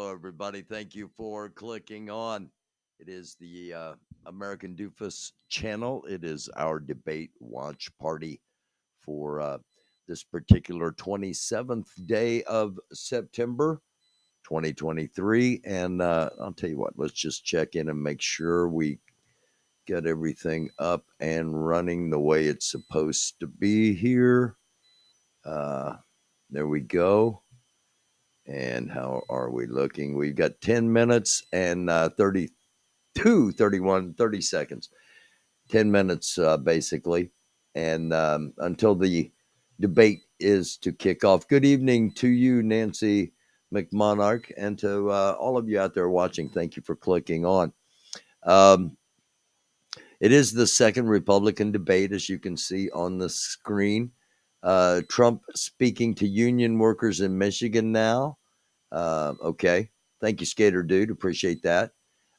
Hello, everybody. Thank you for clicking on. It is the American Doofus channel. It is our debate watch party for this particular 27th day of September 2023. And I'll tell you what, let's just check in and make sure we get everything up and running the way it's supposed to be here. There we go. And how are we looking? We've got 10 minutes and 32, 31, 30 seconds. 10 minutes, basically. And until the debate is to kick off. Good evening to you, Nancy McMonarch, and to all of you out there watching. Thank you for clicking on. It is the second Republican debate, as you can see on the screen. Trump speaking to union workers in Michigan now. Okay. Thank you, Skater Dude. Appreciate that.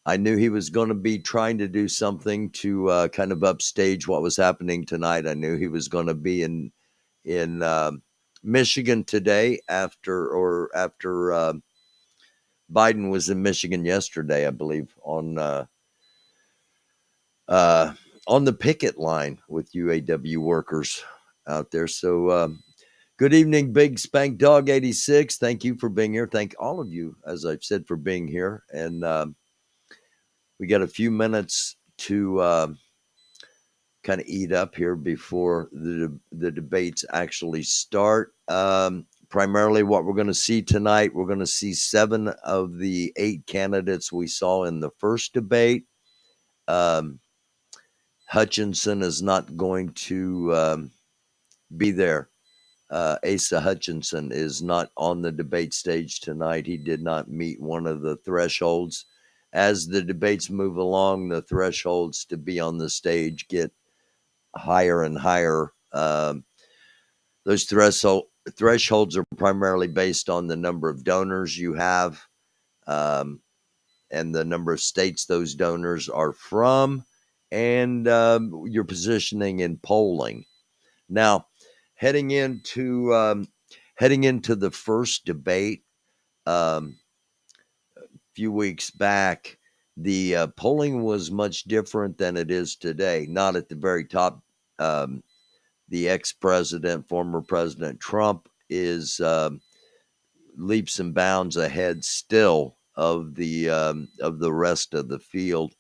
I knew he was going to be trying to do something to kind of upstage what was happening tonight. I knew he was going to be in Michigan today after Biden was in Michigan yesterday, I believe, on the picket line with UAW workers out there. So good evening, Big Spank Dog 86. Thank you for being here. Thank all of you, as I've said, for being here. And we got a few minutes to kind of eat up here before the debates actually start. Primarily what we're going to see tonight, we're going to see 7 of the 8 candidates we saw in the first debate. Hutchinson is not going to be there. Asa Hutchinson is not on the debate stage tonight. He did not meet one of the thresholds. As the debates move along, the thresholds to be on the stage get higher and higher. Those thresholds are primarily based on the number of donors you have and the number of states those donors are from and your positioning in polling. Now, heading into the first debate a few weeks back, the polling was much different than it is today. Not at the very top. The ex-president, former President Trump, is leaps and bounds ahead still of the rest of the field.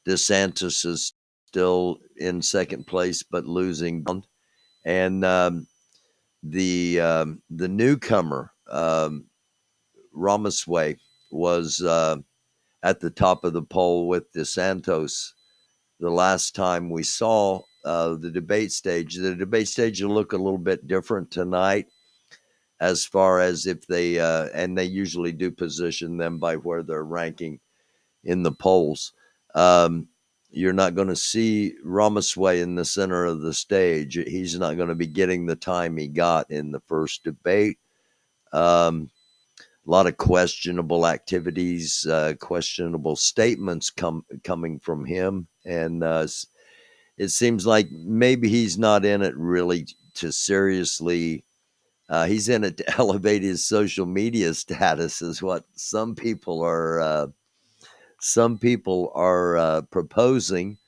DeSantis is still in second place, but losing. And the newcomer, Ramaswamy, was at the top of the poll with DeSantis the last time we saw the debate stage. The debate stage will look a little bit different tonight as far as if they, and they usually do position them by where they're ranking in the polls. You're not going to see Ramaswamy in the center of the stage. He's not going to be getting the time he got in the first debate. A lot of questionable activities, questionable statements coming from him. And it seems like maybe he's not in it really to seriously. He's in it to elevate his social media status, is what some people are proposing,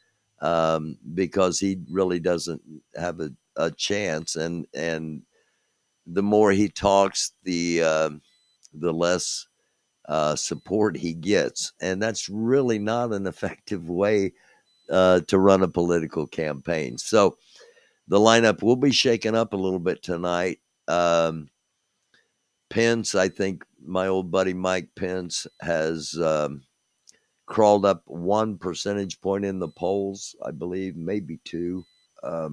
because he really doesn't have a chance. And the more he talks, the less support he gets. And that's really not an effective way to run a political campaign. So the lineup will be shaken up a little bit tonight. Pence, I think my old buddy Mike Pence has crawled up 1 percentage point in the polls, I believe, maybe 2. But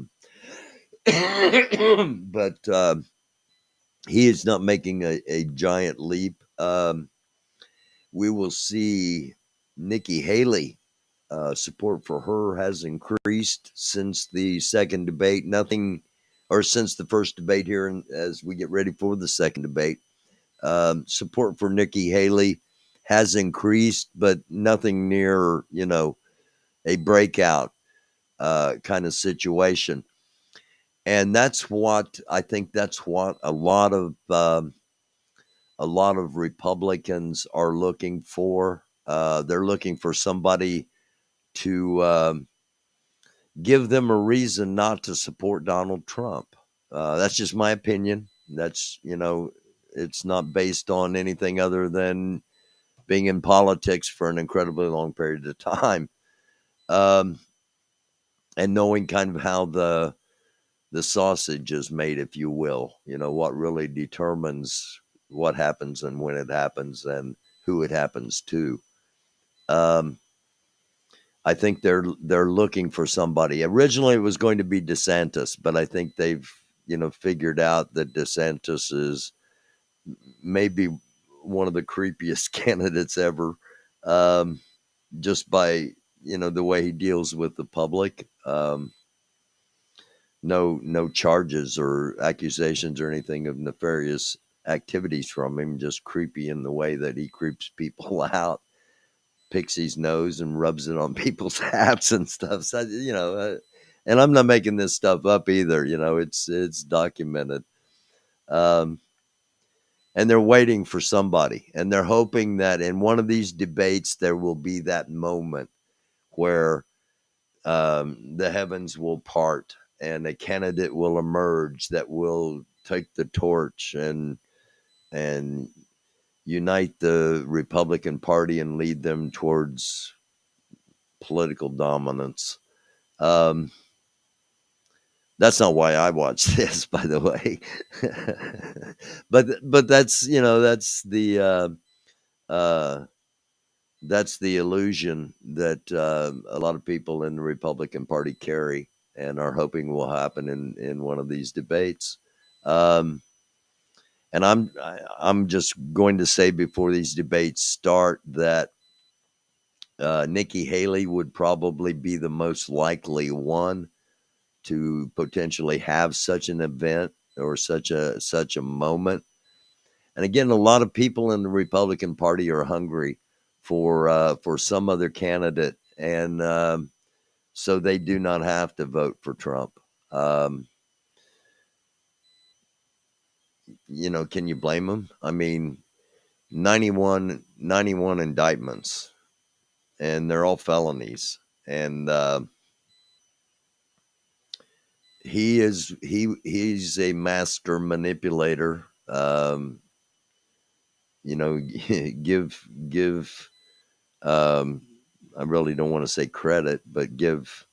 he is not making a giant leap. We will see Nikki Haley. Support for her has increased since the second debate. Since the first debate here, and as we get ready for the second debate, support for Nikki Haley has increased, but nothing near, a breakout kind of situation. And that's what a lot of a lot of Republicans are looking for. They're looking for somebody to give them a reason not to support Donald Trump. That's just my opinion. That's, it's not based on anything other than being in politics for an incredibly long period of time, um, and knowing kind of how the sausage is made, if you will. What really determines what happens and when it happens and who it happens to. Um, I think they're looking for somebody. Originally, it was going to be DeSantis, but I think they've figured out that DeSantis is maybe one of the creepiest candidates ever, um, just by the way he deals with the public. No charges or accusations or anything of nefarious activities from him. Just creepy in the way that he creeps people out, picks his nose and rubs it on people's hats and stuff. So, and I'm not making this stuff up either. It's documented. Um, and they're waiting for somebody, and they're hoping that in one of these debates there will be that moment where the heavens will part and a candidate will emerge that will take the torch and unite the Republican Party and lead them towards political dominance. Um, that's not why I watch this, by the way. but uh, that's the illusion that a lot of people in the Republican Party carry and are hoping will happen in one of these debates. Um, and I'm just going to say before these debates start that Nikki Haley would probably be the most likely one to potentially have such an event or such a moment. And again, a lot of people in the Republican Party are hungry for some other candidate, and so they do not have to vote for Trump. Um, can you blame them? I mean, 91 indictments, and they're all felonies, and he's a master manipulator. Give um, I really don't want to say credit, but give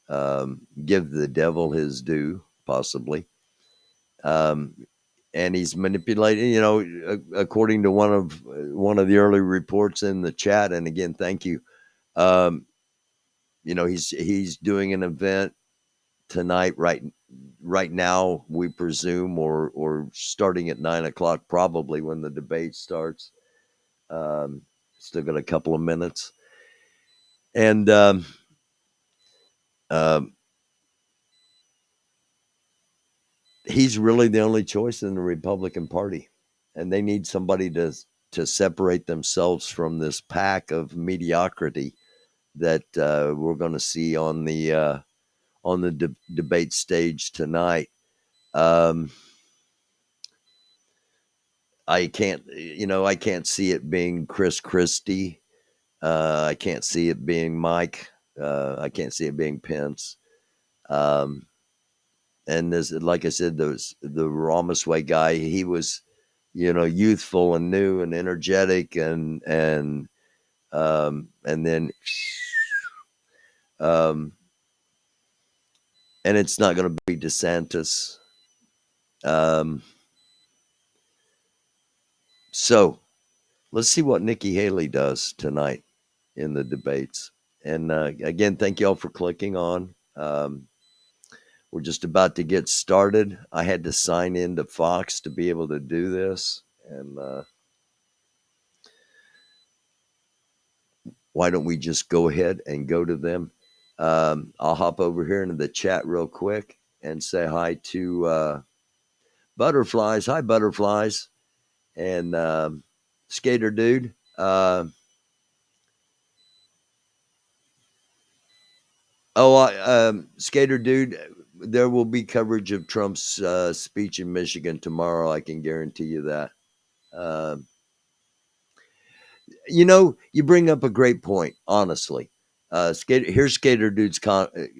the devil his due, possibly. Um, and he's manipulating, according to one of the early reports in the chat. And again, thank you. Um, he's doing an event tonight, right now, we presume, or starting at 9 o'clock, probably when the debate starts. Um, Still got a couple of minutes, and um, he's really the only choice in the Republican Party, and they need somebody to separate themselves from this pack of mediocrity that we're going to see on the debate stage tonight. Um, I can't see it being Chris Christie. I can't see it being Mike. I can't see it being Pence. Um, and this, like I said, the Ramasway guy, he was, youthful and new and energetic, and then, um, and it's not going to be DeSantis. Um, so let's see what Nikki Haley does tonight in the debates. And again, thank you all for clicking on. We're just about to get started. I had to sign in to Fox to be able to do this. And why don't we just go ahead and go to them? I'll hop over here into the chat real quick and say hi to Butterflies. Hi, Butterflies. And Skater Dude. Skater Dude, there will be coverage of Trump's speech in Michigan tomorrow. I can guarantee you that. Uh, you know, you bring up a great point. Honestly, here's Skater Dude's comment.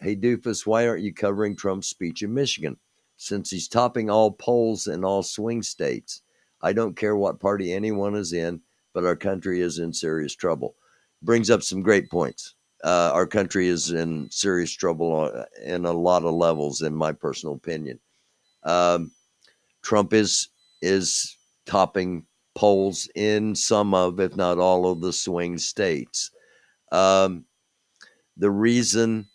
Hey Doofus, why aren't you covering Trump's speech in Michigan? Since he's topping all polls in all swing states, I don't care what party anyone is in, but our country is in serious trouble. Brings up some great points. Our country is in serious trouble in a lot of levels, in my personal opinion. Trump is topping polls in some of, if not all of, the swing states. The reason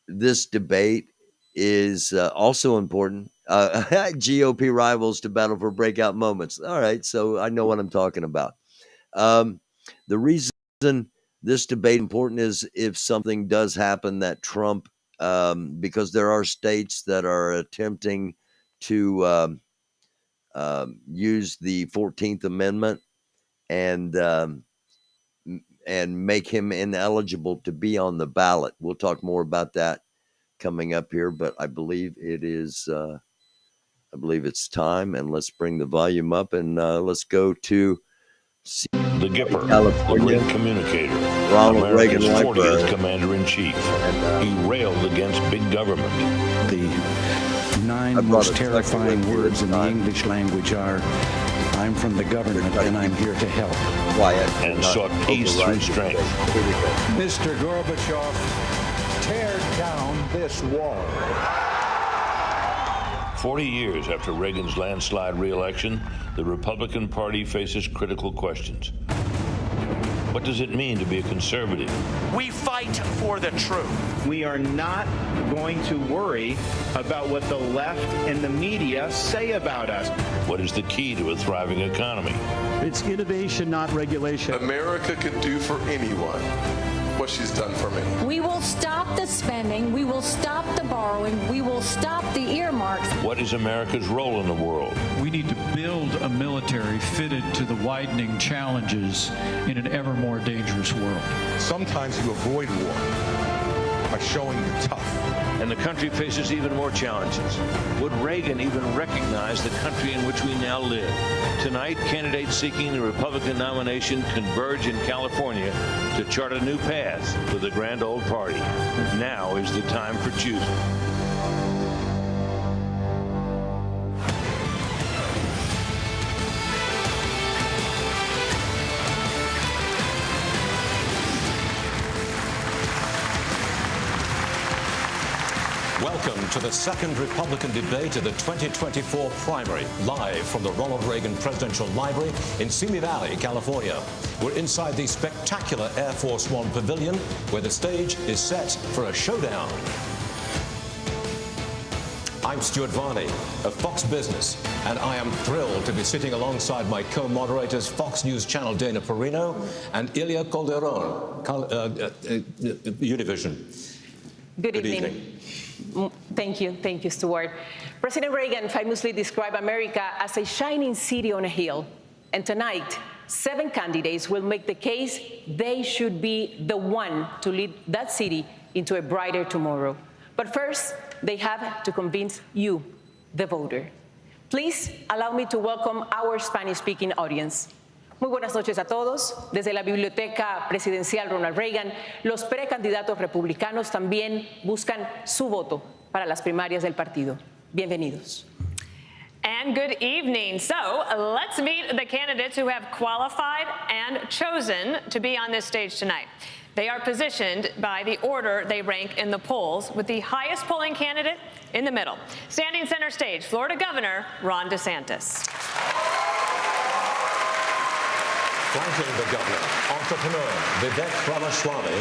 this debate is also important. GOP rivals to battle for breakout moments. All right, so I know what I'm talking about. The reason this debate is important is if something does happen that Trump, because there are states that are attempting to use the 14th Amendment and make him ineligible to be on the ballot. We'll talk more about that coming up here, but I believe it's time, and let's bring the volume up and let's go to the Gipper, California. The great communicator, Ronald America's Reagan 40th commander-in-chief. He railed against big government. The 9 most terrifying words in the English language are, I'm from the government and I'm here to help. Quiet. And sought peace through strength. Mr. Gorbachev, tear down this wall. 40 years after Reagan's landslide re-election, the Republican Party faces critical questions. What does it mean to be a conservative? We fight for the truth. We are not going to worry about what the left and the media say about us. What is the key to a thriving economy? It's innovation, not regulation. America could do for anyone what she's done for me. We will stop the spending. We will stop the borrowing. We will stop the earmarks. What is America's role in the world? We need to build a military fitted to the widening challenges in an ever more dangerous world. Sometimes you avoid war by showing you're tough. And the country faces even more challenges. Would Reagan even recognize the country in which we now live? Tonight, candidates seeking the Republican nomination converge in California to chart a new path for the grand old party. Now is the time for choosing. Welcome to the second Republican debate of the 2024 primary, live from the Ronald Reagan Presidential Library in Simi Valley, California. We're inside the spectacular Air Force One pavilion, where the stage is set for a showdown. I'm Stuart Varney of Fox Business, and I am thrilled to be sitting alongside my co-moderators, Fox News Channel Dana Perino and Ilya Calderon, Univision. Good evening. Thank you, Stuart. President Reagan famously described America as a shining city on a hill. And tonight, 7 candidates will make the case they should be the one to lead that city into a brighter tomorrow. But first, they have to convince you, the voter. Please allow me to welcome our Spanish-speaking audience. Muy buenas noches a todos. Desde la Biblioteca Presidencial Ronald Reagan, los precandidatos republicanos también buscan su voto para las primarias del partido. Bienvenidos. And good evening. So let's meet the candidates who have qualified and chosen to be on this stage tonight. They are positioned by the order they rank in the polls, with the highest polling candidate in the middle. Standing center stage, Florida Governor Ron DeSantis. Flanking the governor, entrepreneur Vivek Ramaswamy,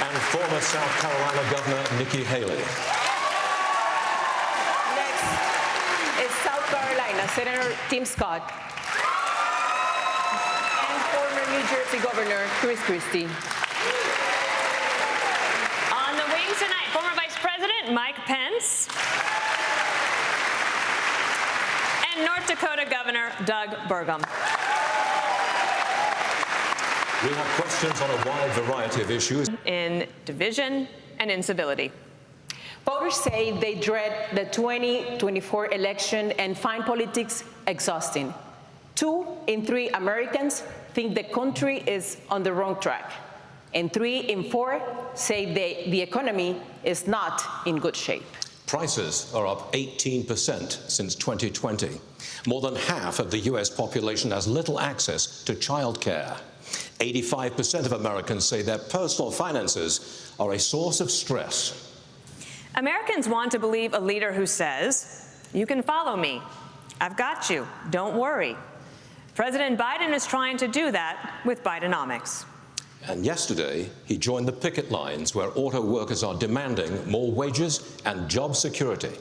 and former South Carolina Governor Nikki Haley. Next is South Carolina Senator Tim Scott and former New Jersey Governor Chris Christie. On the wings tonight, former Vice President Mike Pence and North Dakota Governor Doug Burgum. We have questions on a wide variety of issues in division and incivility. Voters say they dread the 2024 election and find politics exhausting. 2 in 3 Americans think the country is on the wrong track, and 3 in 4 say the economy is not in good shape. Prices are up 18% since 2020. More than half of the U.S. population has little access to childcare. 85% of Americans say their personal finances are a source of stress. Americans want to believe a leader who says, "You can follow me. I've got you. Don't worry." President Biden is trying to do that with Bidenomics. And yesterday, he joined the picket lines where auto workers are demanding more wages and job security.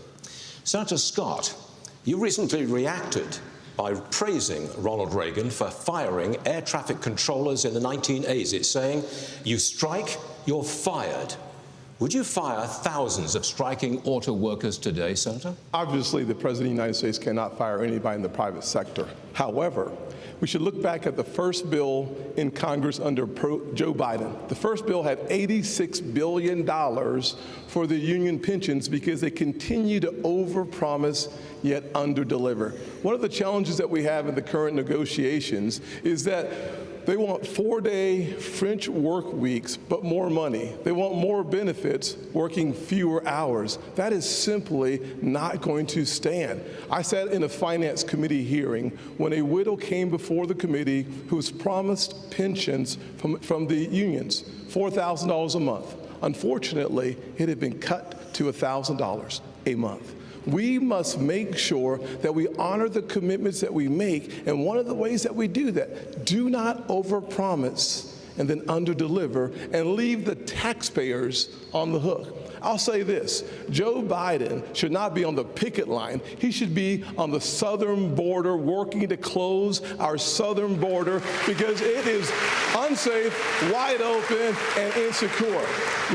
Senator Scott, you recently reacted by praising Ronald Reagan for firing air traffic controllers in the 1980s, saying, "You strike, you're fired." Would you fire thousands of striking auto workers today, Senator? Obviously, the President of the United States cannot fire anybody in the private sector. However, we should look back at the first bill in Congress under Joe Biden. The first bill had $86 billion for the union pensions because they continue to overpromise yet underdeliver. One of the challenges that we have in the current negotiations is that they want 4-day French work weeks, but more money. They want more benefits, working fewer hours. That is simply not going to stand. I sat in a finance committee hearing when a widow came before the committee who was promised pensions from the unions, $4,000 a month. Unfortunately, it had been cut to $1,000 a month. We must make sure that we honor the commitments that we make, and one of the ways that we do that, do not overpromise and then underdeliver and leave the taxpayers on the hook. I'll say this, Joe Biden should not be on the picket line. He should be on the southern border working to close our southern border because it is unsafe, wide open, and insecure,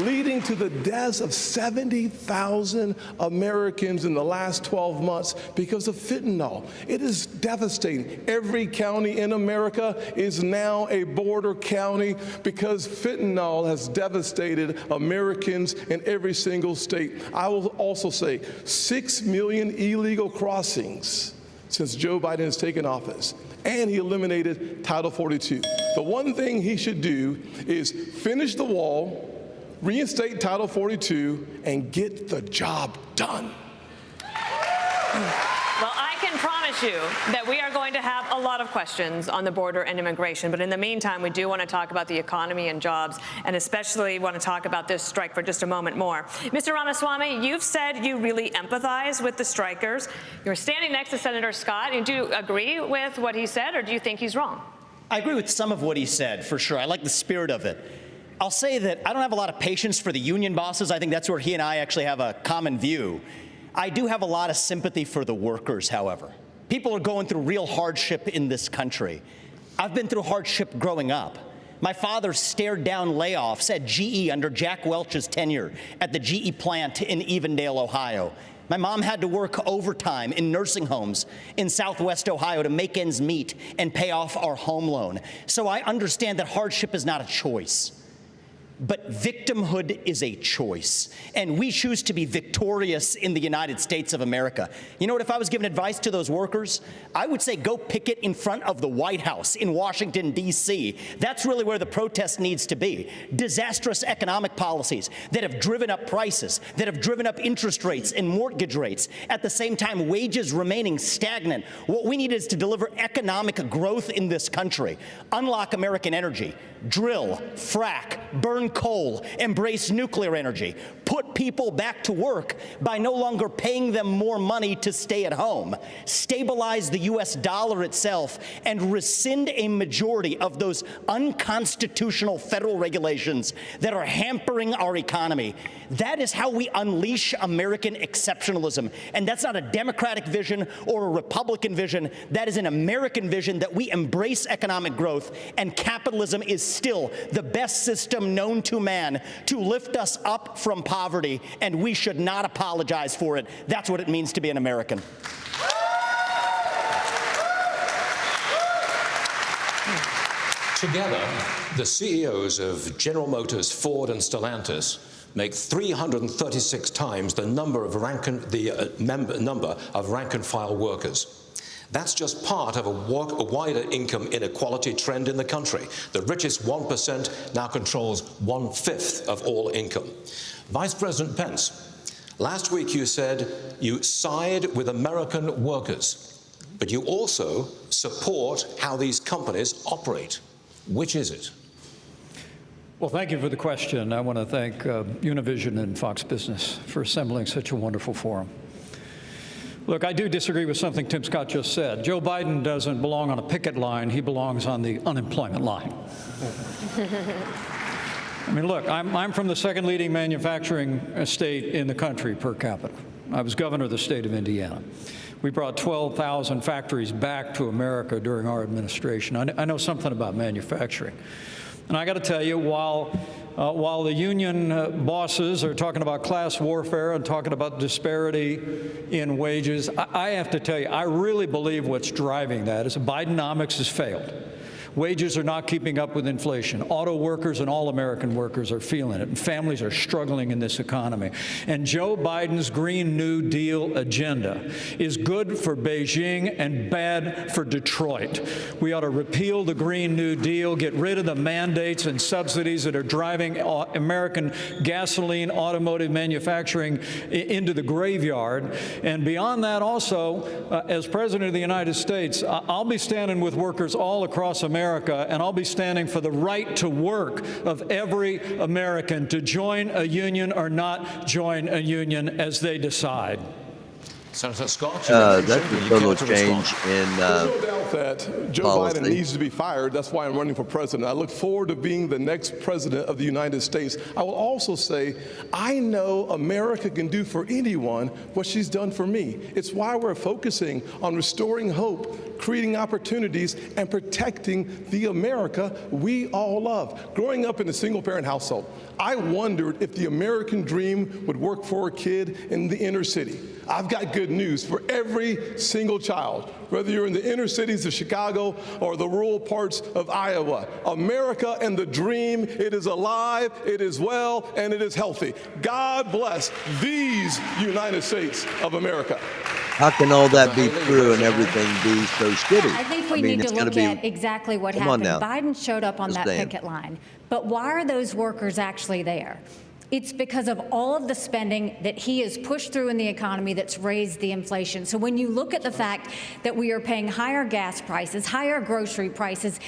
leading to the deaths of 70,000 Americans in the last 12 months because of fentanyl. It is devastating. Every county in America is now a border county because fentanyl has devastated Americans in every single state. I will also say 6 million illegal crossings since Joe Biden has taken office, and he eliminated Title 42. The one thing he should do is finish the wall, reinstate Title 42, and get the job done. Well, I can promise you that we are going to have a lot of questions on the border and immigration. But in the meantime, we do want to talk about the economy and jobs, and especially want to talk about this strike for just a moment more. Mr. Ramaswamy, you've said you really empathize with the strikers. You're standing next to Senator Scott. Do you agree with what he said, or do you think he's wrong? I agree with some of what he said, for sure. I like the spirit of it. I'll say that I don't have a lot of patience for the union bosses. I think that's where he and I actually have a common view. I do have a lot of sympathy for the workers, however. People are going through real hardship in this country. I've been through hardship growing up. My father stared down layoffs at GE under Jack Welch's tenure at the GE plant in Evendale, Ohio. My mom had to work overtime in nursing homes in Southwest Ohio to make ends meet and pay off our home loan. So I understand that hardship is not a choice. But victimhood is a choice, and we choose to be victorious in the United States of America. You know what, if I was giving advice to those workers, I would say go picket in front of the White House in Washington, D.C. That's really where the protest needs to be. Disastrous economic policies that have driven up prices, that have driven up interest rates and mortgage rates, at the same time wages remaining stagnant. What we need is to deliver economic growth in this country, unlock American energy, drill, frack, burn coal, embrace nuclear energy, put people back to work by no longer paying them more money to stay at home, stabilize the U.S. dollar itself, and rescind a majority of those unconstitutional federal regulations that are hampering our economy. That is how we unleash American exceptionalism. And that's not a Democratic vision or a Republican vision. That is an American vision that we embrace economic growth, and capitalism is still the best system known to man to lift us up from poverty, and we should not apologize for it. That's what it means to be an American. Together, the CEOs of General Motors, Ford, and Stellantis make 336 times the number of number of rank-and-file workers. That's just part of a wider income inequality trend in the country. The richest 1% now controls 1/5 of all income. Vice President Pence, last week you said you side with American workers, but you also support how these companies operate. Which is it? Well, thank you for the question. I want to thank Univision and Fox Business for assembling such a wonderful forum. Look, I do disagree with something Tim Scott just said. Joe Biden doesn't belong on a picket line. He belongs on the unemployment line. I mean, look, I'm from the second leading manufacturing state in the country per capita. I was governor of the state of Indiana. We brought 12,000 factories back to America during our administration. I know something about manufacturing. And I got to tell you, while the union bosses are talking about class warfare and talking about disparity in wages, I have to tell you, I really believe what's driving that is Bidenomics has failed. Wages are not keeping up with inflation. Auto workers and all American workers are feeling it, and families are struggling in this economy. And Joe Biden's Green New Deal agenda is good for Beijing and bad for Detroit. We ought to repeal the Green New Deal, get rid of the mandates and subsidies that are driving American gasoline automotive manufacturing into the graveyard. And beyond that also, as President of the United States, I'll be standing with workers all across America, and I'll be standing for the right to work of every American to join a union or not join a union as they decide. Senator Scott, that's a total change in no doubt that Joe policy. Biden needs to be fired. That's why I'm running for president. I look forward to being the next president of the United States. I will also say, I know America can do for anyone what she's done for me. It's why we're focusing on restoring hope, creating opportunities, and protecting the America we all love. Growing up in a single-parent household, I wondered if the American dream would work for a kid in the inner city. I've got good news for every single child, whether you're in the inner cities of Chicago or the rural parts of Iowa. America and the dream, it is alive, it is well, and it is healthy. God bless these United States of America. How can all that be true and everything be so shitty? I think we need to look at exactly what happened. Biden showed up on that picket line. But why are those workers actually there? It's because of all of the spending that he has pushed through in the economy that's raised the inflation. So when you look at the fact that we are paying higher gas prices, higher grocery prices,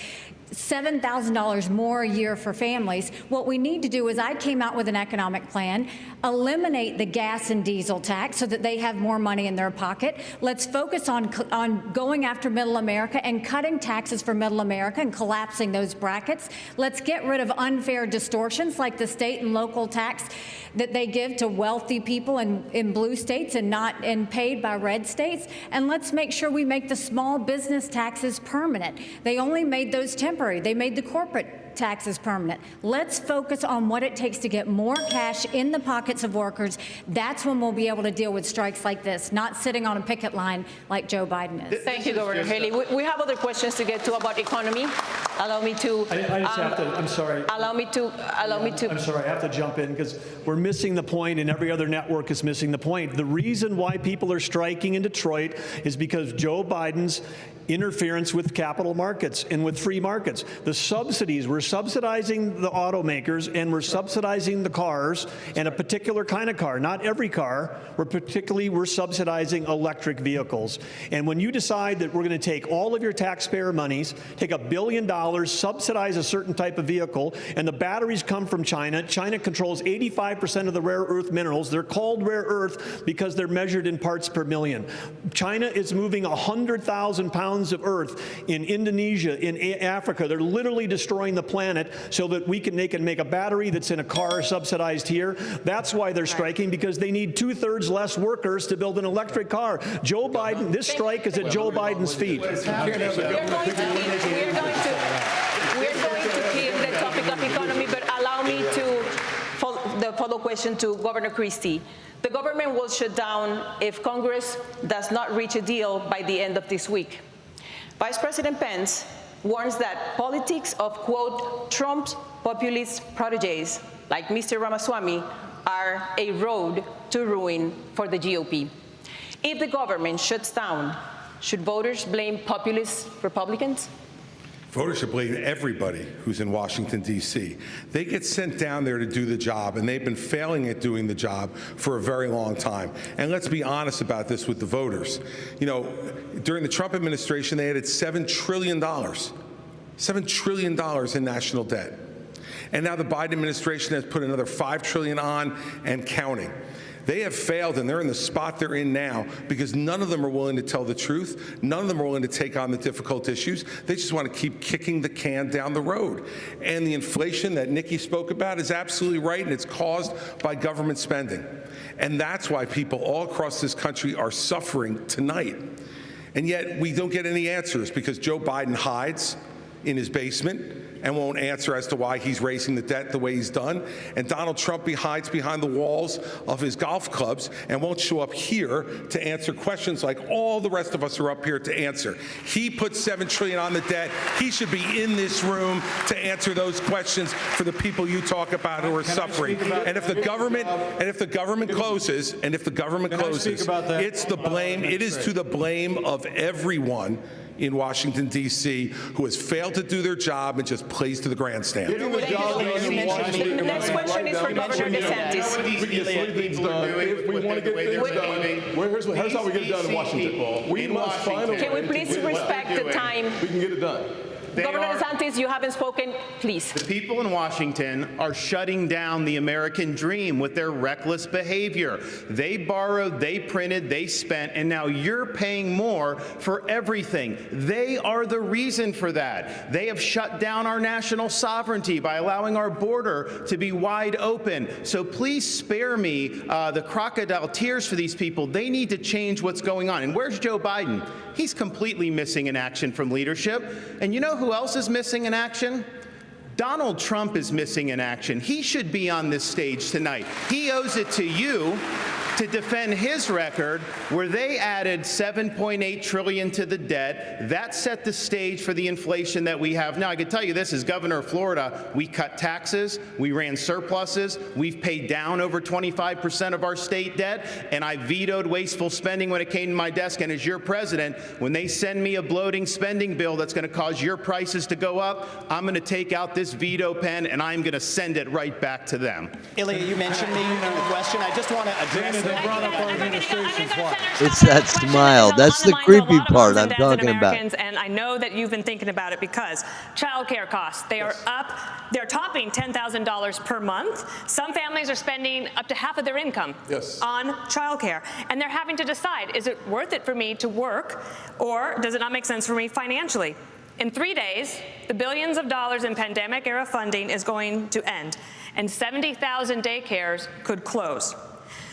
$7,000 more a year for families, what we need to do is I came out with an economic plan, eliminate the gas and diesel tax so that they have more money in their pocket. Let's focus on going after middle America and cutting taxes for middle America and collapsing those brackets. Let's get rid of unfair distortions like the state and local tax that they give to wealthy people in blue states and paid by red states. And let's make sure we make the small business taxes permanent. They only made those temporary. They made the corporate taxes permanent. Let's focus on what it takes to get more cash in the pockets of workers. That's when we'll be able to deal with strikes like this, not sitting on a picket line like Joe Biden is. Thank you, Governor Haley. We have other questions to get to about economy. Allow me to. I just have to. I'm sorry. Allow me to. I'm sorry. I have to jump in because we're missing the point, and every other network is missing the point. The reason why people are striking in Detroit is because Joe Biden's interference with capital markets and with free markets. The subsidies, we're subsidizing the automakers and we're subsidizing the cars and a particular kind of car, not every car. We're subsidizing electric vehicles. And when you decide that we're going to take all of your taxpayer monies, take $1 billion, subsidize a certain type of vehicle, and the batteries come from China. China controls 85% of the rare earth minerals. They're called rare earth because they're measured in parts per million. China is moving 100,000 pounds of earth in Indonesia, in Africa. They're literally destroying the planet so that they can make a battery that's in a car subsidized here. That's why they're striking, because they need 2/3 less workers to build an electric car. Joe Biden, this strike is at Joe Biden's feet. We're going to keep the topic of economy, but allow me to the follow question to Governor Christie. The government will shut down if Congress does not reach a deal by the end of this week. Vice President Pence warns that politics of, quote, Trump's populist protégés, like Mr. Ramaswamy, are a road to ruin for the GOP. If the government shuts down, should voters blame populist Republicans? Voters should blame everybody who's in Washington, D.C. They get sent down there to do the job, and they've been failing at doing the job for a very long time. And let's be honest about this with the voters. You know, during the Trump administration, they added $7 trillion. $7 trillion in national debt. And now the Biden administration has put another $5 trillion on and counting. They have failed, and they're in the spot they're in now because none of them are willing to tell the truth. None of them are willing to take on the difficult issues. They just want to keep kicking the can down the road. And the inflation that Nikki spoke about is absolutely right, and it's caused by government spending. And that's why people all across this country are suffering tonight. And yet we don't get any answers because Joe Biden hides in his basement and won't answer as to why he's raising the debt the way he's done. And Donald Trump hides behind the walls of his golf clubs and won't show up here to answer questions like all the rest of us are up here to answer. He put $7 trillion on the debt. He should be in this room to answer those questions for the people you talk about who are suffering. And if the government closes, it's the blame. It is to the blame of everyone in Washington, D.C., who has failed to do their job and just plays to the grandstand. The next question is for Governor DeSantis. If we want to get things done, here's how we get it done in Washington. We must find a way. Can we please respect the time? We can get it done. Governor DeSantis, you haven't spoken. Please. The people in Washington are shutting down the American dream with their reckless behavior. They borrowed, they printed, they spent, and now you're paying more for everything. They are the reason for that. They have shut down our national sovereignty by allowing our border to be wide open. So please spare me the crocodile tears for these people. They need to change what's going on. And where's Joe Biden? He's completely missing in action from leadership. And you know who else is missing in action? Donald Trump is missing in action. He should be on this stage tonight. He owes it to you to defend his record where they added $7.8 trillion to the debt. That set the stage for the inflation that we have now. I can tell you this, as governor of Florida, we cut taxes, we ran surpluses, we've paid down over 25% of our state debt, and I vetoed wasteful spending when it came to my desk. And as your president, when they send me a bloating spending bill that's going to cause your prices to go up, I'm going to take out this veto pen and I'm going to send it right back to them. Ilya, you mentioned me in the question. I just want to address It's that smile. That's the creepy part I'm talking about. And I know that you've been thinking about it because child care costs, they are up. They're topping $10,000 per month. Some families are spending up to half of their income on child care. And they're having to decide, is it worth it for me to work or does it not make sense for me financially? In 3 days, the billions of dollars in pandemic-era funding is going to end, and 70,000 daycares could close.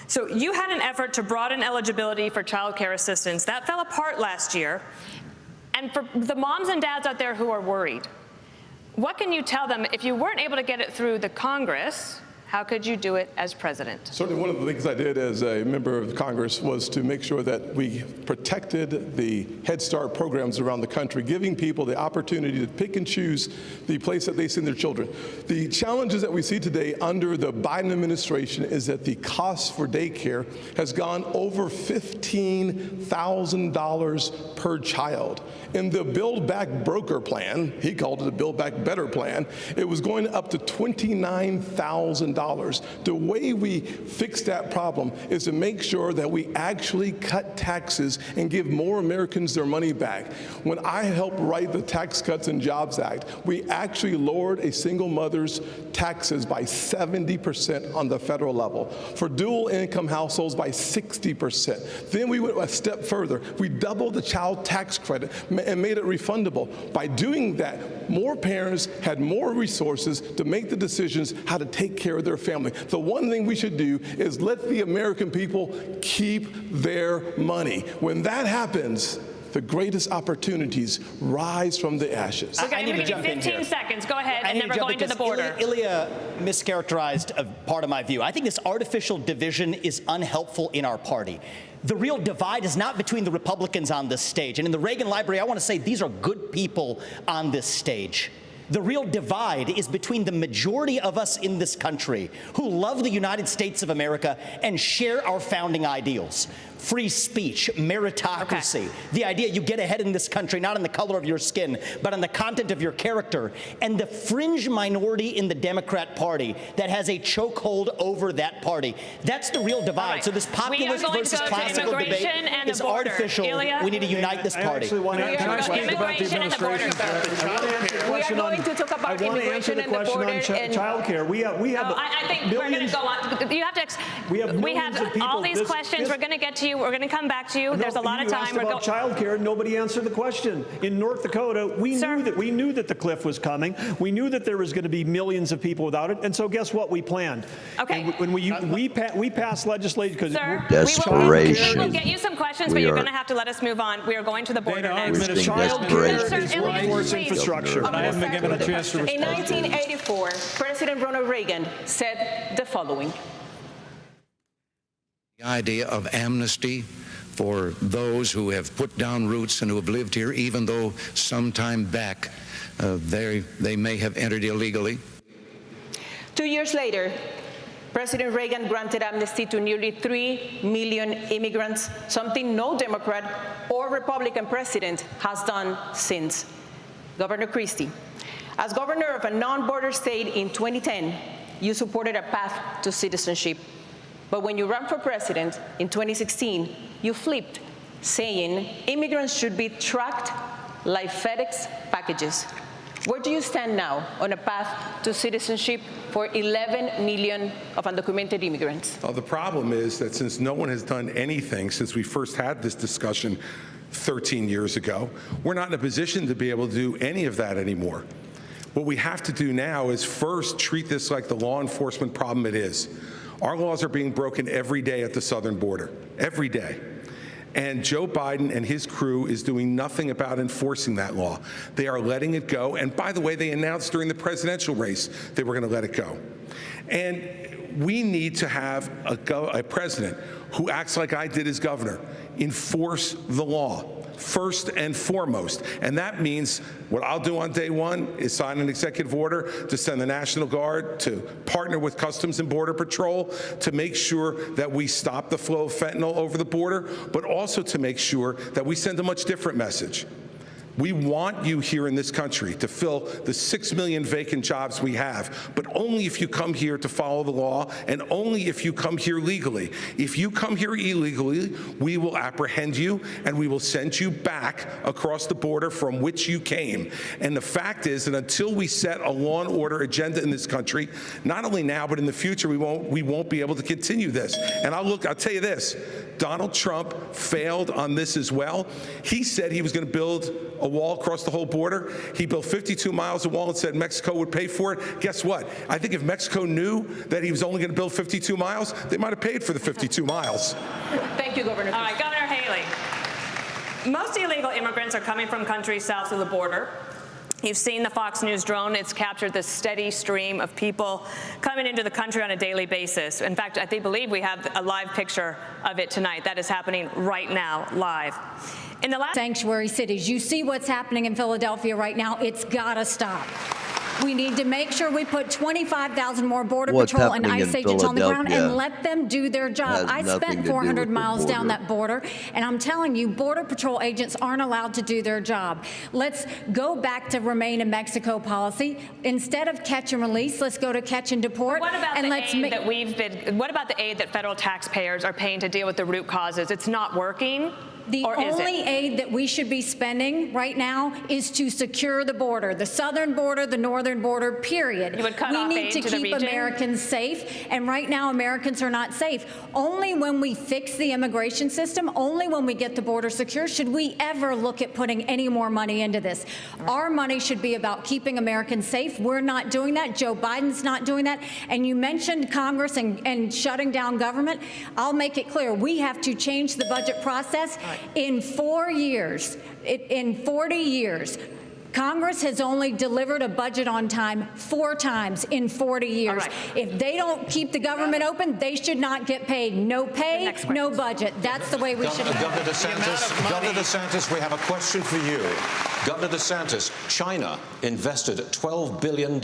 So you had an effort to broaden eligibility for child care assistance. That fell apart last year. And for the moms and dads out there who are worried, what can you tell them if you weren't able to get it through the Congress? How could you do it as president? Certainly one of the things I did as a member of Congress was to make sure that we protected the Head Start programs around the country, giving people the opportunity to pick and choose the place that they send their children. The challenges that we see today under the Biden administration is that the cost for daycare has gone over $15,000 per child. In the Build Back Broker plan, he called it a Build Back Better plan, it was going up to $29,000. The way we fix that problem is to make sure that we actually cut taxes and give more Americans their money back. When I helped write the Tax Cuts and Jobs Act, we actually lowered a single mother's taxes by 70% on the federal level. For dual income households by 60%. Then we went a step further. We doubled the child tax credit and made it refundable. By doing that, more parents had more resources to make the decisions how to take care of their family. The one thing we should do is let the American people keep their money. When that happens, the greatest opportunities rise from the ashes. Okay, I'm going to give you 15 seconds. Go ahead, and then we're going to the border. Ilya mischaracterized a part of my view. I think this artificial division is unhelpful in our party. The real divide is not between the Republicans on this stage. And in the Reagan Library, I want to say these are good people on this stage. The real divide is between the majority of us in this country who love the United States of America and share our founding ideals. Free speech, meritocracy, the idea you get ahead in this country not on the color of your skin, but on the content of your character, and the fringe minority in the Democrat Party that has a chokehold over that party. That's the real divide. So this populist versus classical debate is artificial. Ilya? We need to unite this party. Can I speak about the administration? We are going to talk about immigration and the border and child care. We have I think we're going to go on. You have to. We have all these questions. We're going to get to you. We're going to come back to you. There's a lot of time. You asked about child care. Nobody answered the question. In North Dakota, we knew that the cliff was coming. We knew that there was going to be millions of people without it. And so guess what? We planned. Okay. And when we passed legislation because desperation. We will get you some questions, but you're going to have to let us move on. We are going to the border next. Child care is workforce infrastructure. I haven't been given a chance to respond. In 1984, President Ronald Reagan said the following. The idea of amnesty for those who have put down roots and who have lived here, even though some time back they may have entered illegally. 2 years later, President Reagan granted amnesty to nearly 3 million immigrants, something no Democrat or Republican president has done since. Governor Christie, as governor of a non-border state in 2010, you supported a path to citizenship. But when you ran for president in 2016, you flipped, saying immigrants should be tracked like FedEx packages. Where do you stand now on a path to citizenship for 11 million of undocumented immigrants? Well, the problem is that since no one has done anything since we first had this discussion 13 years ago, we're not in a position to be able to do any of that anymore. What we have to do now is first treat this like the law enforcement problem it is. Our laws are being broken every day at the southern border, every day. And Joe Biden and his crew is doing nothing about enforcing that law. They are letting it go. And by the way, they announced during the presidential race they were going to let it go. And we need to have a president who acts like I did as governor, enforce the law. First and foremost. And that means what I'll do on day one is sign an executive order to send the National Guard to partner with Customs and Border Patrol to make sure that we stop the flow of fentanyl over the border, but also to make sure that we send a much different message. We want you here in this country to fill the 6 million vacant jobs we have, but only if you come here to follow the law and only if you come here legally. If you come here illegally, we will apprehend you and we will send you back across the border from which you came. And the fact is that until we set a law and order agenda in this country, not only now but in the future, we won't be able to continue this. And I'll tell you this, Donald Trump failed on this as well. He said he was going to build a wall across the whole border. He built 52 miles of wall and said Mexico would pay for it. Guess what? I think if Mexico knew that he was only going to build 52 miles, they might have paid for the 52 miles. Thank you, Governor. All right, Governor Haley. Most illegal immigrants are coming from countries south of the border. You've seen the Fox News drone. It's captured this steady stream of people coming into the country on a daily basis. In fact, I believe we have a live picture of it tonight. That is happening right now, live. In the last sanctuary cities, you see what's happening in Philadelphia right now. It's got to stop. We need to make sure we put 25,000 more Border Patrol and ICE agents on the ground and let them do their job. I spent 400 miles down that border, and I'm telling you, Border Patrol agents aren't allowed to do their job. Let's go back to remain in Mexico policy. Instead of catch and release, let's go to catch and deport. What about what about the aid that federal taxpayers are paying to deal with the root causes? It's not working? The only aid that we should be spending right now is to secure the border, the southern border, the northern border, period. You would cut off need to aid to the keep region? Americans safe, and right now Americans are not safe. Only when we fix the immigration system, only when we get the border secure, should we ever look at putting any more money into this. Our money should be about keeping Americans safe. We're not doing that. Joe Biden's not doing that. And you mentioned Congress and shutting down government. I'll make it clear. We have to change the budget process. In 4 years, in 40 years, Congress has only delivered a budget on time 4 times in 40 years. Right. If they don't keep the government open, they should not get paid. No pay, no budget. That's the way we should. Governor DeSantis, we have a question for you. Governor DeSantis, China invested $12 billion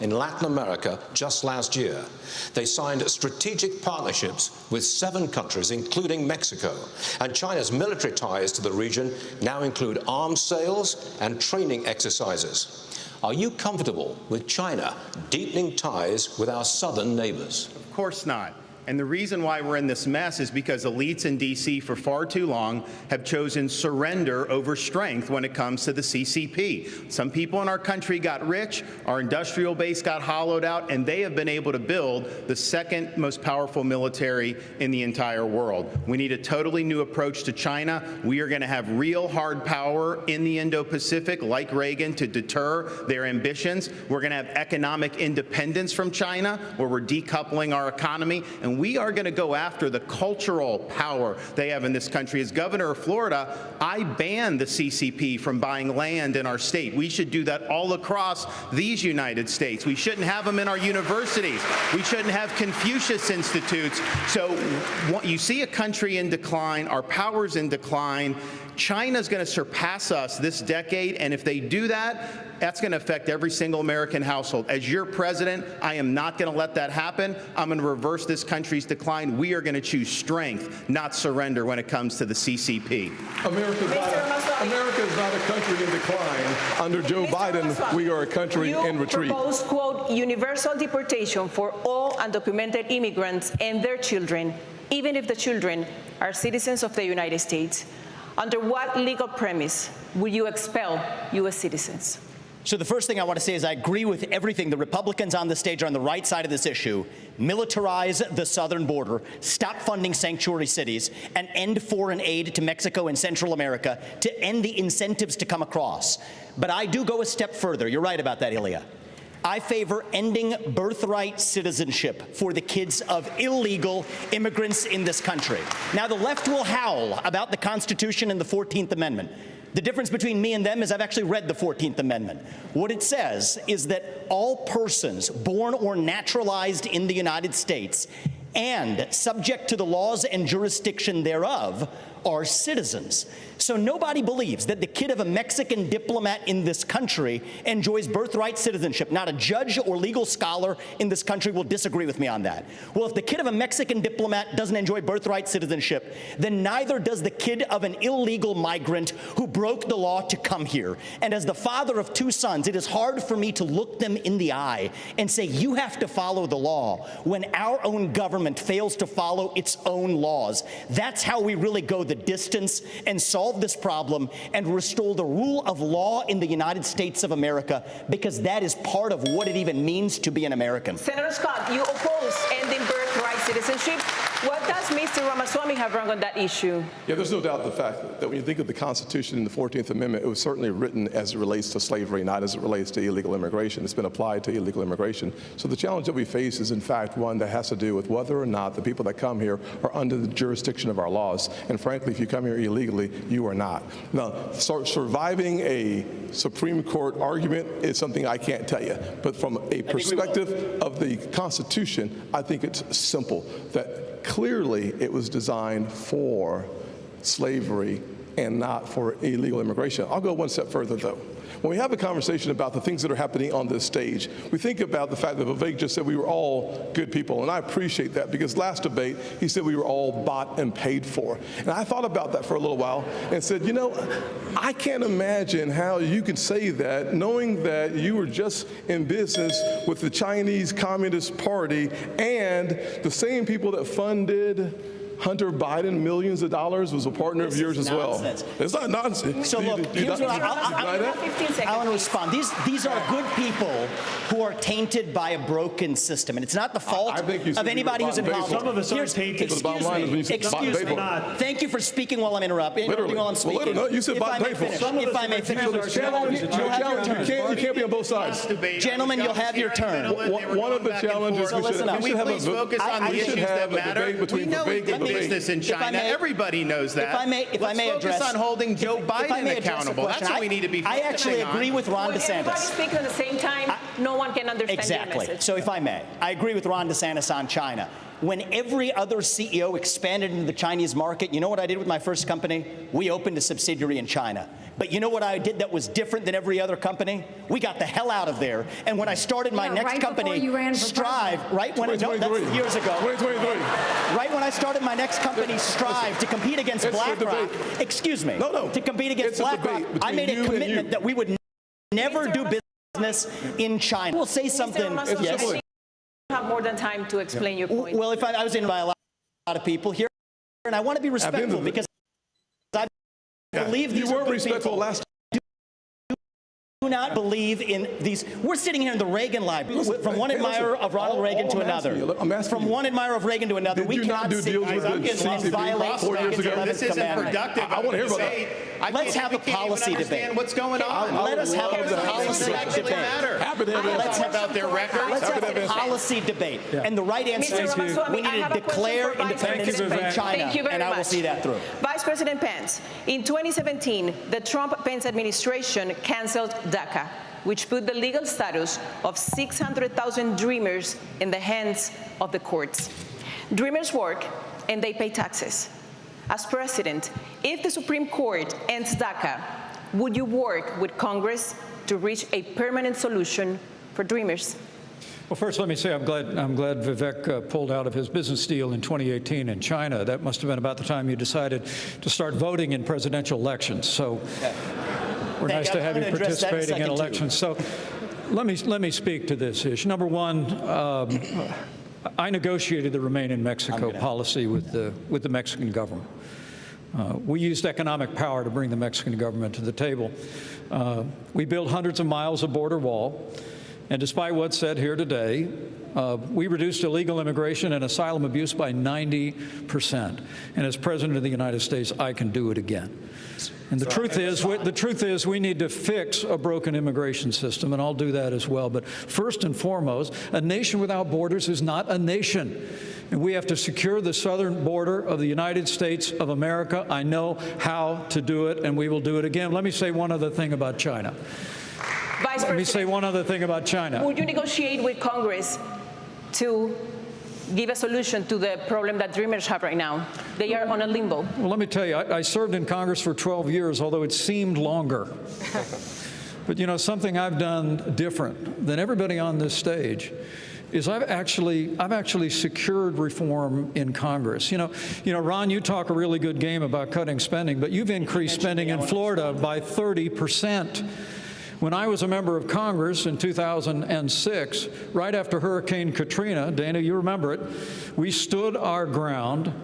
in Latin America just last year. They signed strategic partnerships with 7 countries, including Mexico. And China's military ties to the region now include arms sales and training exercises. Are you comfortable with China deepening ties with our southern neighbors? Of course not. And the reason why we're in this mess is because elites in D.C. for far too long have chosen surrender over strength when it comes to the CCP. Some people in our country got rich, our industrial base got hollowed out, and they have been able to build the second most powerful military in the entire world. We need a totally new approach to China. We are going to have real hard power in the Indo-Pacific, like Reagan, to deter their ambitions. We're going to have economic independence from China, where we're decoupling our economy, and we are going to go after the cultural power they have in this country. As governor of Florida, I banned the CCP from buying land in our state. We should do that all across these United States. We shouldn't have them in our universities. We shouldn't have Confucius Institutes. So you see a country in decline, our power's in decline. China's going to surpass us this decade, and if they do that, that's going to affect every single American household. As your president, I am not going to let that happen. I'm going to reverse this country's decline. We are going to choose strength, not surrender, when it comes to the CCP. America is not a country in decline. Under Joe Biden, we are a country in retreat. You propose, quote, universal deportation for all undocumented immigrants and their children, even if the children are citizens of the United States. Under what legal premise will you expel U.S. citizens? So the first thing I want to say is I agree with everything. The Republicans on the stage are on the right side of this issue. Militarize the southern border, stop funding sanctuary cities, and end foreign aid to Mexico and Central America to end the incentives to come across. But I do go a step further. You're right about that, Ilya. I favor ending birthright citizenship for the kids of illegal immigrants in this country. Now, the left will howl about the Constitution and the 14th Amendment. The difference between me and them is I've actually read the 14th Amendment. What it says is that all persons born or naturalized in the United States and subject to the laws and jurisdiction thereof are citizens. So nobody believes that the kid of a Mexican diplomat in this country enjoys birthright citizenship. Not a judge or legal scholar in this country will disagree with me on that. Well, if the kid of a Mexican diplomat doesn't enjoy birthright citizenship, then neither does the kid of an illegal migrant who broke the law to come here. And as the father of 2 sons, it is hard for me to look them in the eye and say, you have to follow the law when our own government fails to follow its own laws. That's how we really go the distance and solve this problem and restore the rule of law in the United States of America, because that is part of what it even means to be an American. Senator Scott, you oppose ending birthright citizenship. What does Mr. Ramaswamy have wrong on that issue? Yeah, there's no doubt the fact that when you think of the Constitution and the 14th Amendment, it was certainly written as it relates to slavery, not as it relates to illegal immigration. It's been applied to illegal immigration. So the challenge that we face is, in fact, one that has to do with whether or not the people that come here are under the jurisdiction of our laws. And frankly, if you come here illegally, you are not. Now, surviving a Supreme Court argument is something I can't tell you. But from a perspective of the Constitution, I think it's simple that clearly it was designed for slavery and not for illegal immigration. I'll go one step further, though. When we have a conversation about the things that are happening on this stage, we think about the fact that Vivek just said we were all good people, and I appreciate that, because last debate he said we were all bought and paid for. And I thought about that for a little while and said, you know, I can't imagine how you could say that knowing that you were just in business with the Chinese Communist Party and the same people that funded Hunter Biden millions of dollars was a partner of yours as well. It's not nonsense. So look, here's what I want to respond. These are good people who are tainted by a broken system, and it's not the fault of anybody who's involved. Some of us are tainted. Excuse me. Thank you for speaking while I'm interrupting. While I'm speaking. You said bought and paid for. If I may finish. You can't be on both sides. Gentlemen, you'll have your turn. One of the challenges we should have we should have a debate between Vivek business in China. Everybody knows that. If I may address, focus on holding Joe Biden accountable. That's what we need to be focusing on. I actually agree with Ron DeSantis. When everybody speaks at the same time, no one can understand exactly. Your message. So if I may, I agree with Ron DeSantis on China. When every other CEO expanded into the Chinese market, you know what I did with my first company? We opened a subsidiary in China. But you know what I did that was different than every other company? We got the hell out of there. And when I started my next company, Strive, right when no, that's years ago. 2023. Right when I started my next company, Strive, to compete against BlackRock. Excuse me. To compete against BlackRock, I made a commitment that we would never do business in China. We'll say something. Yes. You have more than time to explain your point. Well, if I was in by a lot of people here, and I want to be respectful because I believe these you are were good respectful people. last. Do not believe in these. We're sitting here in the Reagan Library, from one admirer of Ronald Reagan to another. From one admirer of Reagan to another. We cannot do deals with the violate 4 years ago. This isn't productive. I want to hear about that. Let's have a policy debate. What's going on? Let us have a policy debate. Let's have about their records. Let's have a policy debate. And the right answer is we need to declare independence from China. And I will see that through. Vice President Pence, in 2017, the Trump-Pence administration canceled DACA, which put the legal status of 600,000 dreamers in the hands of the courts. Dreamers work and they pay taxes. As president, if the Supreme Court ends DACA, would you work with Congress to reach a permanent solution for dreamers? Well, first, let me say I'm glad Vivek pulled out of his business deal in 2018 in China. That must have been about the time you decided to start voting in presidential elections. So we're nice to have you participating in elections. So let me speak to this issue. Number one, I negotiated the Remain in Mexico policy with the Mexican government. We used economic power to bring the Mexican government to the table. We built hundreds of miles of border wall. And despite what's said here today, we reduced illegal immigration and asylum abuse by 90%. And as President of the United States, I can do it again. And the truth is we need to fix a broken immigration system, and I'll do that as well. But first and foremost, a nation without borders is not a nation. And we have to secure the southern border of the United States of America. I know how to do it, and we will do it again. Let me say one other thing about China. Let me say one other thing about China. Would you negotiate with Congress to give a solution to the problem that dreamers have right now? They are on a limbo. Well, let me tell you, I served in Congress for 12 years, although it seemed longer. But you know, something I've done different than everybody on this stage is I've actually secured reform in Congress. You know, Ron, you talk a really good game about cutting spending, but you've increased spending in Florida by 30%. When I was a member of Congress in 2006, right after Hurricane Katrina, Dana, you remember it, we stood our ground.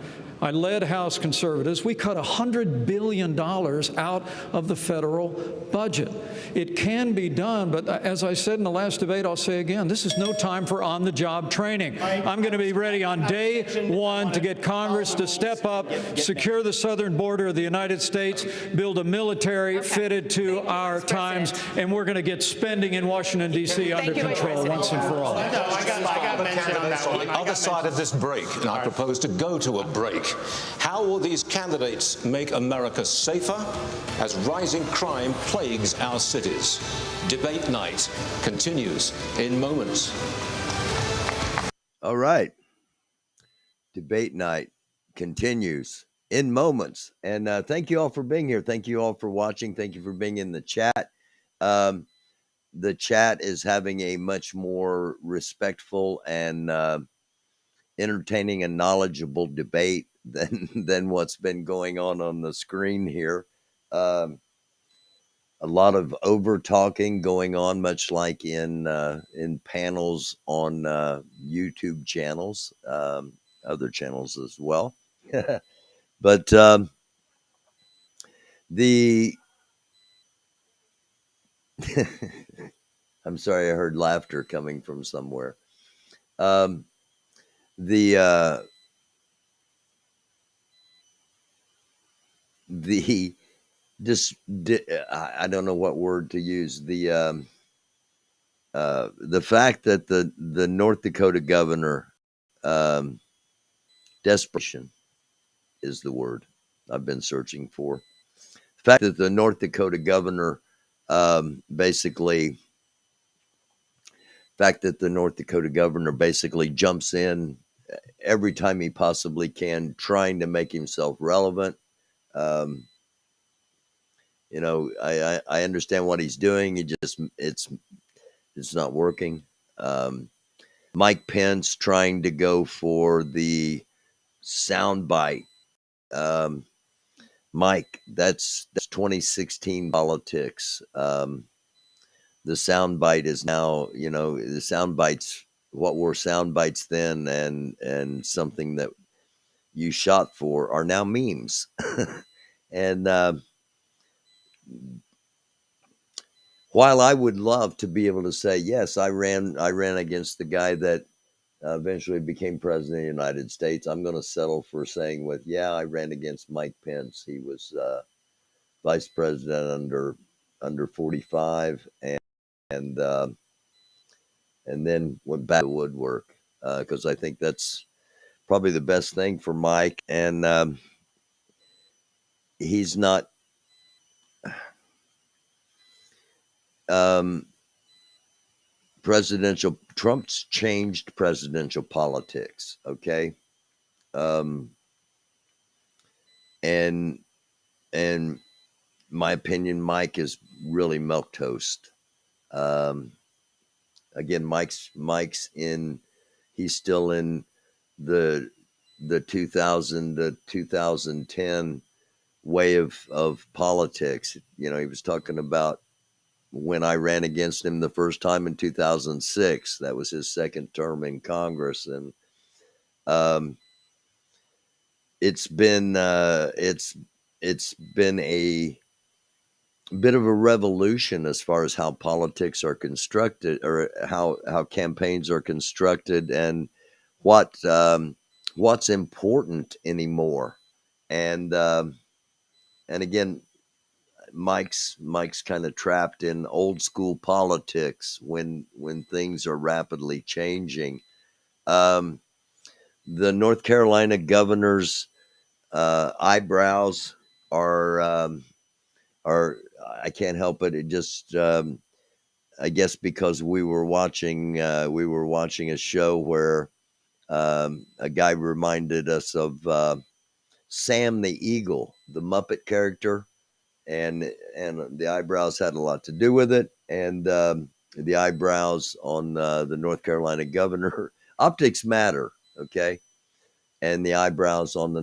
I led House conservatives. We cut $100 billion out of the federal budget. It can be done, but as I said in the last debate, I'll say again, this is no time for on-the-job training. I'm going to be ready on day one to get Congress to step up, secure the southern border of the United States, build a military fitted to our times, and we're going to get spending in Washington, D.C. under control once and for all. I got mentioned on that one. On the other side of this break, and I propose to go to a break. How will these candidates make America safer as rising crime plagues our cities? Debate night continues in moments. All right. Debate night continues in moments. And thank you all for being here. Thank you all for watching. Thank you for being in the chat. The chat is having a much more respectful and entertaining and knowledgeable debate than what's been going on the screen here. A lot of over talking going on, much like in panels on YouTube channels, other channels as well. But I'm sorry, I heard laughter coming from somewhere. I don't know what word to use. The fact that the North Dakota governor, desperation is the word I've been searching for. The fact that the North Dakota governor basically jumps in every time he possibly can, trying to make himself relevant. You know, I understand what he's doing. It's not working. Mike Pence trying to go for the soundbite. Mike, that's 2016 politics. The soundbite is now, you know, the soundbites, what were soundbites then and something that you shot for are now memes. And while I would love to be able to say, yes, I ran against the guy that eventually became president of the United States, I'm going to settle for saying yeah, I ran against Mike Pence. He was vice president under 45 and then went back to woodwork because I think that's probably the best thing for Mike. And he's not Trump's changed presidential politics. Okay. And my opinion, Mike is really milquetoast. Again, Mike's he's still in the 2000 to 2010 way of politics. You know, he was talking about when I ran against him the first time in 2006. That was his second term in Congress, and it's been a bit of a revolution as far as how politics are constructed, or how campaigns are constructed, and what's important anymore. And again, Mike's kind of trapped in old school politics when things are rapidly changing. The North Carolina governor's eyebrows are I can't help it. It just I guess because we were watching a show where a guy reminded us of Sam the Eagle, the Muppet character, and the eyebrows had a lot to do with it. And the eyebrows on the North Carolina governor, optics matter, okay? And the eyebrows on the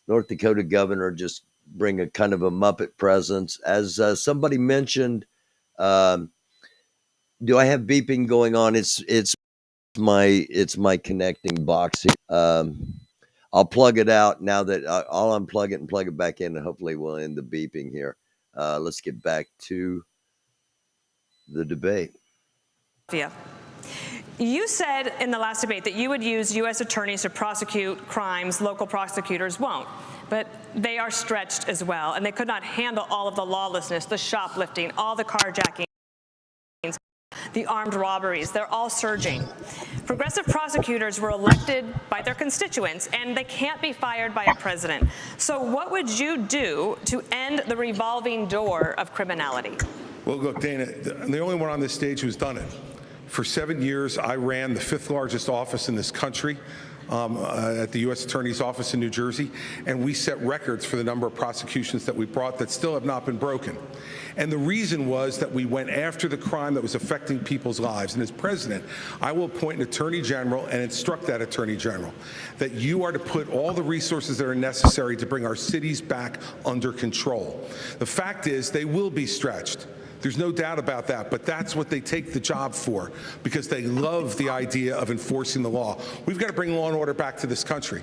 North Dakota governor just bring a kind of a Muppet presence. As somebody mentioned, do I have beeping going on? It's my connecting box here. I'll plug it out now that I'll unplug it and plug it back in, and hopefully we'll end the beeping here. Let's get back to the debate. Yeah. You said in the last debate that you would use U.S. attorneys to prosecute crimes local prosecutors won't. But they are stretched as well, and they could not handle all of the lawlessness, the shoplifting, all the carjackings, the armed robberies. They're all surging. Progressive prosecutors were elected by their constituents, and they can't be fired by a president. So what would you do to end the revolving door of criminality? Well, look, Dana, the only one on this stage who's done it. For 7 years, I ran the 5th largest office in this country at the U.S. Attorney's Office in New Jersey, and we set records for the number of prosecutions that we brought that still have not been broken. And the reason was that we went after the crime that was affecting people's lives. And as president, I will appoint an attorney general and instruct that attorney general that you are to put all the resources that are necessary to bring our cities back under control. The fact is, they will be stretched. There's no doubt about that, but that's what they take the job for, because they love the idea of enforcing the law. We've got to bring law and order back to this country,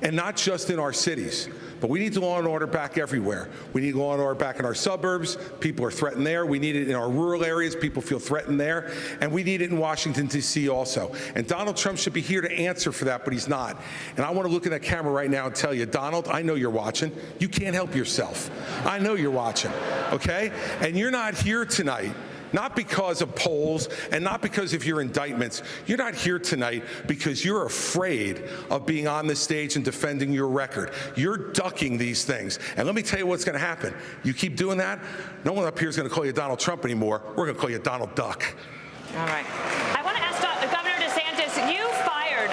and not just in our cities, but we need the law and order back everywhere. We need law and order back in our suburbs. People are threatened there. We need it in our rural areas. People feel threatened there. And we need it in Washington, D.C. also. And Donald Trump should be here to answer for that, but he's not. And I want to look at that camera right now and tell you, Donald, I know you're watching. You can't help yourself. I know you're watching, okay? And you're not here tonight, not because of polls and not because of your indictments. You're not here tonight because you're afraid of being on the stage and defending your record. You're ducking these things. And let me tell you what's going to happen. You keep doing that, no one up here is going to call you Donald Trump anymore. We're going to call you Donald Duck. All right. I want to ask Governor DeSantis, you fired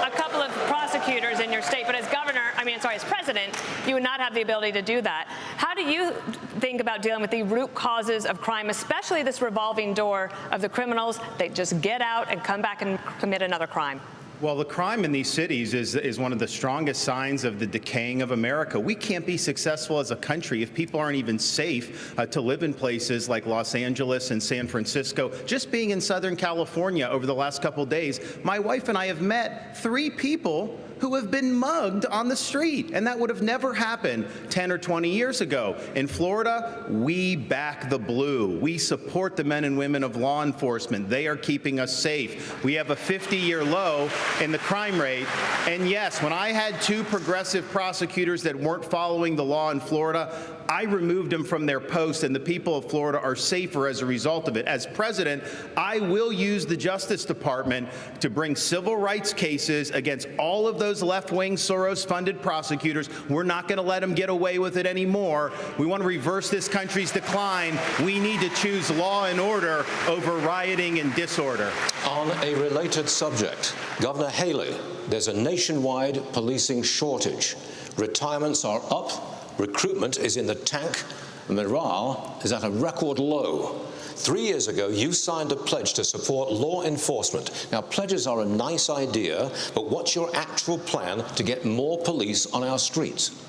a couple of prosecutors in your state, but as governor, as president, you would not have the ability to do that. How do you think about dealing with the root causes of crime, especially this revolving door of the criminals? They just get out and come back and commit another crime. Well, the crime in these cities is one of the strongest signs of the decaying of America. We can't be successful as a country if people aren't even safe to live in places like Los Angeles and San Francisco. Just being in Southern California over the last couple of days, my wife and I have met 3 people who have been mugged on the street, and that would have never happened 10 or 20 years ago. In Florida, we back the blue. We support the men and women of law enforcement. They are keeping us safe. We have a 50-year low in the crime rate. And yes, when I had 2 progressive prosecutors that weren't following the law in Florida, I removed them from their post, and the people of Florida are safer as a result of it. As president, I will use the Justice Department to bring civil rights cases against all of those left-wing Soros-funded prosecutors. We're not going to let them get away with it anymore. We want to reverse this country's decline. We need to choose law and order over rioting and disorder. On a related subject, Governor Haley, there's a nationwide policing shortage. Retirements are up. Recruitment is in the tank. Morale is at a record low. 3 years ago, you signed a pledge to support law enforcement. Now, pledges are a nice idea, but what's your actual plan to get more police on our streets?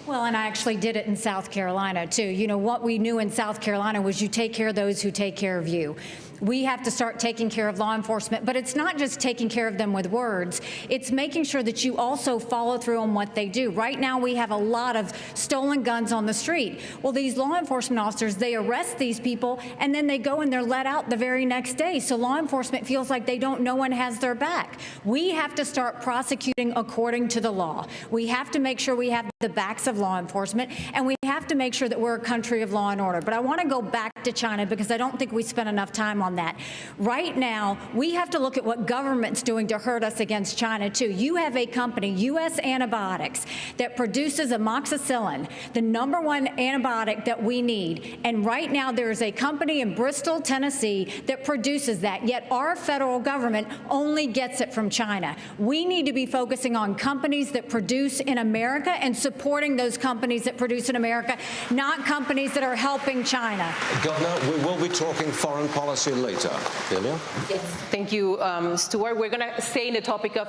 Well, and I actually did it in South Carolina, too. You know, what we knew in South Carolina was you take care of those who take care of you. We have to start taking care of law enforcement, but it's not just taking care of them with words. It's making sure that you also follow through on what they do. Right now, we have a lot of stolen guns on the street. Well, these law enforcement officers, they arrest these people, and then they go and they're let out the very next day. So law enforcement feels like no one has their back. We have to start prosecuting according to the law. We have to make sure we have the backs of law enforcement, and we have to make sure that we're a country of law and order. But I want to go back to China because I don't think we spent enough time on that. Right now, we have to look at what government's doing to hurt us against China, too. You have a company, U.S. Antibiotics, that produces amoxicillin, the #1 antibiotic that we need. And right now, there is a company in Bristol, Tennessee, that produces that, yet our federal government only gets it from China. We need to be focusing on companies that produce in America and supporting those companies that produce in America, not companies that are helping China. Governor, we will be talking foreign policy later. Delia? Yes, thank you, Stuart. We're going to stay in the topic of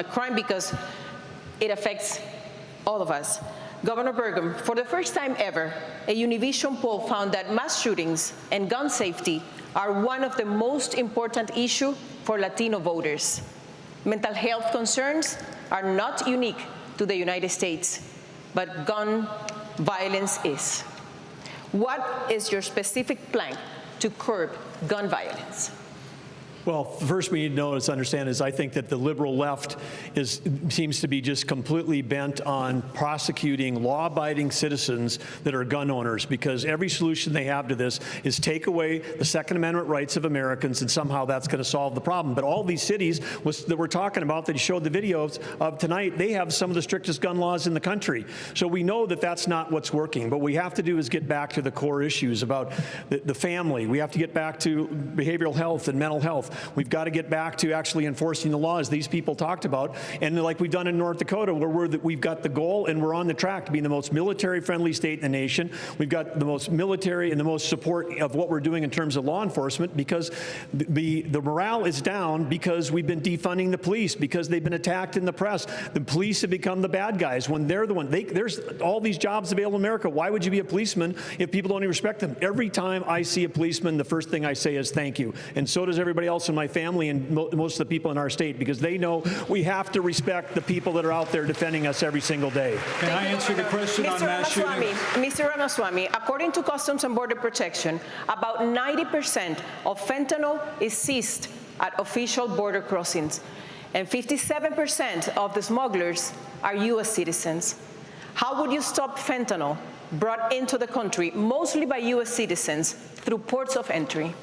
crime because it affects all of us. Governor Burgum, for the first time ever, a Univision poll found that mass shootings and gun safety are one of the most important issues for Latino voters. Mental health concerns are not unique to the United States, but gun violence is. What is your specific plan to curb gun violence? Well, first we need to understand is I think that the liberal left seems to be just completely bent on prosecuting law-abiding citizens that are gun owners, because every solution they have to this is take away the Second Amendment rights of Americans, and somehow that's going to solve the problem. But all these cities that we're talking about that you showed the videos of tonight, they have some of the strictest gun laws in the country. So we know that that's not what's working. But what we have to do is get back to the core issues about the family. We have to get back to behavioral health and mental health. We've got to get back to actually enforcing the laws these people talked about, and like we've done in North Dakota, where we've got the goal and we're on the track to be the most military-friendly state in the nation. We've got the most military and the most support of what we're doing in terms of law enforcement, because the morale is down because we've been defunding the police, because they've been attacked in the press. The police have become the bad guys when they're the one. There's all these jobs available in America. Why would you be a policeman if people don't even respect them? Every time I see a policeman, the first thing I say is thank you. And so does everybody else in my family and most of the people in our state, because they know we have to respect the people that are out there defending us every single day. Can I answer the question on mass shootings? Mr. Ramaswamy, according to Customs and Border Protection, about 90% of fentanyl is seized at official border crossings, and 57% of the smugglers are U.S. citizens. How would you stop fentanyl brought into the country, mostly by U.S. citizens, through ports of entry?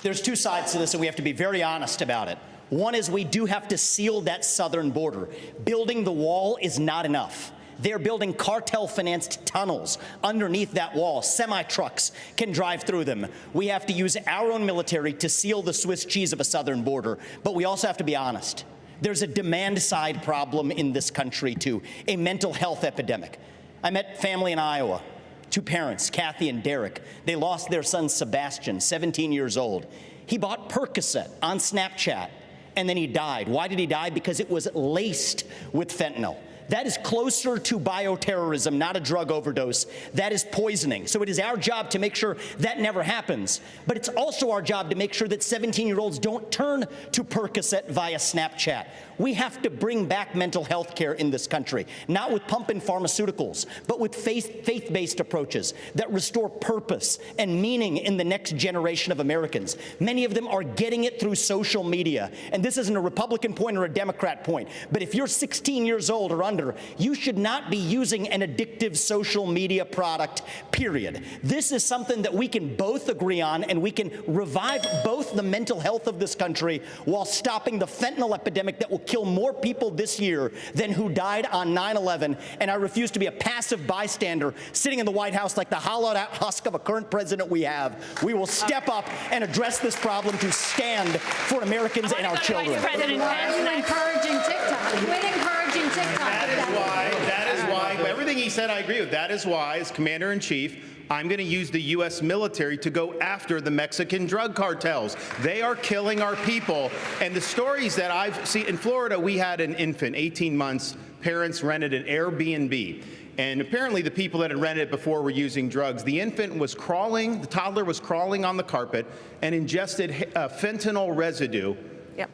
There's 2 sides to this, and we have to be very honest about it. One is we do have to seal that southern border. Building the wall is not enough. They're building cartel-financed tunnels underneath that wall. Semi-trucks can drive through them. We have to use our own military to seal the Swiss cheese of a southern border. But we also have to be honest. There's a demand side problem in this country, too, a mental health epidemic. I met family in Iowa, two parents, Kathy and Derek. They lost their son, Sebastian, 17 years old. He bought Percocet on Snapchat, and then he died. Why did he die? Because it was laced with fentanyl. That is closer to bioterrorism, not a drug overdose. That is poisoning. So it is our job to make sure that never happens. But it's also our job to make sure that 17-year-olds don't turn to Percocet via Snapchat. We have to bring back mental health care in this country, not with pump and pharmaceuticals, but with faith-based approaches that restore purpose and meaning in the next generation of Americans. Many of them are getting it through social media. And this isn't a Republican point or a Democrat point. But if you're 16 years old or under, you should not be using an addictive social media product, period. This is something that we can both agree on, and we can revive both the mental health of this country while stopping the fentanyl epidemic that will kill more people this year than who died on 9/11. And I refuse to be a passive bystander sitting in the White House like the hollowed out husk of a current president we have. We will step up and address this problem to stand for Americans and our children. Quit encouraging TikTok. Quit encouraging TikTok. That is why, everything he said I agree with. That is why, as Commander-in-Chief, I'm going to use the U.S. military to go after the Mexican drug cartels. They are killing our people. And the stories that I've seen in Florida, we had an infant, 18 months. Parents rented an Airbnb. And apparently the people that had rented it before were using drugs. The infant was crawling, the toddler was crawling on the carpet and ingested fentanyl residue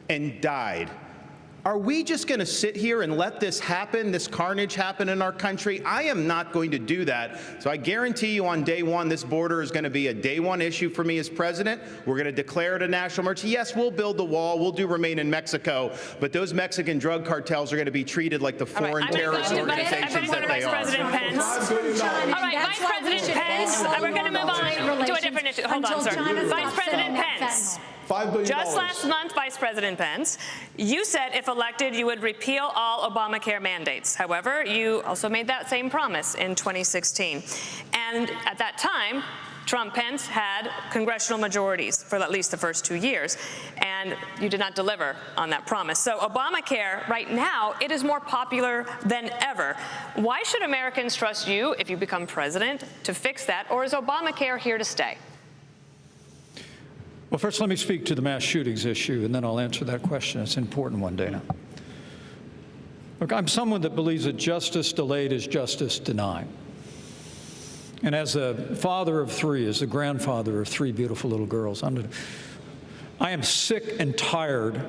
and died. Are we just going to sit here and let this happen, this carnage happen in our country? I am not going to do that. So I guarantee you on day one, this border is going to be a day one issue for me as president. We're going to declare it a national emergency. Yes, we'll build the wall. We'll do remain in Mexico. But those Mexican drug cartels are going to be treated like the foreign terrorist organizations that they are. President Pence. All right, Vice President Pence. We're going to move on to a different issue. Hold on, sir. Vice President Pence. $5 billion. Just last month, Vice President Pence, you said if elected, you would repeal all Obamacare mandates. However, you also made that same promise in 2016. And at that time, Trump-Pence had congressional majorities for at least the first 2 years, and you did not deliver on that promise. So Obamacare, right now, it is more popular than ever. Why should Americans trust you, if you become president, to fix that, or is Obamacare here to stay? Well, first, let me speak to the mass shootings issue, and then I'll answer that question. It's an important one, Dana. Look, I'm someone that believes that justice delayed is justice denied. And as a father of three, as the grandfather of three beautiful little girls, I am sick and tired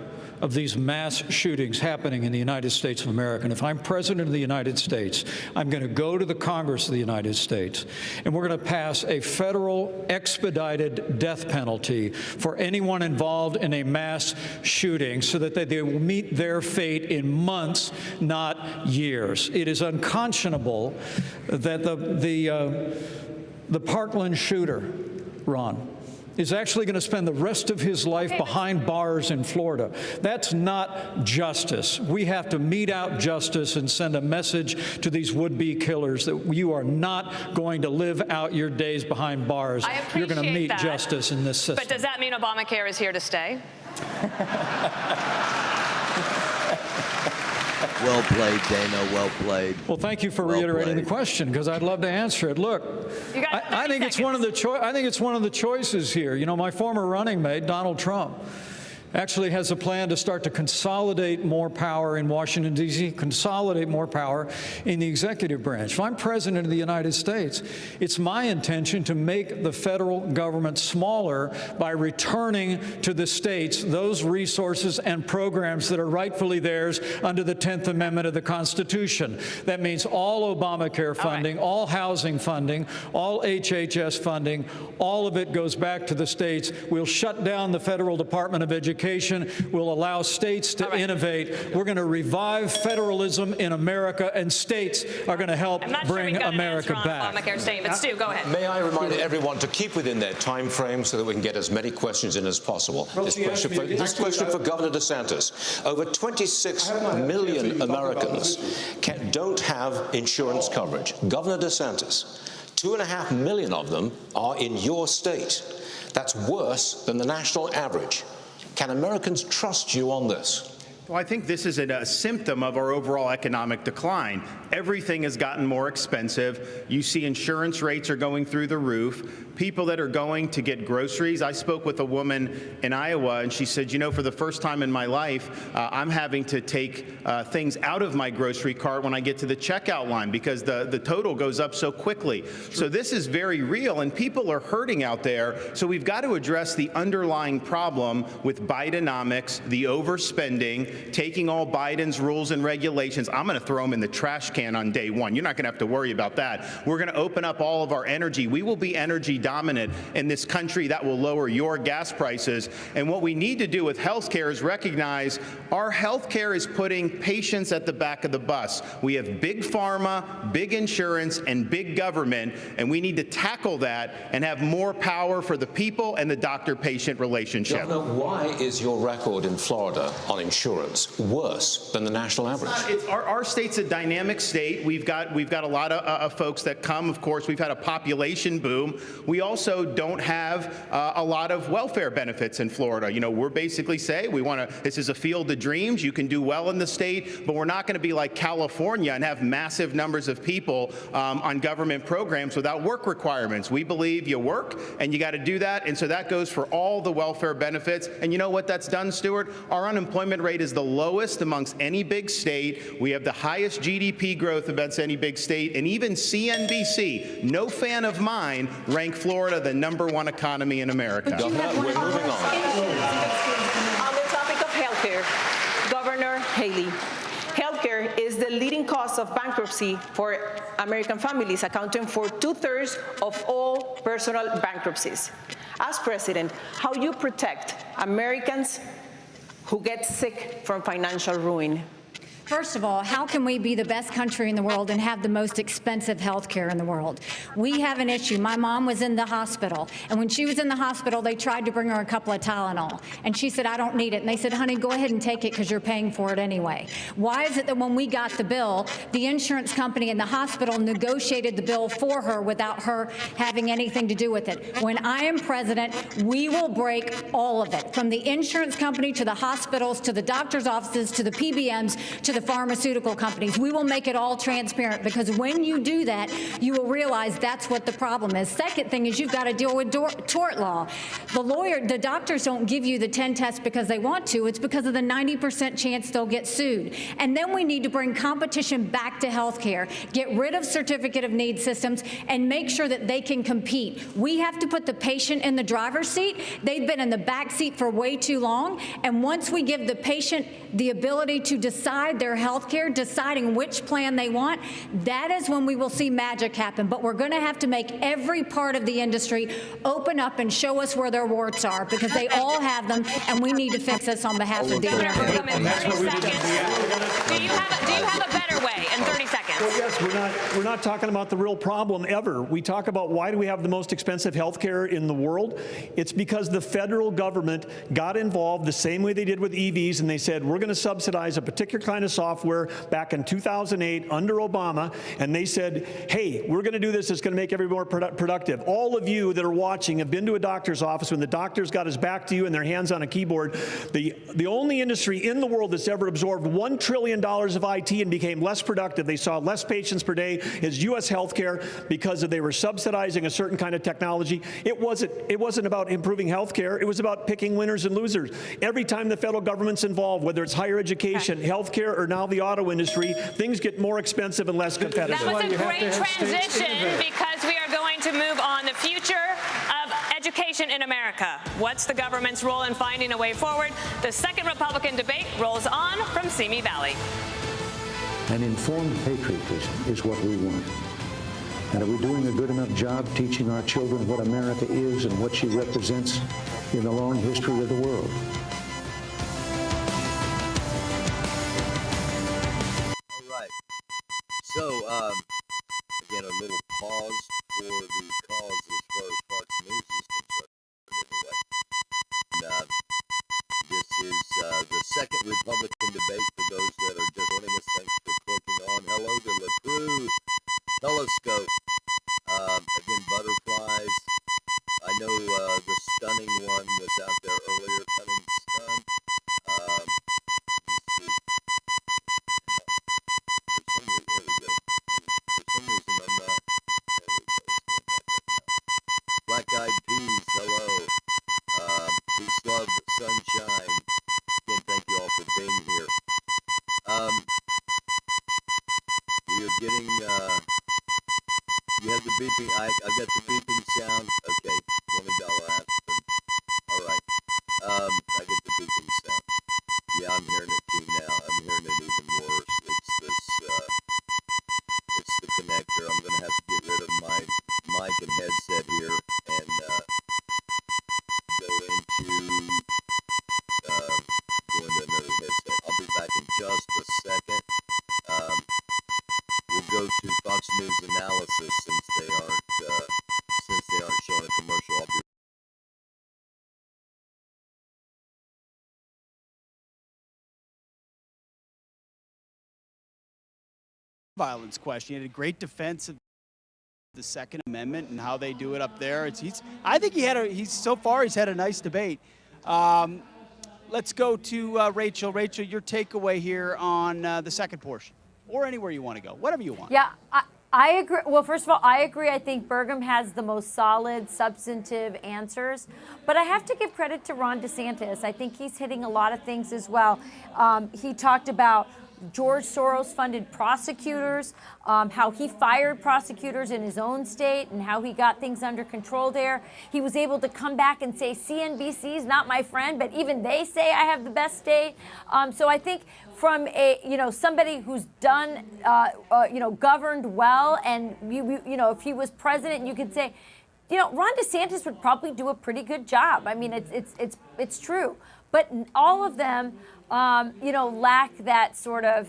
of these mass shootings happening in the United States of America. And if I'm president of the United States, I'm going to go to the Congress of the United States, and we're going to pass a federal expedited death penalty for anyone involved in a mass shooting so that they will meet their fate in months, not years. It is unconscionable that the Parkland shooter, Ron, is actually going to spend the rest of his life behind bars in Florida. That's not justice. We have to mete out justice and send a message to these would-be killers that you are not going to live out your days behind bars. You're going to meet justice in this system. But does that mean Obamacare is here to stay? Well played, Dana. Well played. Well, thank you for reiterating the question, because I'd love to answer it. Look, I think it's one of the choices here. You know, my former running mate, Donald Trump, actually has a plan to start to consolidate more power in Washington, D.C., consolidate more power in the executive branch. If I'm president of the United States, it's my intention to make the federal government smaller by returning to the states those resources and programs that are rightfully theirs under the 10th Amendment of the Constitution. That means all Obamacare funding, all housing funding, all HHS funding, all of it goes back to the states. We'll shut down the Federal Department of Education. Will allow states to innovate. We're going to revive federalism in America, and states are going to help bring America back. Obamacare staying, but Stu, go ahead. May I remind everyone to keep within their time frame so that we can get as many questions in as possible. This question for Governor DeSantis. Over 26 million Americans don't have insurance coverage. Governor DeSantis, 2.5 million of them are in your state. That's worse than the national average. Can Americans trust you on this? Well, I think this is a symptom of our overall economic decline. Everything has gotten more expensive. You see insurance rates are going through the roof. People that are going to get groceries. I spoke with a woman in Iowa, and she said, you know, for the first time in my life, I'm having to take things out of my grocery cart when I get to the checkout line because the total goes up so quickly. So this is very real, and people are hurting out there. So we've got to address the underlying problem with Bidenomics, the overspending, taking all Biden's rules and regulations. I'm going to throw them in the trash can on day one. You're not going to have to worry about that. We're going to open up all of our energy. We will be energy dominant in this country. That will lower your gas prices. And what we need to do with health care is recognize our health care is putting patients at the back of the bus. We have big pharma, big insurance, and big government, and we need to tackle that and have more power for the people and the doctor-patient relationship. Governor, why is your record in Florida on insurance worse than the national average? Our state's a dynamic state. We've got a lot of folks that come. Of course, we've had a population boom. We also don't have a lot of welfare benefits in Florida. You know, we're basically say this is a field of dreams. You can do well in the state, but we're not going to be like California and have massive numbers of people on government programs without work requirements. We believe you work and you got to do that. And so that goes for all the welfare benefits. And you know what that's done, Stuart? Our unemployment rate is the lowest amongst any big state. We have the highest GDP growth amongst any big state. And even CNBC, no fan of mine, ranked Florida the #1 economy in America. Governor, we're moving on. On the topic of healthcare, Governor Haley, healthcare is the leading cause of bankruptcy for American families, accounting for 2/3 of all personal bankruptcies. As president, how you protect Americans who get sick from financial ruin? First of all, how can we be the best country in the world and have the most expensive health care in the world? We have an issue. My mom was in the hospital, and when she was in the hospital, they tried to bring her a couple of Tylenol, and she said, I don't need it. And they said, honey, go ahead and take it because you're paying for it anyway. Why is it that when we got the bill, the insurance company and the hospital negotiated the bill for her without her having anything to do with it? When I am president, we will break all of it, from the insurance company to the hospitals to the doctor's offices to the PBMs to the pharmaceutical companies. We will make it all transparent, because when you do that, you will realize that's what the problem is. Second thing is you've got to deal with tort law. The doctors don't give you the 10 tests because they want to. It's because of the 90% chance they'll get sued. And then we need to bring competition back to health care, get rid of certificate of need systems, and make sure that they can compete. We have to put the patient in the driver's seat. They've been in the back seat for way too long. And once we give the patient the ability to decide their health care, deciding which plan they want, that is when we will see magic happen. But we're going to have to make every part of the industry open up and show us where their warts are, because they all have them, and we need to fix this on behalf of the American people. Do you have a better way in 30 seconds? Well, yes, we're not talking about the real problem ever. We talk about why do we have the most expensive health care in the world? It's because the federal government got involved the same way they did with EVs, and they said, we're going to subsidize a particular kind of software back in 2008 under Obama, and they said, hey, we're going to do this. It's going to make everybody more productive. All of you that are watching have been to a doctor's office when the doctor's got his back to you and their hands on a keyboard. The only industry in the world that's ever absorbed $1 trillion of IT and became less productive, they saw less patients per day, is U.S. healthcare, because they were subsidizing a certain kind of technology. It wasn't about improving healthcare. It was about picking winners and losers. Every time the federal government's involved, whether it's higher education, healthcare, or now the auto industry, things get more expensive and less competitive. That was a great transition, because we are going to move on the future of education in America. What's the government's role in finding a way forward? The second Republican debate rolls on from Simi Valley. An informed patriotism is what we want. And are we doing a good enough job teaching our children what America is and what she represents in the long history of the world? All right. So, again, a little pause for the cause as far as Fox News is concerned. Anyway. This is the second Republican debate for those that are just joining us. Thanks for clicking on. Hello to La Cruz Telescope. Again, butterflies. I know the stunning one was out there earlier, cutting stun. Let's see. beeping. I got the beeping sound. Okay, let me go. All right. I get the beeping sound. Yeah, I'm hearing it too now. I'm hearing it even worse. It's this. It's the connector. I'm gonna have to get rid of my mic and headset here and go into another headset. I'll be back in just a second. We'll go to Fox News analysis since they aren't showing a commercial. I'll be violence question. He had a great defense of the Second Amendment and how they do it up there. I think so far he's had a nice debate. Let's go to Rachel. Rachel, your takeaway here on the second portion, or anywhere you want to go, whatever you want. Yeah, I agree. Well, first of all, I agree. I think Burgum has the most solid, substantive answers. But I have to give credit to Ron DeSantis. I think he's hitting a lot of things as well. He talked about George Soros-funded prosecutors, how he fired prosecutors in his own state and how he got things under control there. He was able to come back and say, CNBC is not my friend, but even they say I have the best state. So I think from somebody who's done, governed well, and if he was president, you could say, Ron DeSantis would probably do a pretty good job. I mean, it's true, but all of them, lack that sort of,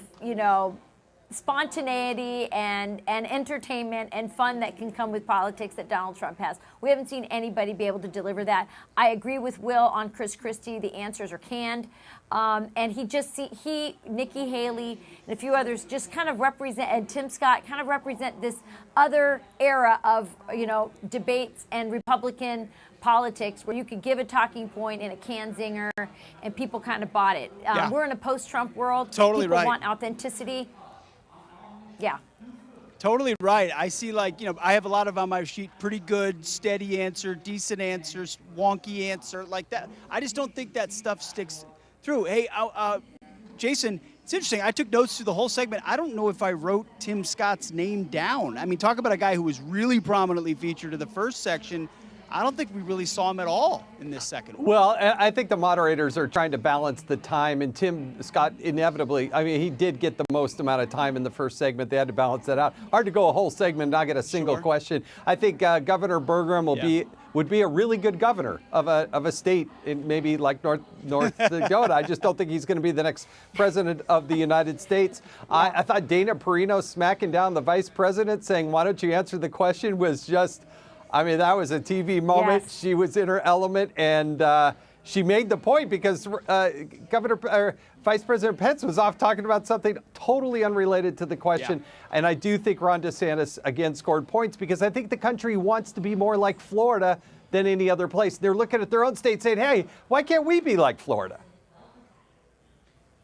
spontaneity and entertainment and fun that can come with politics that Donald Trump has. We haven't seen anybody be able to deliver that. I agree with Will on Chris Christie. The answers are canned. And Nikki Haley and a few others just kind of represent, and Tim Scott kind of represent this other era of, debates and Republican politics where you could give a talking point in a can zinger and people kind of bought it. Yeah. We're in a post-Trump world. Totally people right. want authenticity. Yeah. Totally right. I see, I have a lot of on my sheet, pretty good, steady answer, decent answers, wonky answer, like that. I just don't think that stuff sticks through. Hey, Jason, it's interesting. I took notes through the whole segment. I don't know if I wrote Tim Scott's name down. I mean, talk about a guy who was really prominently featured in the first section. I don't think we really saw him at all in this second one. Well, I think the moderators are trying to balance the time, and Tim Scott inevitably, he did get the most amount of time in the first segment. They had to balance that out. Hard to go a whole segment and not get a single question. I think Governor Burgum would be a really good governor of a state in maybe like North Dakota. I just don't think he's going to be the next president of the United States. I thought Dana Perino smacking down the vice president saying, "Why don't you answer the question?" was just, that was a TV moment. Yes. She was in her element, and she made the point because Vice President Pence was off talking about something totally unrelated to the question. Yeah. And I do think Ron DeSantis, again, scored points because I think the country wants to be more like Florida than any other place. They're looking at their own state saying, hey, why can't we be like Florida?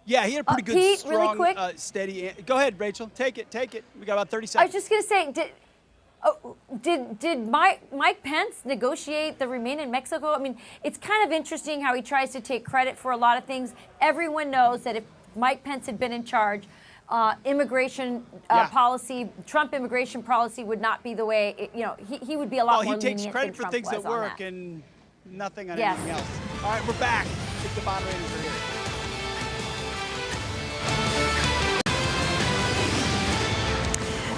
Yeah, he had a pretty good, Pete, strong, really quick. Steady. Go ahead, Rachel. Take it. We got about 30 seconds. I was just going to say, did Mike Pence negotiate the Remain in Mexico? I mean, it's kind of interesting how he tries to take credit for a lot of things. Everyone knows that if Mike Pence had been in charge, immigration policy, Trump immigration policy would not be the way, he would be a lot more lenient than Trump was on that. He takes credit for things that work and nothing on anything else. All right, we're back. I think the moderators are here.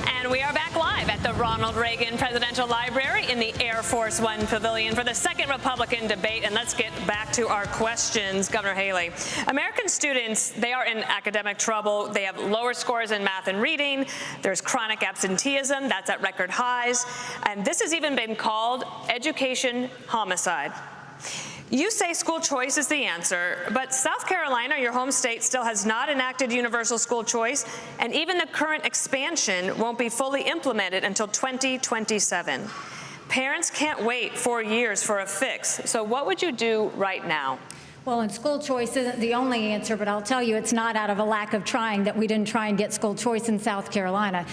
And we are back live at the Ronald Reagan Presidential Library in the Air Force One Pavilion for the second Republican debate. And let's get back to our questions, Governor Haley. American students, they are in academic trouble. They have lower scores in math and reading. There's chronic absenteeism. That's at record highs. And this has even been called education homicide. You say school choice is the answer, but South Carolina, your home state, still has not enacted universal school choice, and even the current expansion won't be fully implemented until 2027. Parents can't wait 4 years for a fix. So what would you do right now? Well, and school choice isn't the only answer, but I'll tell you it's not out of a lack of trying that we didn't try and get school choice in South Carolina.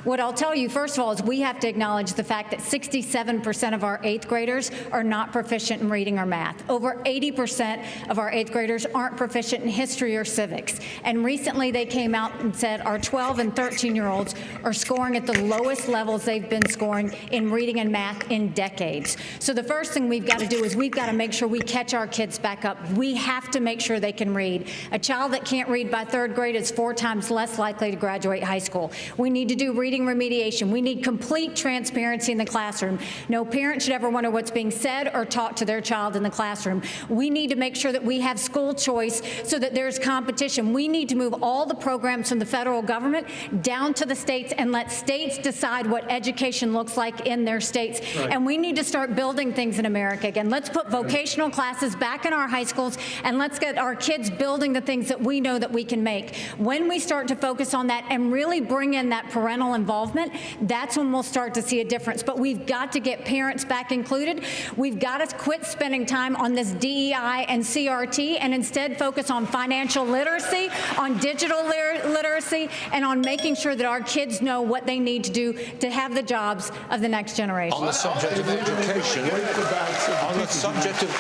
What I'll tell you, first of all, is we have to acknowledge the fact that 67% of our 8th graders are not proficient in reading or math. Over 80% of our 8th graders aren't proficient in history or civics. And recently they came out and said our 12 and 13-year-olds are scoring at the lowest levels they've been scoring in reading and math in decades. So the first thing we've got to do is we've got to make sure we catch our kids back up. We have to make sure they can read. A child that can't read by 3rd grade is 4 times less likely to graduate high school. We need to do reading remediation. We need complete transparency in the classroom. No parent should ever wonder what's being said or taught to their child in the classroom. We need to make sure that we have school choice so that there's competition. We need to move all the programs from the federal government down to the states and let states decide what education looks like in their states. Right. And we need to start building things in America again. Let's put vocational classes back in our high schools, and let's get our kids building the things that we know that we can make. When we start to focus on that and really bring in that parental involvement, that's when we'll start to see a difference. But we've got to get parents back included. We've got to quit spending time on this DEI and CRT and instead focus on financial literacy, on digital literacy, and on making sure that our kids know what they need to do to have the jobs of the next generation. On the subject of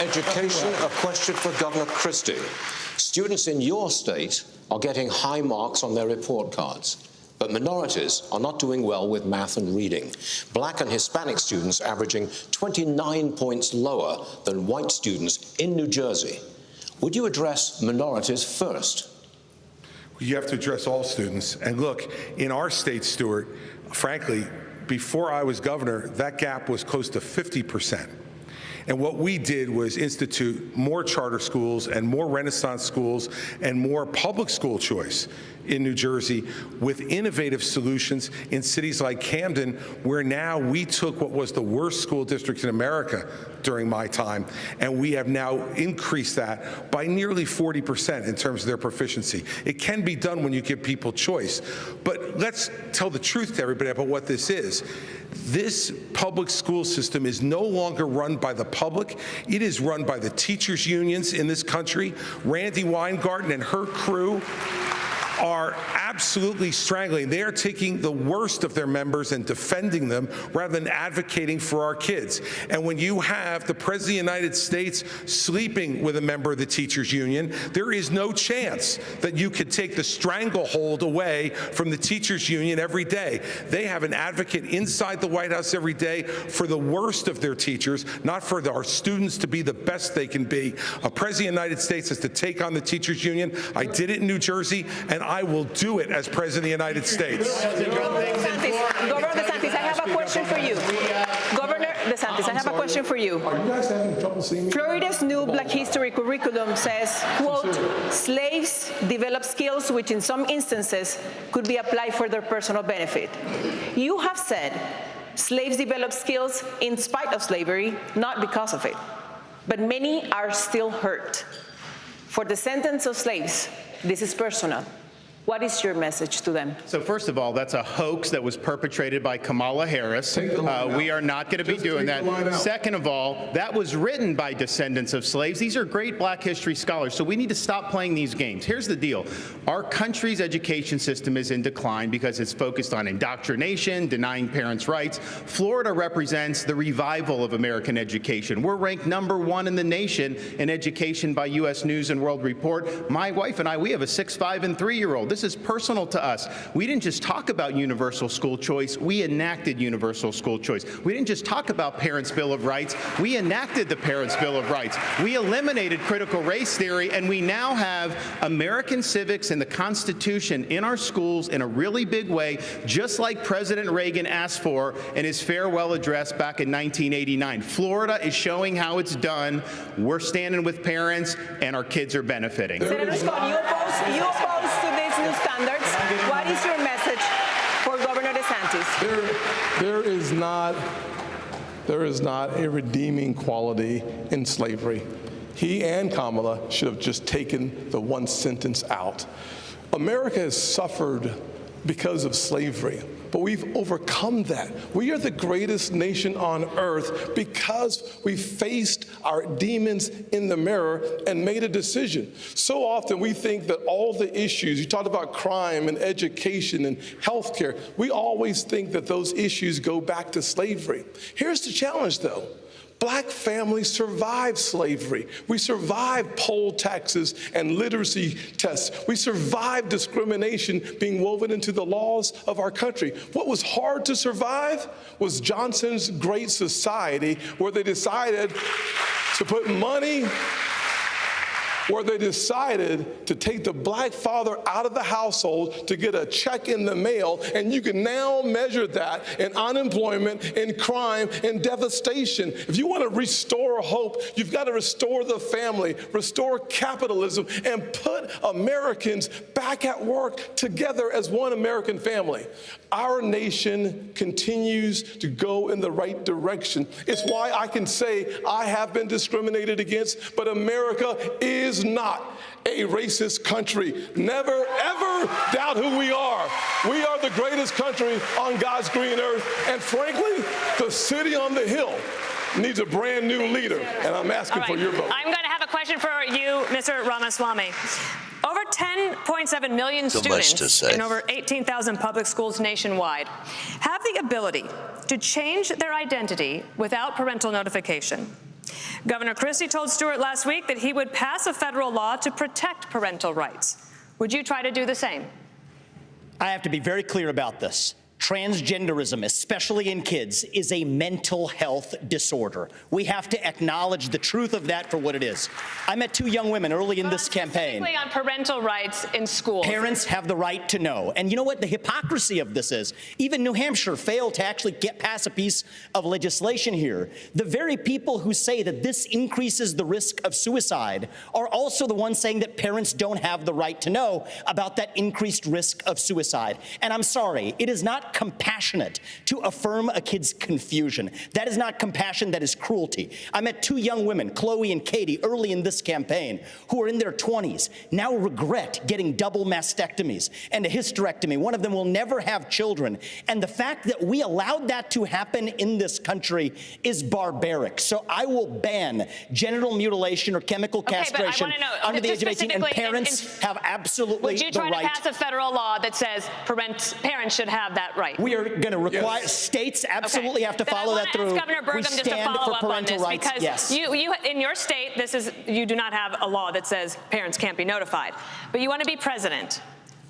education, a question for Governor Christie. Students in your state are getting high marks on their report cards, but minorities are not doing well with math and reading. Black and Hispanic students averaging 29 points lower than white students in New Jersey. Would you address minorities first? You have to address all students. And look, in our state, Stuart, frankly, before I was governor, that gap was close to 50%. And what we did was institute more charter schools and more Renaissance schools and more public school choice in New Jersey with innovative solutions in cities like Camden, where now we took what was the worst school district in America during my time, and we have now increased that by nearly 40% in terms of their proficiency. It can be done when you give people choice. But let's tell the truth to everybody about what this is. This public school system is no longer run by the public. It is run by the teachers' unions in this country. Randy Weingarten and her crew are absolutely strangling. They are taking the worst of their members and defending them rather than advocating for our kids. And when you have the President of the United States sleeping with a member of the teachers union, there is no chance that you could take the stranglehold away from the teachers union every day. They have an advocate inside the White House every day for the worst of their teachers, not for our students to be the best they can be. A President of the United States has to take on the teachers union. I did it in New Jersey, and I will do it as President of the United States. Governor DeSantis, I have a question for you. Governor DeSantis, I have a question for you. Are you guys having trouble seeing me? Florida's new Black History curriculum says, quote, slaves develop skills which in some instances could be applied for their personal benefit. You have said slaves develop skills in spite of slavery, not because of it. But many are still hurt. For descendants of slaves, this is personal. What is your message to them? So first of all, that's a hoax that was perpetrated by Kamala Harris. We are not going to be doing that. Second of all, that was written by descendants of slaves. These are great Black history scholars, so we need to stop playing these games. Here's the deal. Our country's education system is in decline because it's focused on indoctrination, denying parents' rights. Florida represents the revival of American education. We're ranked #1 in the nation in education by U.S. News and World Report. My wife and I, we have a 6, 5, and 3-year-old. This is personal to us. We didn't just talk about universal school choice, we enacted universal school choice. We didn't just talk about Parents' Bill of Rights, we enacted the Parents' Bill of Rights. We eliminated critical race theory, and we now have American civics and the Constitution in our schools in a really big way, just like President Reagan asked for in his farewell address back in 1989. Florida is showing how it's done. We're standing with parents, and our kids are benefiting. Senator Scott, you oppose to these new standards. What is your message for Governor DeSantis? There is not a redeeming quality in slavery. He and Kamala should have just taken the one sentence out. America has suffered because of slavery. But we've overcome that. We are the greatest nation on earth because we faced our demons in the mirror and made a decision. So often we think that all the issues, you talked about crime and education and healthcare, we always think that those issues go back to slavery. Here's the challenge though. Black families survived slavery. We survived poll taxes and literacy tests. We survived discrimination being woven into the laws of our country. What was hard to survive was Johnson's Great Society, where they decided to put money, where they decided to take the black father out of the household to get a check in the mail, and you can now measure that in unemployment, in crime, in devastation. If you want to restore hope, you've got to restore the family, restore capitalism, and put Americans back at work together as one American family. Our nation continues to go in the right direction. It's why I can say I have been discriminated against, but America is not a racist country. Never, ever doubt who we are. We are the greatest country on God's green earth. And frankly, the city on the hill needs a brand new leader. And I'm asking for your vote. I'm going to have a question for you, Mr. Ramaswamy. Over 10.7 million students in over 18,000 public schools nationwide have the ability to change their identity without parental notification. Governor Christie told Stewart last week that he would pass a federal law to protect parental rights. Would you try to do the same? I have to be very clear about this. Transgenderism, especially in kids, is a mental health disorder. We have to acknowledge the truth of that for what it is. I met two young women early in this campaign. Specifically on parental rights in schools. Parents have the right to know. And you know what the hypocrisy of this is? Even New Hampshire failed to actually get past a piece of legislation here. The very people who say that this increases the risk of suicide are also the ones saying that parents don't have the right to know about that increased risk of suicide. And I'm sorry, it is not compassionate to affirm a kid's confusion. That is not compassion, that is cruelty. I met two young women, Chloe and Katie, early in this campaign, who are in their 20s, now regret getting double mastectomies and a hysterectomy. One of them will never have children. And the fact that we allowed that to happen in this country is barbaric. So I will ban genital mutilation or chemical castration under the age of 18, and parents have absolutely the right. Would you try to pass a federal law that says parents should have that right? We are going to require states absolutely have to follow that through. Governor Burgum just to follow up on this because you in your state you do not have a law that says parents can't be notified, but you want to be president.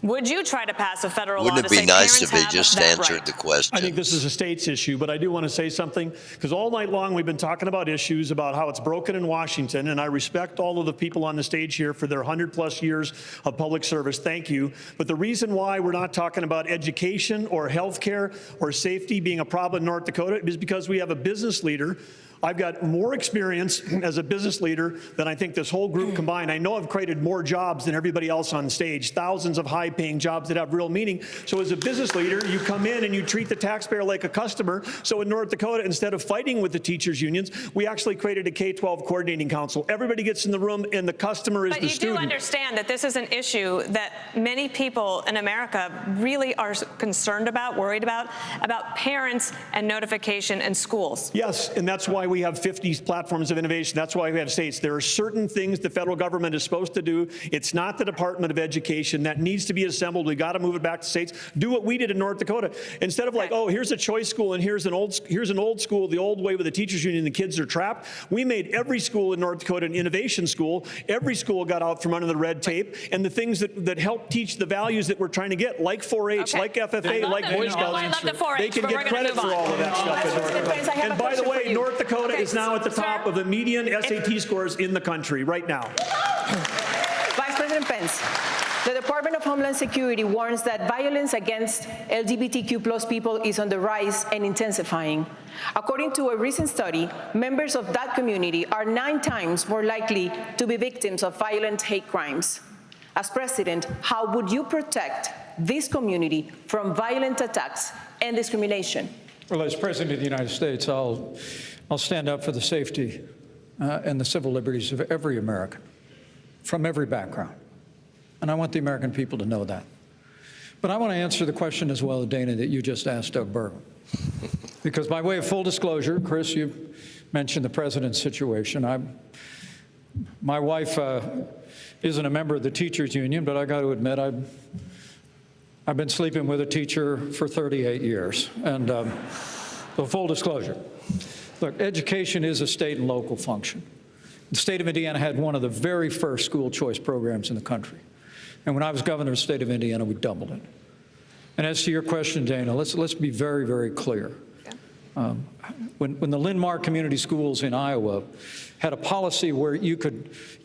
Would you try to pass a federal law to say parents have that right? Wouldn't it be nice if he just answered the question? I think this is a state's issue, but I do want to say something, because all night long we've been talking about issues about how it's broken in Washington, and I respect all of the people on the stage here for their 100+ years of public service. Thank you. But the reason why we're not talking about education or health care or safety being a problem in North Dakota is because we have a business leader. I've got more experience as a business leader than I think this whole group combined. I know I've created more jobs than everybody else on stage, thousands of high-paying jobs that have real meaning. So as a business leader, you come in and you treat the taxpayer like a customer. So in North Dakota, instead of fighting with the teachers' unions, we actually created a K-12 coordinating council. Everybody gets in the room and the customer is the student. But you do understand that this is an issue that many people in America really are concerned about, worried about parents and notification in schools. Yes, and that's why we have 50 platforms of innovation. That's why we have states. There are certain things the federal government is supposed to do. It's not the Department of Education. That needs to be assembled. We got to move it back to states. Do what we did in North Dakota. Instead of like, oh, here's a choice school and here's an old school, the old way with the teachers union, the kids are trapped. We made every school in North Dakota an innovation school. Every school got out from under the red tape, and the things that help teach the values that we're trying to get, like 4-H, like FFA, like Boy Scouts, they can get credit for all of that stuff in North Dakota. And by the way, North Dakota is now at the top of the median SAT scores in the country right now. Vice President Pence, the Department of Homeland Security warns that violence against LGBTQ+ people is on the rise and intensifying. According to a recent study, members of that community are 9 times more likely to be victims of violent hate crimes. As president, how would you protect this community from violent attacks and discrimination? Well, as President of the United States, I'll stand up for the safety and the civil liberties of every American from every background. And I want the American people to know that. But I want to answer the question as well, Dana, that you just asked Doug Burgum. Because by way of full disclosure, Chris, you mentioned the president's situation. My wife isn't a member of the teachers union, but I got to admit, I've been sleeping with a teacher for 38 years. And so full disclosure. Look, education is a state and local function. The state of Indiana had one of the very first school choice programs in the country. And when I was governor of the state of Indiana, we doubled it. And as to your question, Dana, let's be very, very clear. When the Linn-Mar Community Schools in Iowa had a policy where you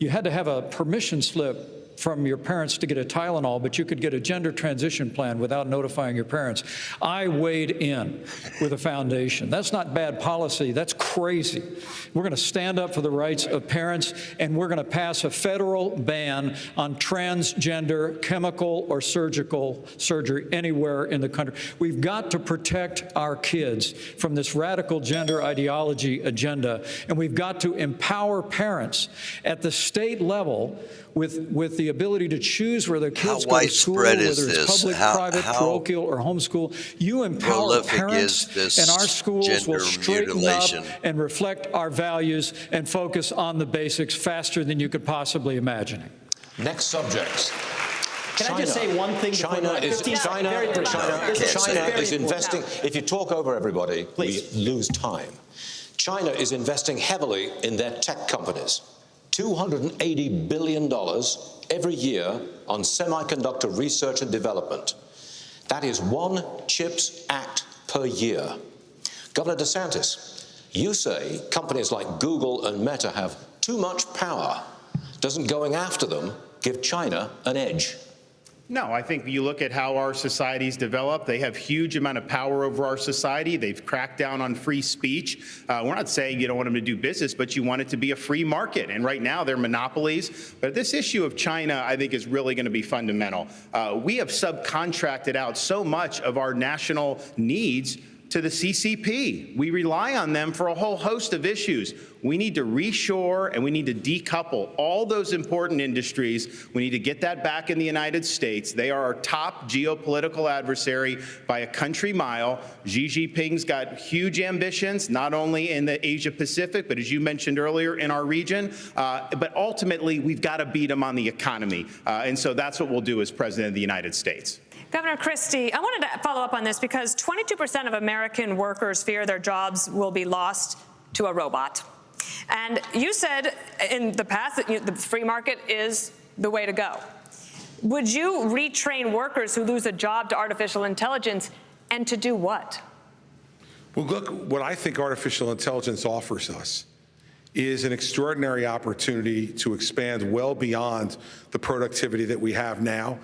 had to have a permission slip from your parents to get a Tylenol, but you could get a gender transition plan without notifying your parents. I weighed in with a foundation. That's not bad policy. That's crazy. We're going to stand up for the rights of parents, and we're going to pass a federal ban on transgender chemical or surgical surgery anywhere in the country. We've got to protect our kids from this radical gender ideology agenda, and we've got to empower parents at the state level with the ability to choose where their kids go to school, whether it's public, private, parochial, or homeschool. You empower parents, and our schools will straighten up and reflect our values and focus on the basics faster than you could possibly imagine. Next subject. Can I just say one thing? China is investing. If you talk over everybody, please, we lose time. China is investing heavily in their tech companies. $280 billion every year on semiconductor research and development. That is one CHIPS Act per year. Governor DeSantis, you say companies like Google and Meta have too much power. Doesn't going after them give China an edge? No, I think you look at how our society's developed. They have huge amount of power over our society. They've cracked down on free speech. We're not saying you don't want them to do business, but you want it to be a free market. And right now they're monopolies. But this issue of China, I think, is really going to be fundamental. We have subcontracted out so much of our national needs to the CCP. We rely on them for a whole host of issues. We need to reshore and we need to decouple all those important industries. We need to get that back in the United States. They are our top geopolitical adversary by a country mile. Xi Jinping's got huge ambitions, not only in the Asia Pacific, but as you mentioned earlier, in our region. But ultimately, we've got to beat them on the economy. And so that's what we'll do as President of the United States. Governor Christie, I wanted to follow up on this because 22% of American workers fear their jobs will be lost to a robot. And you said in the past that the free market is the way to go. Would you retrain workers who lose a job to artificial intelligence, and to do what? Well, look, what I think artificial intelligence offers us is an extraordinary opportunity to expand well beyond the productivity that we have now,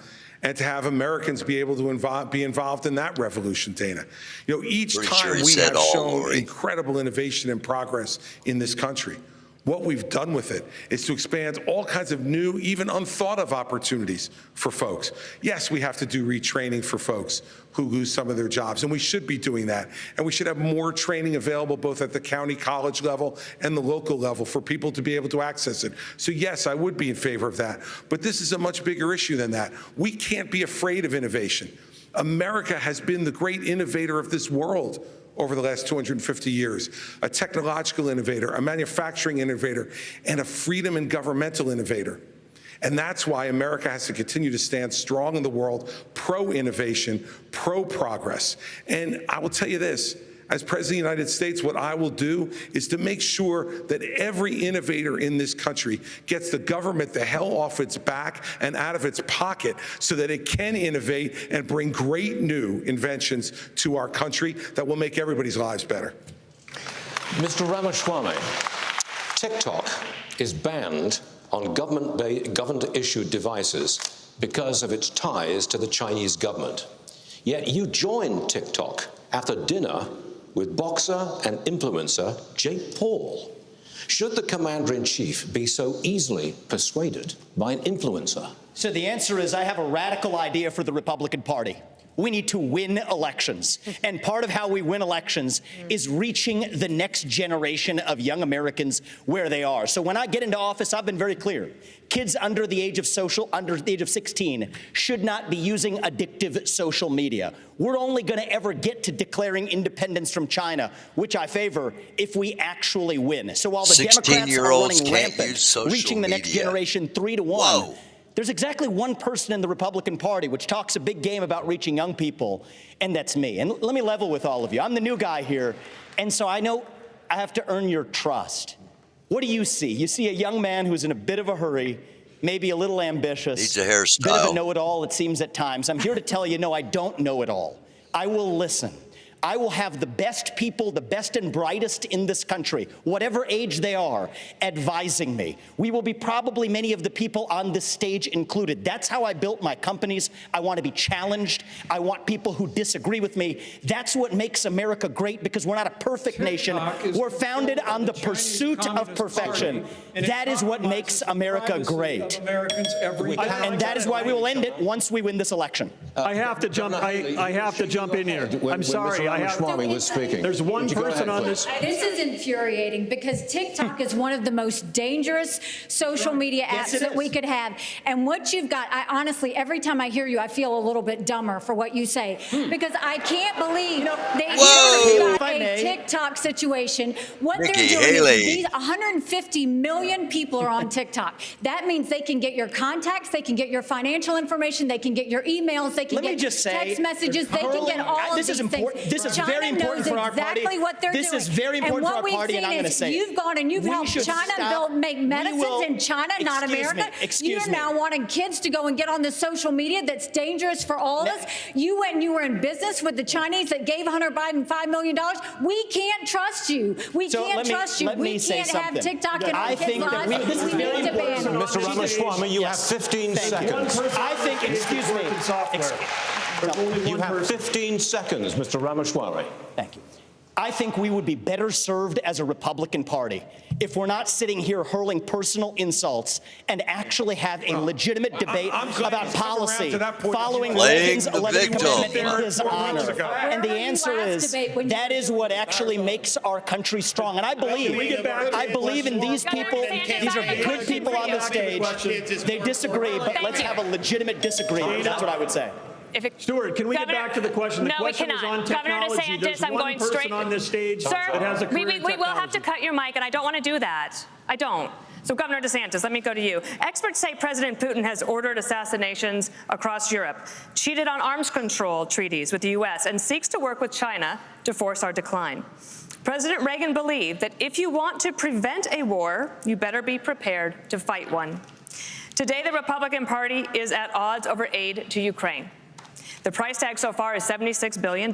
and to have Americans be able to be involved in that revolution, Dana. You know, each time we have shown incredible innovation and progress in this country. What we've done with it is to expand all kinds of new, even unthought of opportunities for folks. Yes, we have to do retraining for folks who lose some of their jobs, and we should be doing that. And we should have more training available both at the county college level and the local level for people to be able to access it. So yes, I would be in favor of that. But this is a much bigger issue than that. We can't be afraid of innovation. America has been the great innovator of this world over the last 250 years, a technological innovator, a manufacturing innovator, and a freedom and governmental innovator. And that's why America has to continue to stand strong in the world, pro-innovation, pro-progress. And I will tell you this, as President of the United States, what I will do is to make sure that every innovator in this country gets the government the hell off its back and out of its pocket so that it can innovate and bring great new inventions to our country that will make everybody's lives better. Mr. Ramaswamy, TikTok is banned on government-issued devices because of its ties to the Chinese government. Yet you joined TikTok after dinner with boxer and influencer Jake Paul. Should the commander-in-chief be so easily persuaded by an influencer? So the answer is I have a radical idea for the Republican Party. We need to win elections. And part of how we win elections is reaching the next generation of young Americans where they are. So when I get into office, I've been very clear. Kids under the age of 16 should not be using addictive social media. We're only going to ever get to declaring independence from China, which I favor, if we actually win. So while the Democrats are running rampant, reaching the next generation 3-1, Whoa. There's exactly one person in the Republican Party which talks a big game about reaching young people, and that's me. And let me level with all of you. I'm the new guy here, and so I know I have to earn your trust. What do you see? You see a young man who's in a bit of a hurry, maybe a little ambitious. Needs a hairstyle. Bit of a know-it-all, it seems at times. I'm here to tell you, no, I don't know it all. I will listen. I will have the best people, the best and brightest in this country, whatever age they are, advising me. We will be probably many of the people on this stage included. That's how I built my companies. I want to be challenged. I want people who disagree with me. That's what makes America great, because we're not a perfect nation. We're founded on the pursuit of perfection. That is what makes America great. And that is why we will end it once we win this election. I have to jump. I have to jump in here. I'm sorry. Was speaking. There's one person on this. This is infuriating, because TikTok is one of the most dangerous social media apps that we could have. And what you've got, I honestly, every time I hear you, I feel a little bit dumber for what you say, because I can't believe that you've got a TikTok situation. What they're doing is these 150 million people are on TikTok. That means they can get your contacts, they can get your financial information, they can get your emails, they can get text messages, they can get all of these things. This is very important for our party. This is very important for our party, and I'm going to say you've gone and you've helped China make medicines in China, not America. You're now wanting kids to go and get on the social media that's dangerous for all of us. You went and you were in business with the Chinese that gave Hunter Biden $5 million. We can't trust you. We can't trust you. We can't have TikTok in our kids' lives. This is very important. Mr. Ramaswamy, you have 15 seconds. I think, excuse me. You have 15 seconds, Mr. Ramaswamy. Thank you. I think we would be better served as a Republican Party if we're not sitting here hurling personal insults and actually have a legitimate debate about policy following Reagan's 11th Amendment in his honor. And the answer is that is what actually makes our country strong. And I believe in these people. These are good people on the stage. They disagree, but let's have a legitimate disagreement. That's what I would say. Stuart, can we get back to the question? The question was on technology. Governor DeSantis, There's I'm going straight on this stage that has a we career in will have to cut your mic, and I don't want to do that. I don't. So, Governor DeSantis, let me go to you. Experts say President Putin has ordered assassinations across Europe, cheated on arms control treaties with the U.S., and seeks to work with China to force our decline. President Reagan believed that if you want to prevent a war, you better be prepared to fight one. Today, the Republican Party is at odds over aid to Ukraine. The price tag so far is $76 billion.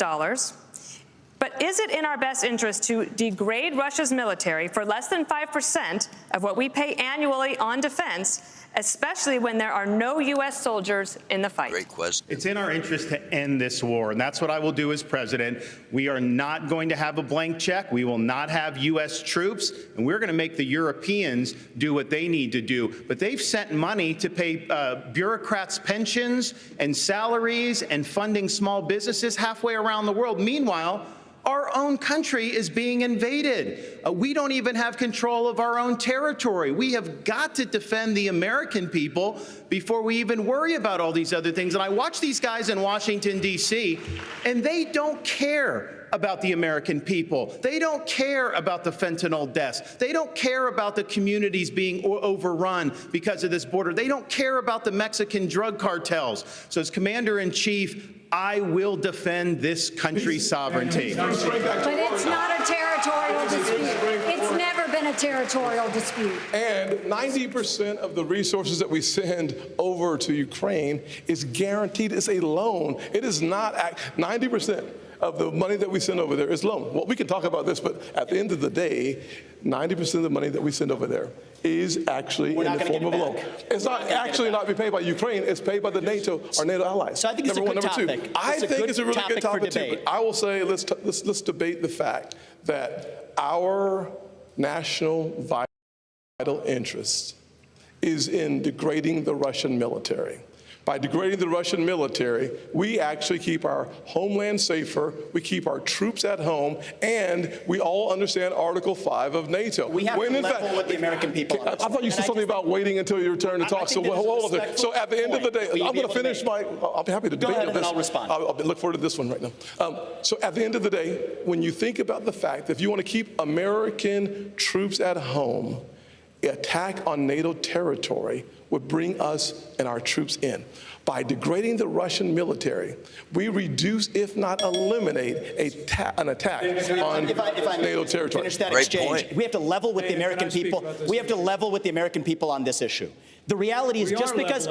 But is it in our best interest to degrade Russia's military for less than 5% of what we pay annually on defense, especially when there are no U.S. soldiers in the fight? Great question. It's in our interest to end this war, and that's what I will do as president. We are not going to have a blank check. We will not have U.S. troops, and we're going to make the Europeans do what they need to do. But they've sent money to pay bureaucrats' pensions and salaries and funding small businesses halfway around the world. Meanwhile, our own country is being invaded. We don't even have control of our own territory. We have got to defend the American people before we even worry about all these other things. And I watch these guys in Washington, D.C., and they don't care about the American people. They don't care about the fentanyl deaths. They don't care about the communities being overrun because of this border. They don't care about the Mexican drug cartels. So as Commander-in-Chief, I will defend this country's sovereignty. But it's not a territorial dispute. It's never been a territorial dispute. And 90% of the resources that we send over to Ukraine is guaranteed. It's a loan. It is not 90% of the money that we send over there is loan. Well, we can talk about this, but at the end of the day, 90% of the money that we send over there is actually in the form of a loan. It's not actually not be paid by Ukraine. It's paid by the NATO or NATO allies. So I think it's a good topic. I think it's a really good topic too. But I will say let's debate the fact that our national vital interest is in degrading the Russian military. By degrading the Russian military, we actually keep our homeland safer, we keep our troops at home, and we all understand Article 5 of NATO. We have to level with the American people. I thought you said something about waiting until your turn to talk. So hold on. So at the end of the day, I'm going to finish my. I'll be happy to debate this. And then I'll respond. I'll look forward to this one right now. So at the end of the day, when you think about the fact that if you want to keep American troops at home, attack on NATO territory would bring us and our troops in. By degrading the Russian military, we reduce, if not eliminate, an attack on NATO territory. Finish that exchange. We have to level with the American people. We have to level with the American people on this issue. The reality is just because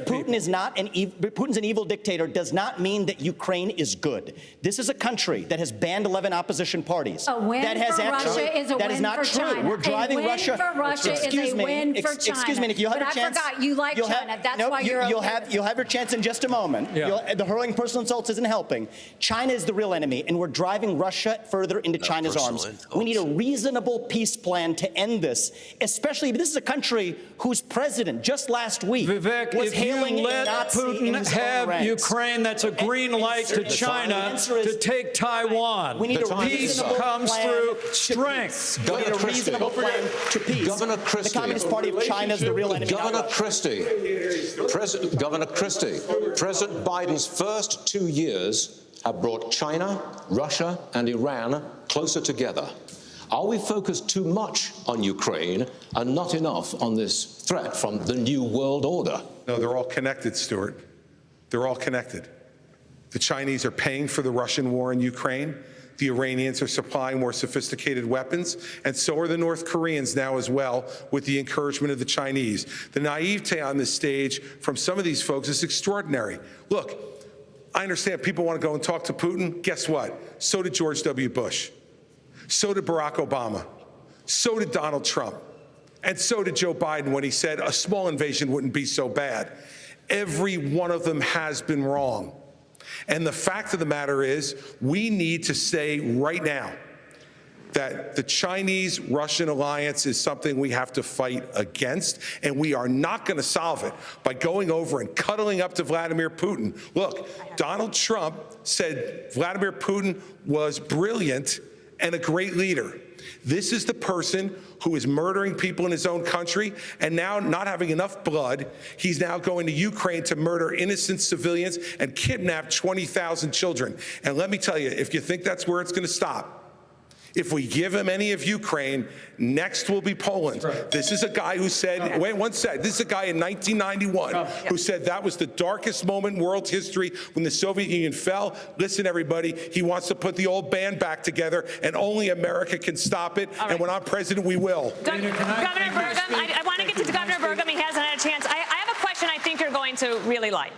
Putin is not Putin's an evil dictator does not mean that Ukraine is good. This is a country that has banned 11 opposition parties. A win that has for Russia is a that win is not for true. China. We're driving Russia. A win for Russia is a win for China. Excuse me, if you have but a chance, I forgot you like China. That's why you'll have your chance in just a moment. Yeah. The hurling personal insults isn't helping. China is the real enemy, and we're driving Russia further into China's arms. We need a reasonable peace plan to end this, especially this is a country whose president just last week Vivek, was if hailing you let Nazi Putin have Ukraine, that's a green light to China to take Taiwan. We need a peace comes through strength. We need a reasonable plan to peace. Governor Christie. The Communist Party of China is the real enemy. Governor Christie. Governor Christie. President Biden's first 2 years have brought China, Russia, and Iran closer together. Are we focused too much on Ukraine and not enough on this threat from the New World Order? No, they're all connected, Stuart. They're all connected. The Chinese are paying for the Russian war in Ukraine. The Iranians are supplying more sophisticated weapons, and so are the North Koreans now as well, with the encouragement of the Chinese. The naivete on this stage from some of these folks is extraordinary. Look, I understand people want to go and talk to Putin. Guess what? So did George W. Bush. So did Barack Obama. So did Donald Trump. And so did Joe Biden when he said a small invasion wouldn't be so bad. Every one of them has been wrong. And the fact of the matter is, we need to say right now that the Chinese-Russian alliance is something we have to fight against, and we are not going to solve it by going over and cuddling up to Vladimir Putin. Look, Donald Trump said Vladimir Putin was brilliant and a great leader. This is the person who is murdering people in his own country, and now not having enough blood, he's now going to Ukraine to murder innocent civilians and kidnap 20,000 children. And let me tell you, if you think that's where it's going to stop, if we give him any of Ukraine, next will be Poland. Right. This is a guy who said, this is a guy in 1991 who said that was the darkest moment in world history when the Soviet Union fell. Listen, everybody, he wants to put the old band back together, and only America can stop it. Right. And when I'm president, we will. Governor Burgum, I want to get to Governor Burgum. He hasn't had a chance. I have a question I think you're going to really like,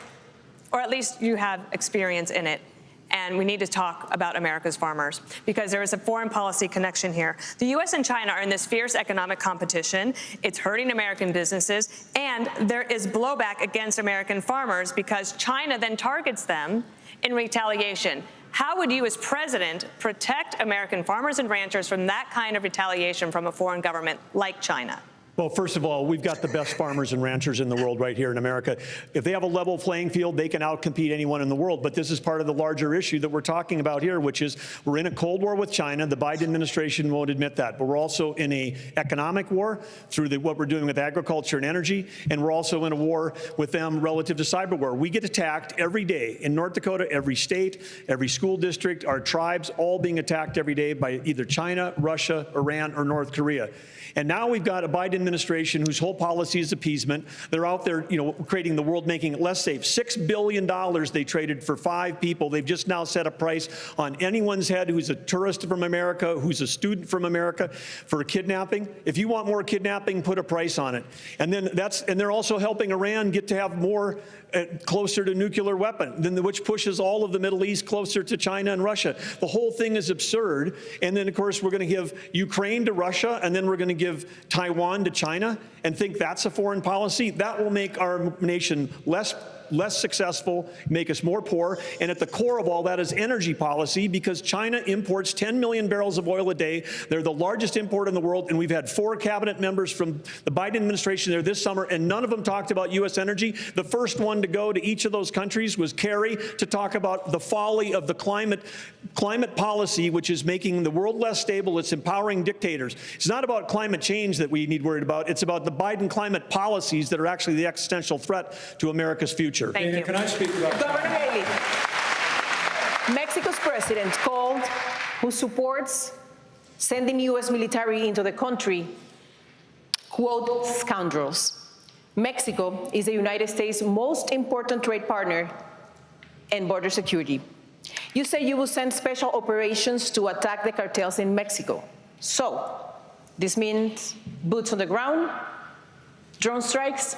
or at least you have experience in it. And we need to talk about America's farmers, because there is a foreign policy connection here. The U.S. and China are in this fierce economic competition. It's hurting American businesses, and there is blowback against American farmers because China then targets them in retaliation. How would you, as president, protect American farmers and ranchers from that kind of retaliation from a foreign government like China? Well, first of all, we've got the best farmers and ranchers in the world right here in America. If they have a level playing field, they can outcompete anyone in the world. But this is part of the larger issue that we're talking about here, which is we're in a Cold War with China. The Biden administration won't admit that. But we're also in an economic war through what we're doing with agriculture and energy. And we're also in a war with them relative to cyber war. We get attacked every day in North Dakota, every state, every school district, our tribes, all being attacked every day by either China, Russia, Iran, or North Korea. And now we've got a Biden administration whose whole policy is appeasement. They're out there, creating the world, making it less safe. $6 billion they traded for 5 people. They've just now set a price on anyone's head who's a tourist from America, who's a student from America, for kidnapping. If you want more kidnapping, put a price on it. And then they're also helping Iran get to have more closer to nuclear weapon, which pushes all of the Middle East closer to China and Russia. The whole thing is absurd. And then, of course, we're going to give Ukraine to Russia, and then we're going to give Taiwan to China, and think that's a foreign policy. That will make our nation less less successful, make us more poor. And at the core of all that is energy policy, because China imports 10 million barrels of oil a day. They're the largest importer in the world, and we've had 4 cabinet members from the Biden administration there this summer, and none of them talked about U.S. energy. The first one to go to each of those countries was Kerry to talk about the folly of the climate policy, which is making the world less stable. It's empowering dictators. It's not about climate change that we need worried about. It's about the Biden climate policies that are actually the existential threat to America's future. Thank you. Can I speak about Governor Haley, Mexico's president called who supports sending U.S. military into the country, quote, scoundrels. Mexico is the United States' most important trade partner and border security. You say you will send special operations to attack the cartels in Mexico. So, this means boots on the ground, drone strikes?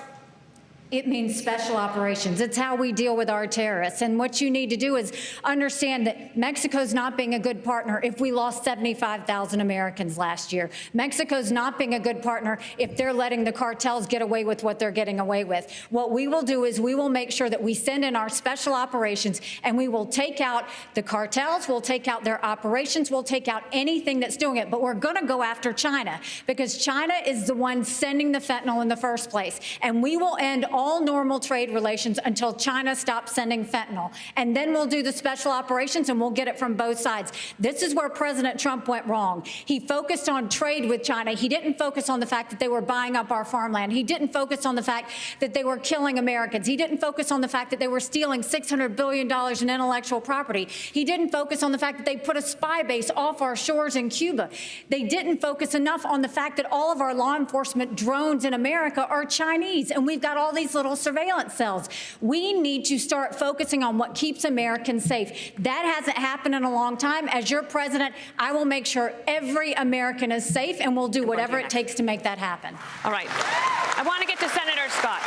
It means special operations. It's how we deal with our terrorists. And what you need to do is understand that Mexico's not being a good partner if we lost 75,000 Americans last year. Mexico's not being a good partner if they're letting the cartels get away with what they're getting away with. What we will do is we will make sure that we send in our special operations, and we will take out the cartels, we'll take out their operations, we'll take out anything that's doing it. But we're going to go after China, because China is the one sending the fentanyl in the first place. And we will end all normal trade relations until China stops sending fentanyl. And then we'll do the special operations, and we'll get it from both sides. This is where President Trump went wrong. He focused on trade with China. He didn't focus on the fact that they were buying up our farmland. He didn't focus on the fact that they were killing Americans. He didn't focus on the fact that they were stealing $600 billion in intellectual property. He didn't focus on the fact that they put a spy base off our shores in Cuba. They didn't focus enough on the fact that all of our law enforcement drones in America are Chinese, and we've got all these little surveillance cells. We need to start focusing on what keeps Americans safe. That hasn't happened in a long time. As your president, I will make sure every American is safe, and we'll do whatever it takes to make that happen. All right. I want to get to Senator Scott.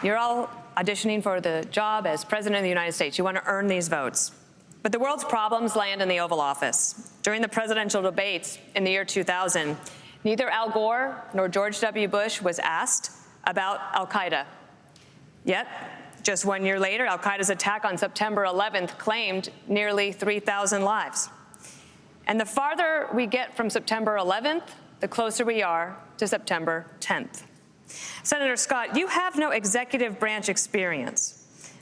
You're all auditioning for the job as President of the United States. You want to earn these votes. But the world's problems land in the Oval Office. During the presidential debates in the year 2000, neither Al Gore nor George W. Bush was asked about al-Qaeda. Yet, just 1 year later, al-Qaeda's attack on September 11th claimed nearly 3,000 lives. And the farther we get from September 11th, the closer we are to September 10th. Senator Scott, you have no executive branch experience.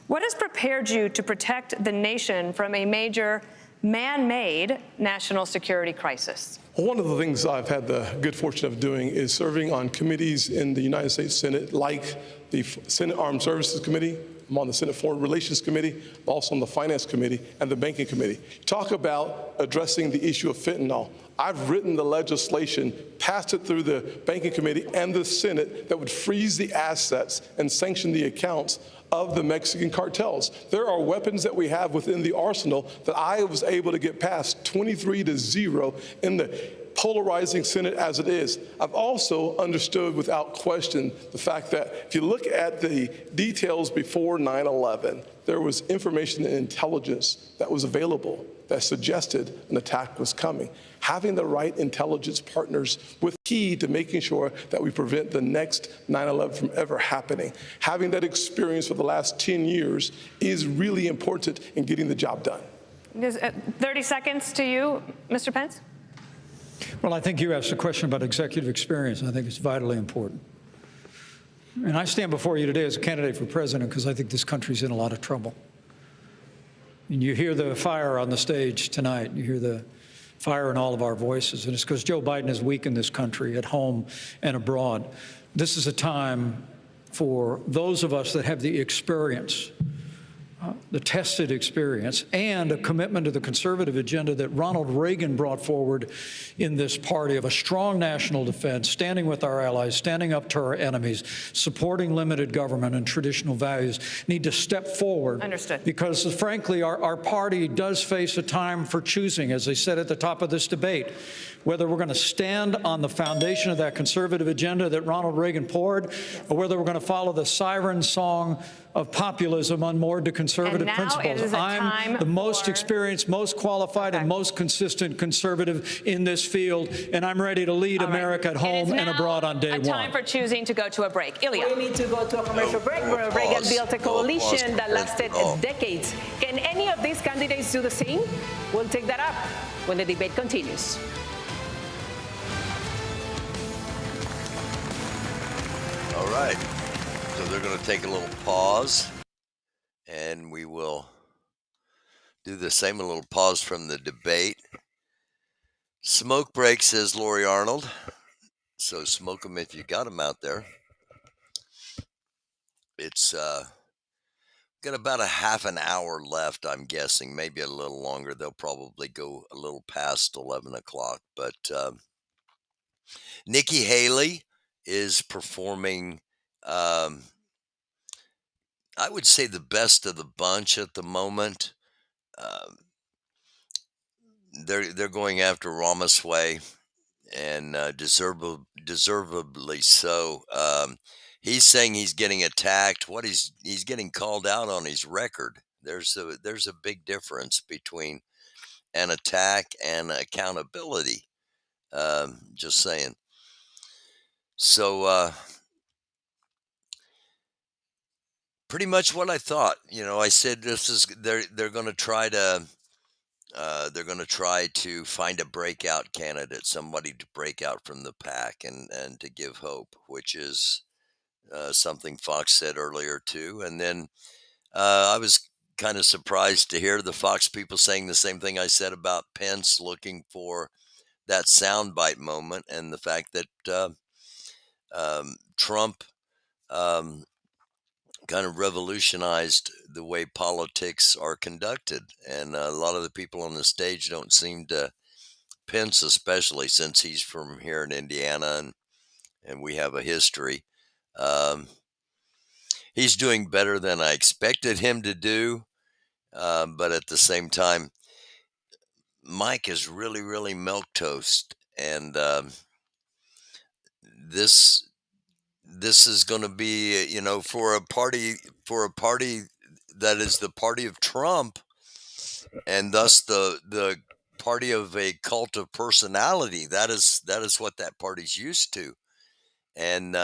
What has prepared you to protect the nation from a major man-made national security crisis? Well, one of the things I've had the good fortune of doing is serving on committees in the United States Senate, like the Senate Armed Services Committee. I'm on the Senate Foreign Relations Committee, also on the Finance Committee and the Banking Committee. Talk about addressing the issue of fentanyl. I've written the legislation, passed it through the Banking Committee and the Senate that would freeze the assets and sanction the accounts of the Mexican cartels. There are weapons that we have within the arsenal that I was able to get past 23-0 in the polarizing Senate as it is. I've also understood without question the fact that if you look at the details before 9/11, there was information and intelligence that was available that suggested an attack was coming. Having the right intelligence partners was key to making sure that we prevent the next 9/11 from ever happening. Having that experience for the last 10 years is really important in getting the job done. 30 seconds to you, Mr. Pence. Well, I think you asked a question about executive experience, and I think it's vitally important. And I stand before you today as a candidate for president because I think this country's in a lot of trouble. And you hear the fire on the stage tonight. You hear the fire in all of our voices. And it's because Joe Biden has weakened this country at home and abroad. This is a time for those of us that have the experience, the tested experience, and a commitment to the conservative agenda that Ronald Reagan brought forward in this party of a strong national defense, standing with our allies, standing up to our enemies, supporting limited government and traditional values, need to step forward. Understood. Because, frankly, our party does face a time for choosing, as I said at the top of this debate, whether we're going to stand on the foundation of that conservative agenda that Ronald Reagan poured, or whether we're going to follow the siren song of populism unmoored to conservative now principles. it is I'm the most experienced, most qualified, and most consistent conservative in this field, and I'm ready to lead America at home and abroad on day one. Time for choosing to go to a break. Ilya. We need to go to a commercial break. Reagan built a coalition that lasted decades. Can any of these candidates do the same? We'll take that up when the debate continues. All right. So they're going to take a little pause, and we will do the same, a little pause from the debate. Smoke break, says Lori Arnold. So smoke them if you got them out there. It's got about a half an hour left, I'm guessing, maybe a little longer. They'll probably go a little past 11 o'clock. But Nikki Haley is performing, I would say, the best of the bunch at the moment. They're going after Ramaswamy, and deservedly so. He's saying he's getting attacked. He's getting called out on his record. There's a big difference between an attack and accountability. Just saying. So pretty much what I thought. I said they're going to try to find a breakout candidate, somebody to break out from the pack and to give hope, which is something Fox said earlier too. And then I was kind of surprised to hear the Fox people saying the same thing I said about Pence looking for that soundbite moment, and the fact that Trump kind of revolutionized the way politics are conducted. And a lot of the people on the stage don't seem to, Pence especially, since he's from here in Indiana and we have a history. He's doing better than I expected him to do. But at the same time, Mike is really, really milquetoast. And this is going to be, for a party that is the party of Trump, and thus the party of a cult of personality. That is what that party's used to. And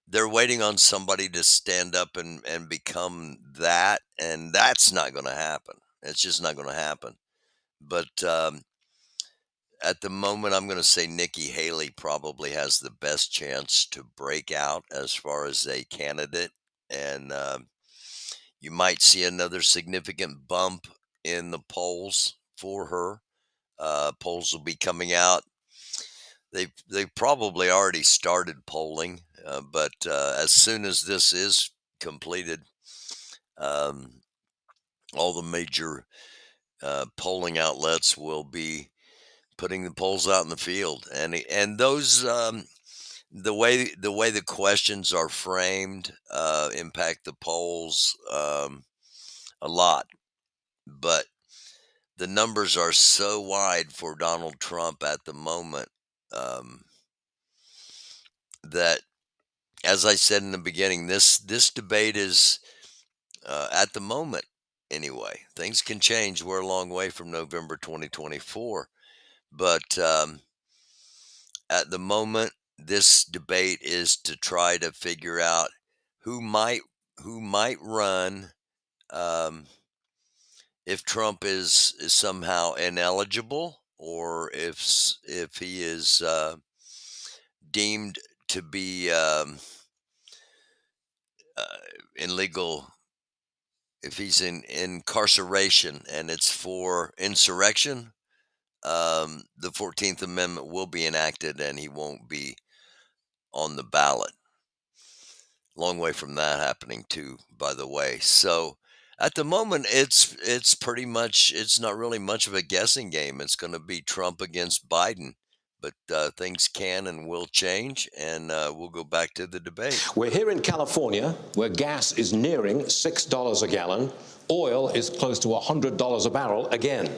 they're waiting on somebody to stand up and become that, and that's not going to happen. It's just not going to happen. But at the moment, I'm going to say Nikki Haley probably has the best chance to break out as far as a candidate. And you might see another significant bump in the polls for her. Polls will be coming out. They probably already started polling, but as soon as this is completed, all the major polling outlets will be putting the polls out in the field, and those the way the questions are framed impact the polls a lot. But the numbers are so wide for Donald Trump at the moment that, as I said in the beginning, this debate is at the moment anyway. Things can change. We're a long way from November 2024. But at the moment, this debate is to try to figure out who might run if Trump is somehow ineligible, or if he is deemed to be illegal, if he's in incarceration and it's for insurrection. The 14th Amendment will be enacted and he won't be on the ballot. Long way from that happening too, by the way. So at the moment, it's pretty much, it's not really much of a guessing game. It's going to be Trump against Biden. But things can and will change, and we'll go back to the debate. We're here in California, where gas is nearing $6 a gallon. Oil is close to $100 a barrel again.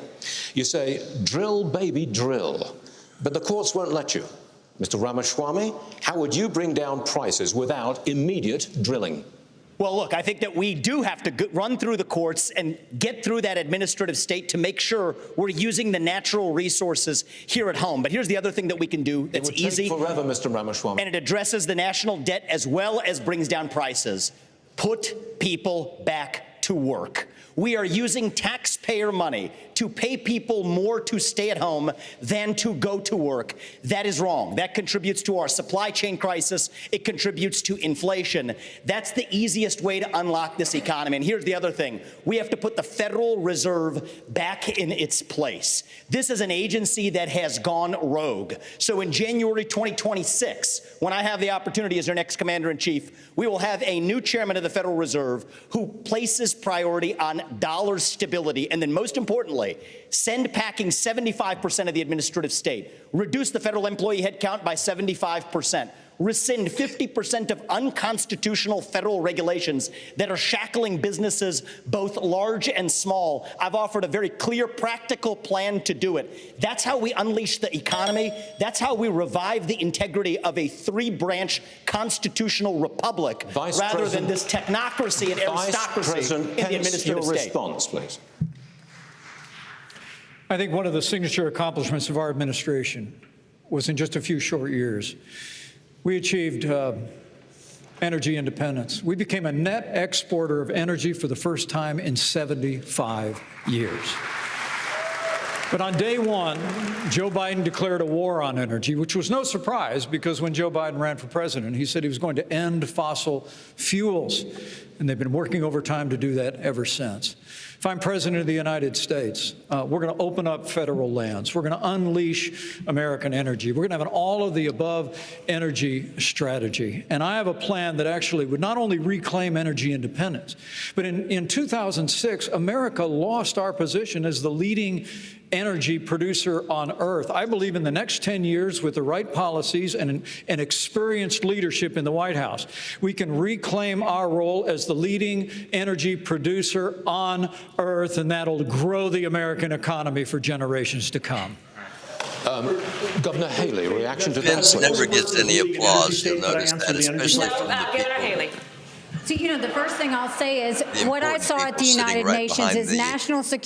You say, drill, baby, drill. But the courts won't let you. Mr. Ramaswamy, how would you bring down prices without immediate drilling? Well, look, I think that we do have to run through the courts and get through that administrative state to make sure we're using the natural resources here at home. But here's the other thing that we can do that's easy. It would take forever, Mr. Ramaswamy. And it addresses the national debt as well as brings down prices. Put people back to work. We are using taxpayer money to pay people more to stay at home than to go to work. That is wrong. That contributes to our supply chain crisis. It contributes to inflation. That's the easiest way to unlock this economy. And here's the other thing. We have to put the Federal Reserve back in its place. This is an agency that has gone rogue. So in January 2026, when I have the opportunity as your next commander-in-chief, we will have a new chairman of the Federal Reserve who places priority on dollar stability, and then most importantly, send packing 75% of the administrative state, reduce the federal employee headcount by 75%, rescind 50% of unconstitutional federal regulations that are shackling businesses, both large and small. I've offered a very clear, practical plan to do it. That's how we unleash the economy. That's how we revive the integrity of a three-branch constitutional republic rather than this technocracy and aristocracy in the administrative state. Response, please. I think one of the signature accomplishments of our administration was in just a few short years, we achieved energy independence. We became a net exporter of energy for the first time in 75 years. But on day one, Joe Biden declared a war on energy, which was no surprise because when Joe Biden ran for president, he said he was going to end fossil fuels. And they've been working overtime to do that ever since. If I'm president of the United States, we're going to open up federal lands. We're going to unleash American energy. We're going to have an all-of-the-above energy strategy. And I have a plan that actually would not only reclaim energy independence, but in 2006, America lost our position as the leading energy producer on Earth. I believe in the next 10 years, with the right policies and experienced leadership in the White House, we can reclaim our role as the leading energy producer on Earth, and that'll grow the American economy for generations to come. Governor Haley, reaction to Vince that? never gets any applause. You'll notice that, especially from the people. Governor Haley. So, you know, the first thing I'll say is what I saw at the United Nations is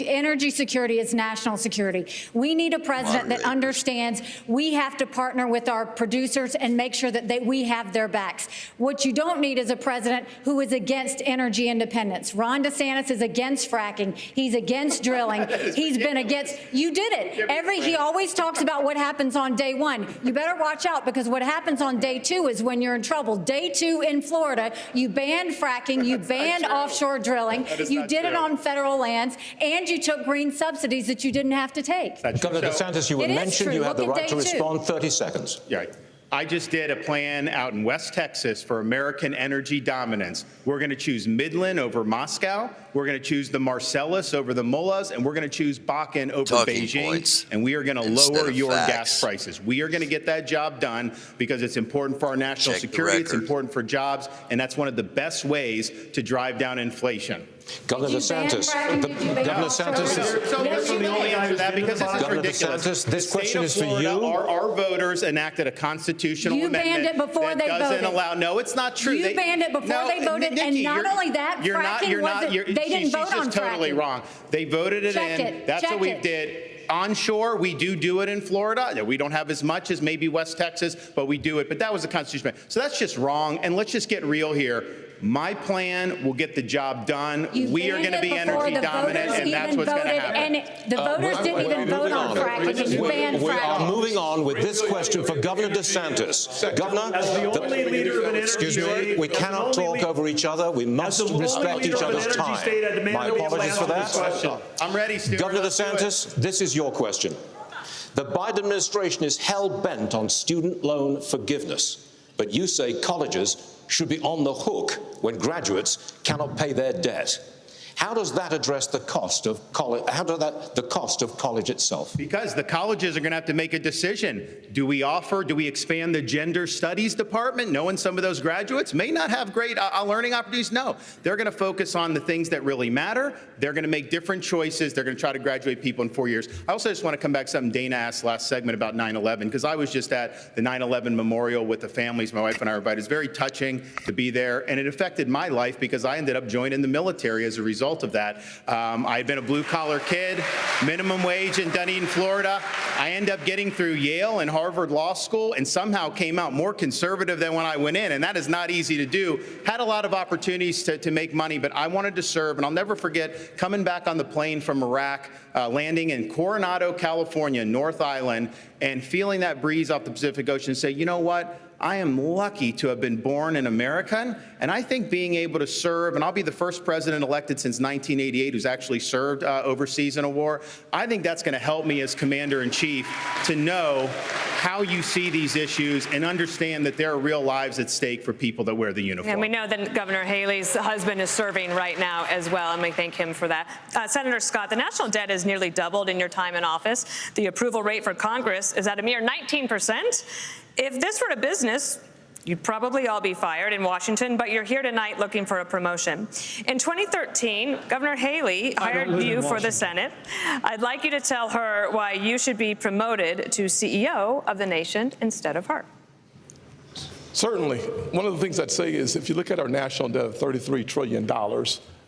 energy security is national security. We need a president that understands we have to partner with our producers and make sure that we have their backs. What you don't need is a president who is against energy independence. Ron DeSantis is against fracking. He's against drilling. He's been against. You did it. He always talks about what happens on day one. You better watch out, because what happens on day two is when you're in trouble. Day two in Florida, you banned fracking, you banned offshore drilling, you did it on federal lands, and you took green subsidies that you didn't have to take. Governor DeSantis, you were mentioned. You have the right to respond. 30 seconds. Yeah. I just did a plan out in West Texas for American energy dominance. We're going to choose Midland over Moscow. We're going to choose the Marcellus over the Mullahs, and we're going to choose Bakken over Beijing. And we are going to lower your gas prices. We are going to get that job done because it's important for our national security. It's important for jobs, and that's one of the best ways to drive down inflation. Governor DeSantis, Governor DeSantis, this question is for you. Our voters enacted a constitutional amendment that doesn't allow. No, it's not true. You banned it before they voted, and not only that, fracking wasn't. They didn't vote on fracking. She's just totally wrong. They voted it in. That's what we did. Onshore, we do it in Florida. We don't have as much as maybe West Texas, but we do it. But that was a constitutional. So that's just wrong. And let's just get real here. My plan will get the job done. We are going to be energy dominant, and that's what's going to happen. And the voters didn't even vote on fracking. You banned fracking. We are moving on with this question for Governor DeSantis. Governor, excuse me, we cannot talk over each other. We must respect each other's time. My apologies for that. I'm ready, Stuart. Governor DeSantis, this is your question. The Biden administration is hell-bent on student loan forgiveness, but you say colleges should be on the hook when graduates cannot pay their debt. How does that address the cost of college? The cost of college itself? Because the colleges are going to have to make a decision. Do we expand the gender studies department, knowing some of those graduates may not have great learning opportunities? No, they're going to focus on the things that really matter. They're going to make different choices. They're going to try to graduate people in 4 years. I also just want to come back to something Dana asked last segment about 9/11, because I was just at the 9/11 memorial with the families. My wife and I were invited. It's very touching to be there, and it affected my life because I ended up joining the military as a result of that. I had been a blue-collar kid, minimum wage in Dunedin, Florida. I ended up getting through Yale and Harvard Law School and somehow came out more conservative than when I went in, and that is not easy to do. Had a lot of opportunities to make money, but I wanted to serve, and I'll never forget coming back on the plane from Iraq, landing in Coronado, California, North Island, and feeling that breeze off the Pacific Ocean and say, you know what? I am lucky to have been born an American, and I think being able to serve, and I'll be the first president elected since 1988 who's actually served overseas in a war, I think that's going to help me as commander-in-chief to know how you see these issues and understand that there are real lives at stake for people that wear the uniform. And we know that Governor Haley's husband is serving right now as well, and we thank him for that. Senator Scott, the national debt has nearly doubled in your time in office. The approval rate for Congress is at a mere 19%. If this were a business, you'd probably all be fired in Washington, but you're here tonight looking for a promotion. In 2013, Governor Haley hired you for the Senate. I'd like you to tell her why you should be promoted to CEO of the nation instead of her. Certainly. One of the things I'd say is if you look at our national debt of $33 trillion,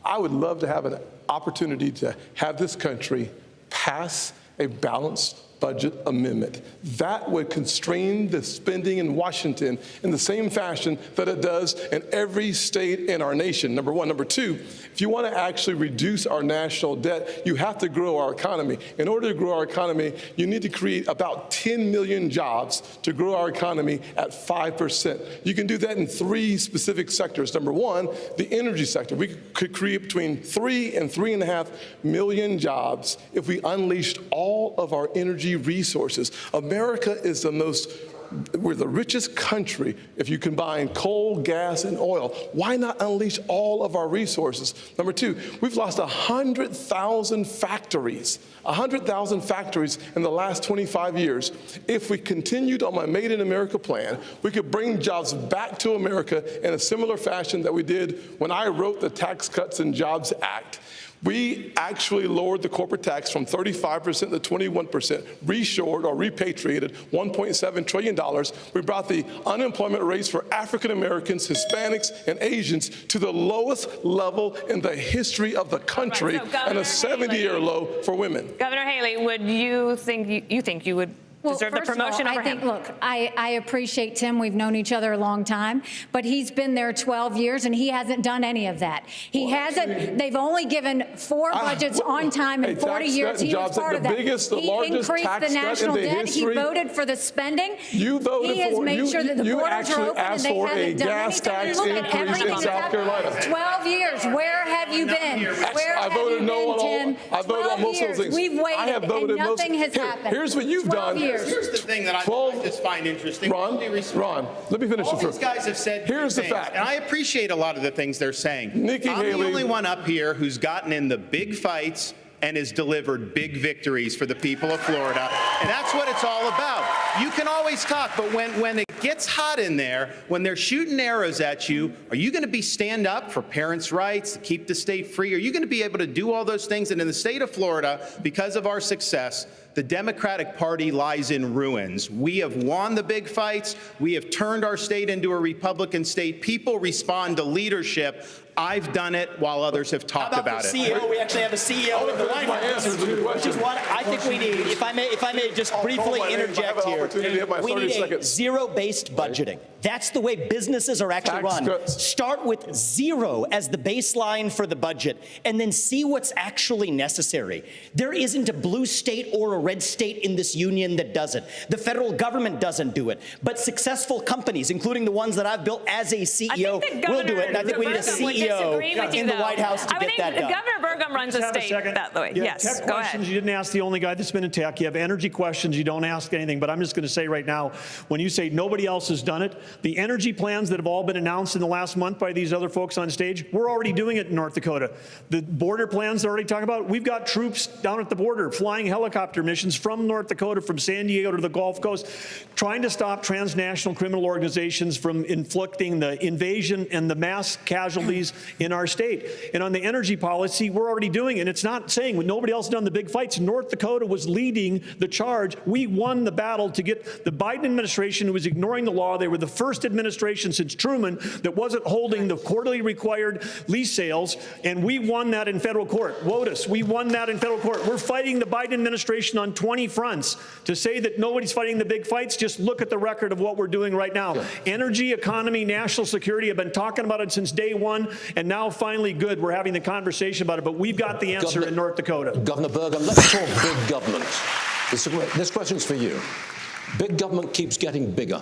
I would love to have an opportunity to have this country pass a balanced budget amendment. That would constrain the spending in Washington in the same fashion that it does in every state in our nation, number one. Number two, if you want to actually reduce our national debt, you have to grow our economy. In order to grow our economy, you need to create about 10 million jobs to grow our economy at 5%. You can do that in three specific sectors. Number one, the energy sector. We could create between 3 and 3.5 million jobs if we unleashed all of our energy resources. America is we're the richest country if you combine coal, gas, and oil. Why not unleash all of our resources? Number two, we've lost 100,000 factories. 100,000 factories in the last 25 years. If we continued on my Made in America plan, we could bring jobs back to America in a similar fashion that we did when I wrote the Tax Cuts and Jobs Act. We actually lowered the corporate tax from 35% to 21%, reshored or repatriated $1.7 trillion. We brought the unemployment rates for African Americans, Hispanics, and Asians to the lowest level in the history of the country, and a 70-year low for women. Governor Haley, would you think you would deserve the promotion over him? Look, I appreciate Tim. We've known each other a long time, but he's been there 12 years and he hasn't done any of that. He hasn't. They've only given 4 budgets on time in 40 years. He was part of that. He increased the national debt. He voted for the spending. He has made sure that the borders are open and they haven't done anything. Look at everything that's happened. 12 years. Where have you been? Where have you been, Tim? I voted on most of those things. We've waited and nothing has happened. Here's what you've done. Here's the thing that I just find interesting. Ron, let me finish. All these guys have said here's the fact. And I appreciate a lot of the things they're saying. Nikki I'm Haley, the only one up here who's gotten in the big fights and has delivered big victories for the people of Florida. And that's what it's all about. You can always talk, but when it gets hot in there, when they're shooting arrows at you, are you going to stand up for parents' rights, to keep the state free? Are you going to be able to do all those things? And in the state of Florida, because of our success, the Democratic Party lies in ruins. We have won the big fights. We have turned our state into a Republican state. People respond to leadership. I've done it while others have talked about it. CEO, we actually have a CEO in the White House, which is what I think we need. If I may just briefly interject here, we need a zero-based budgeting. That's the way businesses are actually run. Start with zero as the baseline for the budget, and then see what's actually necessary. There isn't a blue state or a red state in this union that does it. The federal government doesn't do it. But successful companies, including the ones that I've built as a CEO, will do it. And I think we need a CEO in the White House to get that done. Governor Burgum runs a state that way. Yes, tech questions, you didn't ask the only guy that's been in tech. You have energy questions, you don't ask anything. But I'm just going to say right now, when you say nobody else has done it, The energy plans that have all been announced in the last month by these other folks on stage, we're already doing it in North Dakota. The border plans they're already talking about, we've got troops down at the border flying helicopter missions from North Dakota, from San Diego to the Gulf Coast, trying to stop transnational criminal organizations from inflicting the invasion and the mass casualties in our state. And on the energy policy, we're already doing it. And it's not saying when nobody else done the big fights, North Dakota was leading the charge. We won the battle to get the Biden administration, who was ignoring the law. They were the first administration since Truman that wasn't holding the quarterly required lease sales, and we won that in federal court. WOTUS, we won that in federal court. We're fighting the Biden administration on 20 fronts. To say that nobody's fighting the big fights, just look at the record of what we're doing right now. Energy, economy, national security, I've been talking about it since day one, and now finally good, we're having the conversation about it, but we've got the answer in North Dakota. Governor Burgum, let's talk big government. This question's for you. Big government keeps getting bigger.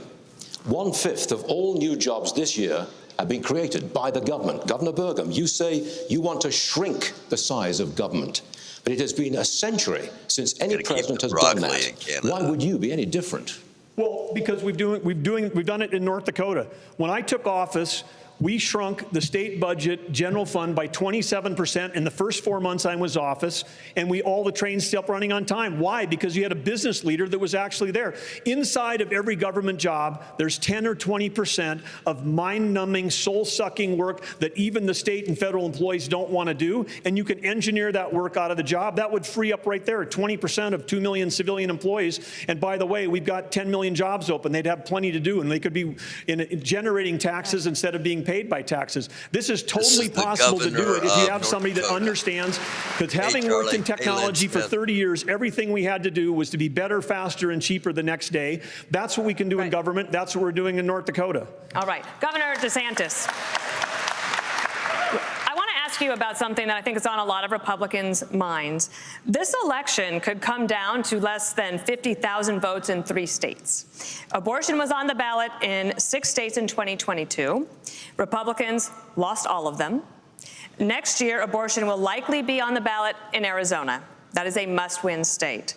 1/5 of all new jobs this year have been created by the government. Governor Burgum, you say you want to shrink the size of government, but it has been a century since any president has done that. Why would you be any different? Well, because we've done it in North Dakota. When I took office, we shrunk the state budget general fund by 27% in the first 4 months I was in office, and all the trains still running on time. Why? Because you had a business leader that was actually there. Inside of every government job, there's 10 or 20% of mind-numbing, soul-sucking work that even the state and federal employees don't want to do, and you can engineer that work out of the job. That would free up right there 20% of 2 million civilian employees. And by the way, we've got 10 million jobs open. They'd have plenty to do, and they could be generating taxes instead of being paid by taxes. This is totally possible to do it if you have somebody that understands, because having worked in technology for 30 years, everything we had to do was to be better, faster, and cheaper the next day. That's what we can do in government. That's what we're doing in North Dakota. All right. Governor DeSantis, I want to ask you about something that I think is on a lot of Republicans' minds. This election could come down to less than 50,000 votes in 3 states. Abortion was on the ballot in 6 states in 2022. Republicans lost all of them. Next year, abortion will likely be on the ballot in Arizona. That is a must-win state.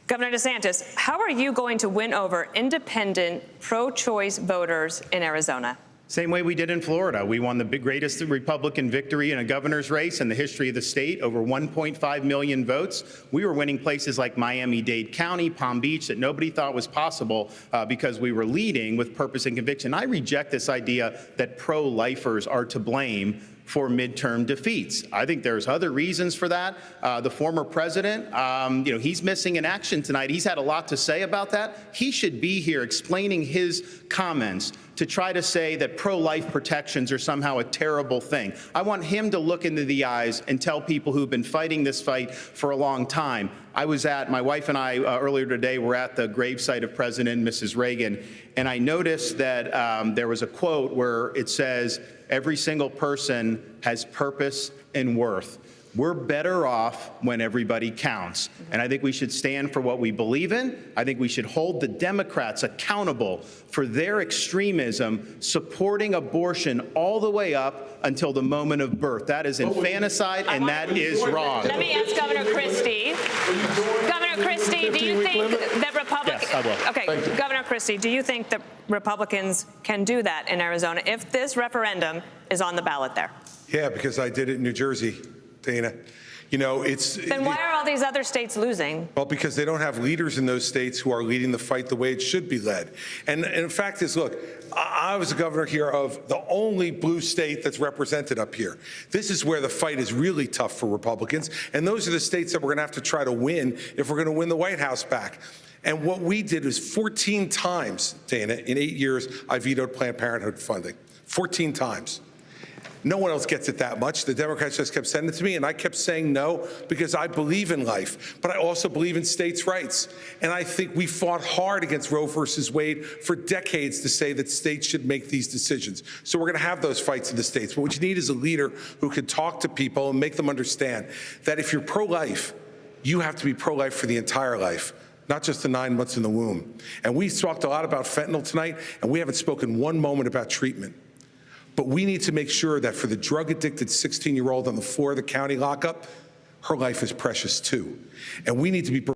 Governor DeSantis, how are you going to win over independent, pro-choice voters in Arizona? Same way we did in Florida. We won the greatest Republican victory in a governor's race in the history of the state, over 1.5 million votes. We were winning places like Miami-Dade County, Palm Beach, that nobody thought was possible because we were leading with purpose and conviction. I reject this idea that pro-lifers are to blame for midterm defeats. I think there's other reasons for that. The former president, he's missing in action tonight. He's had a lot to say about that. He should be here explaining his comments to try to say that pro-life protections are somehow a terrible thing. I want him to look into the eyes and tell people who've been fighting this fight for a long time. My wife and I earlier today were at the gravesite of President and Mrs. Reagan, and I noticed that there was a quote where it says, "Every single person has purpose and worth." We're better off when everybody counts. And I think we should stand for what we believe in. I think we should hold the Democrats accountable for their extremism, supporting abortion all the way up until the moment of birth. That is infanticide, and that is wrong. Let me ask Governor Christie. Governor Christie, do you think that Republicans... Yes, I will. Okay, Governor Christie, do you think that Republicans can do that in Arizona if this referendum is on the ballot there? Yeah, because I did it in New Jersey, Dana. Then why are all these other states losing? Well, because they don't have leaders in those states who are leading the fight the way it should be led. And the fact is, look, I was a governor here of the only blue state that's represented up here. This is where the fight is really tough for Republicans. And those are the states that we're going to have to try to win if we're going to win the White House back. And what we did was 14 times, Dana, in 8 years, I vetoed Planned Parenthood funding. 14 times. No one else gets it that much. The Democrats just kept sending it to me, and I kept saying no because I believe in life, but I also believe in states' rights. And I think we fought hard against Roe versus Wade for decades to say that states should make these decisions. So we're going to have those fights in the states. But what you need is a leader who can talk to people and make them understand that if you're pro-life, you have to be pro-life for the entire life, not just the 9 months in the womb. And we talked a lot about fentanyl tonight, and we haven't spoken one moment about treatment. But we need to make sure that for the drug-addicted 16-year-old on the floor of the county lockup, her life is precious too. And we need to be providing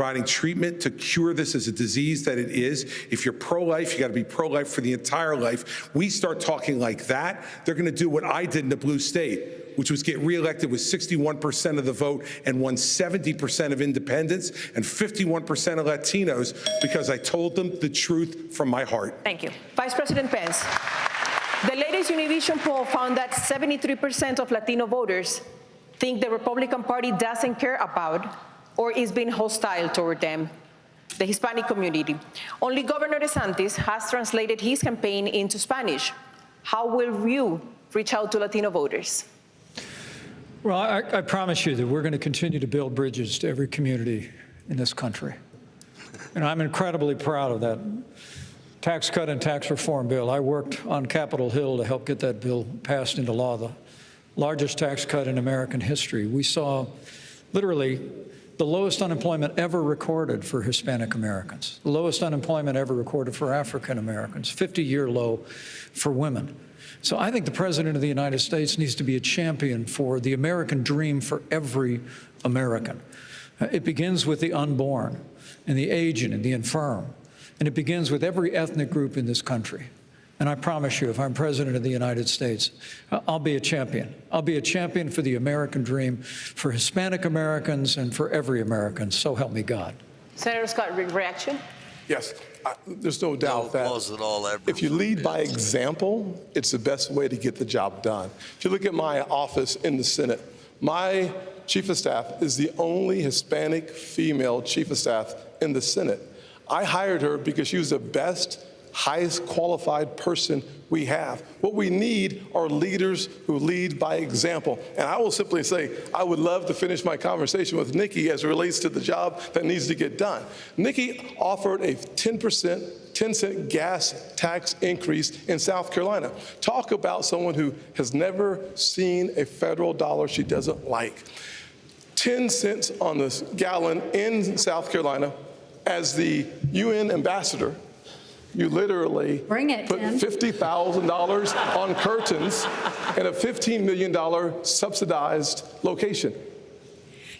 providing treatment to cure this as a disease that it is. If you're pro-life, you got to be pro-life for the entire life. We start talking like that, they're going to do what I did in the blue state, which was get reelected with 61% of the vote and won 70% of independents and 51% of Latinos because I told them the truth from my heart. Thank you. Vice President Pence, the latest Univision poll found that 73% of Latino voters think the Republican Party doesn't care about or is being hostile toward them, the Hispanic community. Only Governor DeSantis has translated his campaign into Spanish. How will you reach out to Latino voters? Well, I promise you that we're going to continue to build bridges to every community in this country. And I'm incredibly proud of that tax cut and tax reform bill. I worked on Capitol Hill to help get that bill passed into law, the largest tax cut in American history. We saw literally the lowest unemployment ever recorded for Hispanic Americans, the lowest unemployment ever recorded for African Americans, 50-year low for women. So I think the President of the United States needs to be a champion for the American dream for every American. It begins with the unborn and the aged and the infirm, and it begins with every ethnic group in this country. And I promise you, if I'm President of the United States, I'll be a champion. I'll be a champion for the American dream, for Hispanic Americans and for every American. So help me God. Senator Scott, reaction? Yes, there's no doubt that if you lead by example, it's the best way to get the job done. If you look at my office in the Senate, my chief of staff is the only Hispanic female chief of staff in the Senate. I hired her because she was the best, highest qualified person we have. What we need are leaders who lead by example. And I will simply say, I would love to finish my conversation with Nikki as it relates to the job that needs to get done. Nikki offered a 10-cent gas tax increase in South Carolina. Talk about someone who has never seen a federal dollar she doesn't like. 10 cents on the gallon in South Carolina. As the UN ambassador, you literally put $50,000 on curtains in a $15 million subsidized location.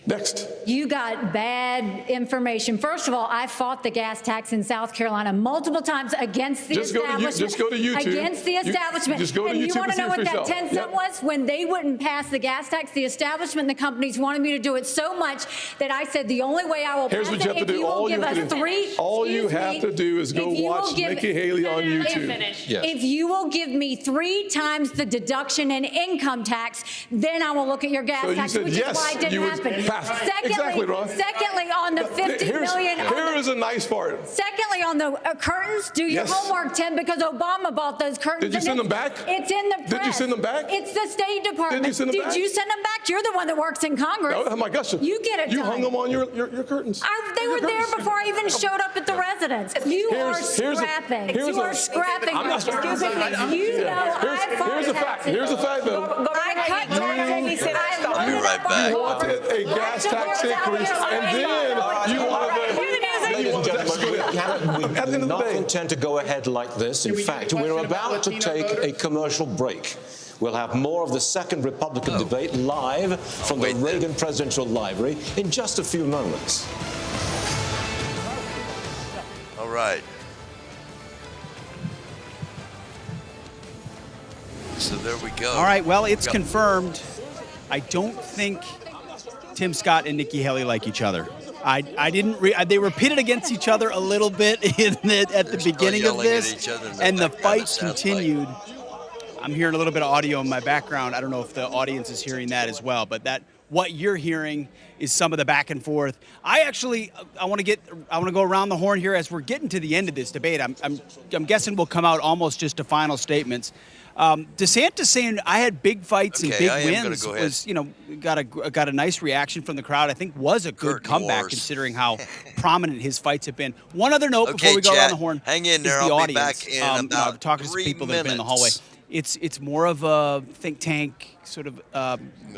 Next. You got bad information. First of all, I fought the gas tax in South Carolina multiple times against the establishment. Just go to YouTube. Against the establishment. Just go to YouTube you want to know what that 10 cent Yep. was? When they wouldn't pass the gas tax, the establishment and the companies wanted me to do it so much that I said the only way I will Here's pass what you it have to if do. you will All you give have us to do. All you have to do is go watch Nikki Haley on YouTube. Yes. If you will give me 3 times the deduction in income tax, then I will look at your gas tax, which is why it didn't happen. Exactly, Ron. Secondly, on the $50 million. Here is a nice part. Secondly, on the curtains, do your homework, Tim, because Obama bought those curtains. Did you send them back? It's in the press. Did you send them back? It's the State Department. Did you send them back? Did you send them back? You're the one that works in Congress. Oh my gosh. You get it You done. hung them on your curtains. They were there before I even showed up at the residence. You are scrapping. You are scrapping. I'm not Excuse me. You know I fought Here's a fact. Here's a fact, though. I cut taxes. I'll be right back. You wanted a gas tax increase, and then you wanted Ladies and gentlemen, we do not intend to go ahead like this. In fact, we're about to take a commercial break. We'll have more of the second Republican debate live from the Reagan Presidential Library in just a few moments. All right. So there we go. All right, well, it's confirmed. I don't think Tim Scott and Nikki Haley like each other. I didn't. They were pitted against each other a little bit at the beginning of this, and the fight continued. I'm hearing a little bit of audio in my background. I don't know if the audience is hearing that as well, but what you're hearing is some of the back and forth. I want to go around the horn here as we're getting to the end of this debate. I'm guessing we'll come out almost just to final statements. DeSantis saying I had big fights and big wins was, got a nice reaction from the crowd. I think was a good comeback considering how prominent his fights have been. One other note before we go around the horn. Hang in there. The I'll audience. be back in about talking to some 3 people that have been in the hallway. it's more of a think tank sort of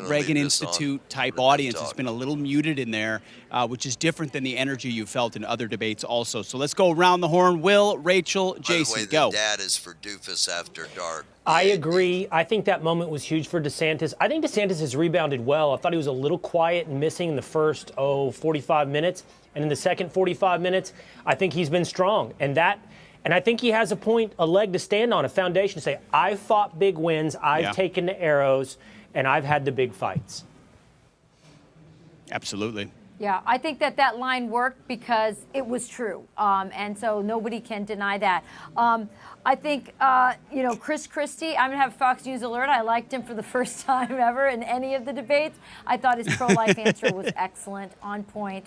Reagan Institute type audience. It's been a little muted in there, which is different than the energy you felt in other debates also. So let's go around the horn. Will, Rachel, Jason, By the way, go. The dad is for Doofus After Dark. I agree. I think that moment was huge for DeSantis. I think DeSantis has rebounded well. I thought he was a little quiet and missing in the first 45 minutes. And in the second 45 minutes, I think he's been strong. And I think he has a leg to stand on, a foundation to say, I've fought big wins, I've taken the arrows, and I've had the big fights. Absolutely. Yeah, I think that line worked because it was true. And so nobody can deny that. I think, Chris Christie, I'm going to have Fox News alert. I liked him for the first time ever in any of the debates. I thought his pro-life answer was excellent, on point,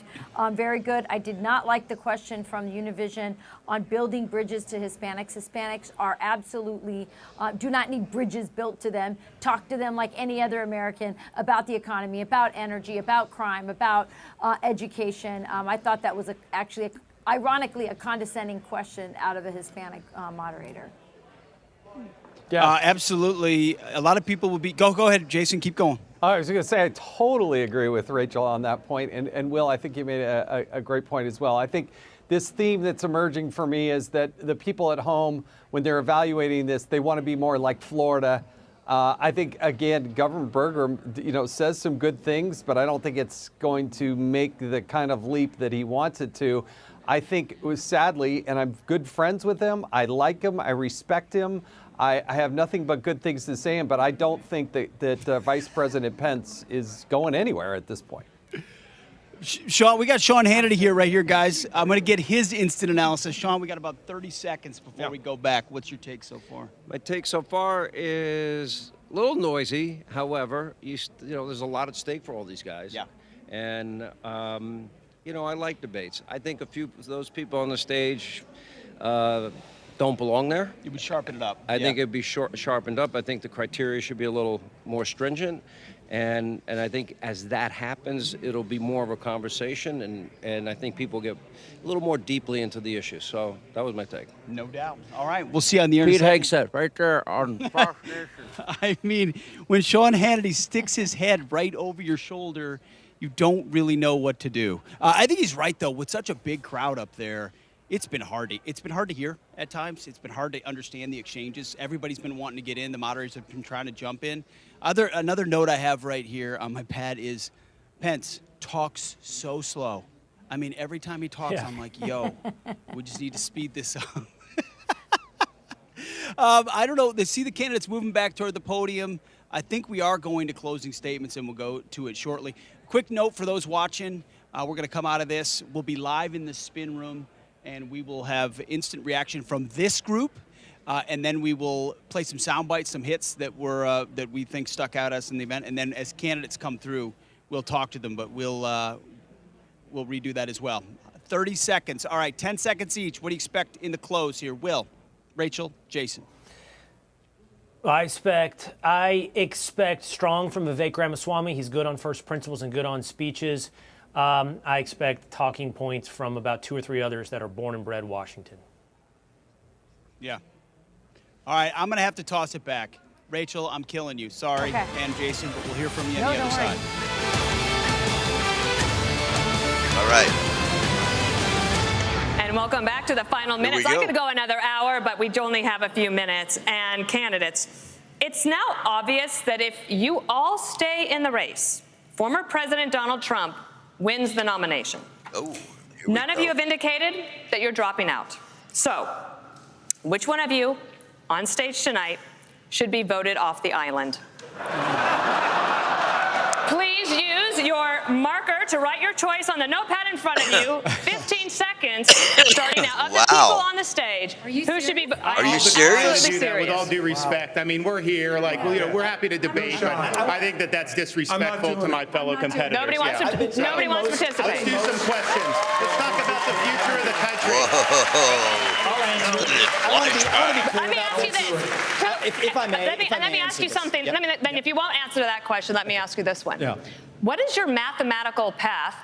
very good. I did not like the question from Univision on building bridges to Hispanics. Hispanics are absolutely, do not need bridges built to them. Talk to them like any other American about the economy, about energy, about crime, about education. I thought that was ironically a condescending question out of a Hispanic moderator. Yeah, absolutely. A lot of people will be. Go ahead, Jason. Keep going. I was going to say I totally agree with Rachel on that point, and Will, I think you made a great point as well. I think this theme that's emerging for me is that the people at home, when they're evaluating this, they want to be more like Florida. I think, again, Governor Berger, says some good things, but I don't think it's going to make the kind of leap that he wants it to. I think it was sadly, and I'm good friends with him. I like him. I respect him. I have nothing but good things to say, but I don't think that Vice President Pence is going anywhere at this point. Sean, we got Sean Hannity here, right here, guys. I'm going to get his instant analysis. Sean, we got about 30 seconds before we go back. What's your take so far? My take so far is a little noisy. However, there's a lot at stake for all these guys. Yeah. And, I like debates. I think a few of those people on the stage don't belong there. You would sharpen it up. I think it'd be sharpened up. I think the criteria should be a little more stringent. And I think as that happens, it'll be more of a conversation, and I think people get a little more deeply into the issue. So that was my take. No doubt. All right, we'll see you on the Pete Hegseth, right there on Fox Nation. I mean, when Sean Hannity sticks his head right over your shoulder, you don't really know what to do. I think he's right, though. With such a big crowd up there, it's been hard to hear at times. It's been hard to understand the exchanges. Everybody's been wanting to get in. The moderators have been trying to jump in. Another note I have right here on my pad is Pence talks so slow. I mean, every time he talks, I'm like, yo, we just need to speed this up. I don't know. They see the candidates moving back toward the podium. I think we are going to closing statements, and we'll go to it shortly. Quick note for those watching. We're going to come out of this. We'll be live in the spin room, and we will have instant reaction from this group. And then we will play some sound bites, some hits that we think stuck out us in the event. And then as candidates come through, we'll talk to them, but we'll redo that as well. 30 seconds. All right, 10 seconds each. What do you expect in the close here? Will, Rachel, Jason. I expect strong from Vivek Ramaswamy. He's good on first principles and good on speeches. I expect talking points from about 2 or 3 others that are born and bred Washington. Yeah. All right, I'm going to have to toss it back. Rachel, I'm killing you. Sorry. Okay. And Jason, but we'll hear from you on the other side. All right. And welcome back to the final minutes. I could go another hour, but we only have a few minutes. And candidates, it's now obvious that if you all stay in the race, former President Donald Trump wins the nomination. None of you have indicated that you're dropping out. So, which one of you on stage tonight should be voted off the island? Please use your marker to write your choice on the notepad in front of you. 15 seconds starting now. Of the people on the stage, who should be? Are you serious? With all due respect, I mean, we're here, we're happy to debate, but I think that's disrespectful to my fellow competitors. Nobody wants to participate. Let's do some questions. Let's talk about the future of the country. Let me ask you this. If I may. Let me ask you something. Then if you won't answer that question, let me ask you this one. Yeah. What is your mathematical path,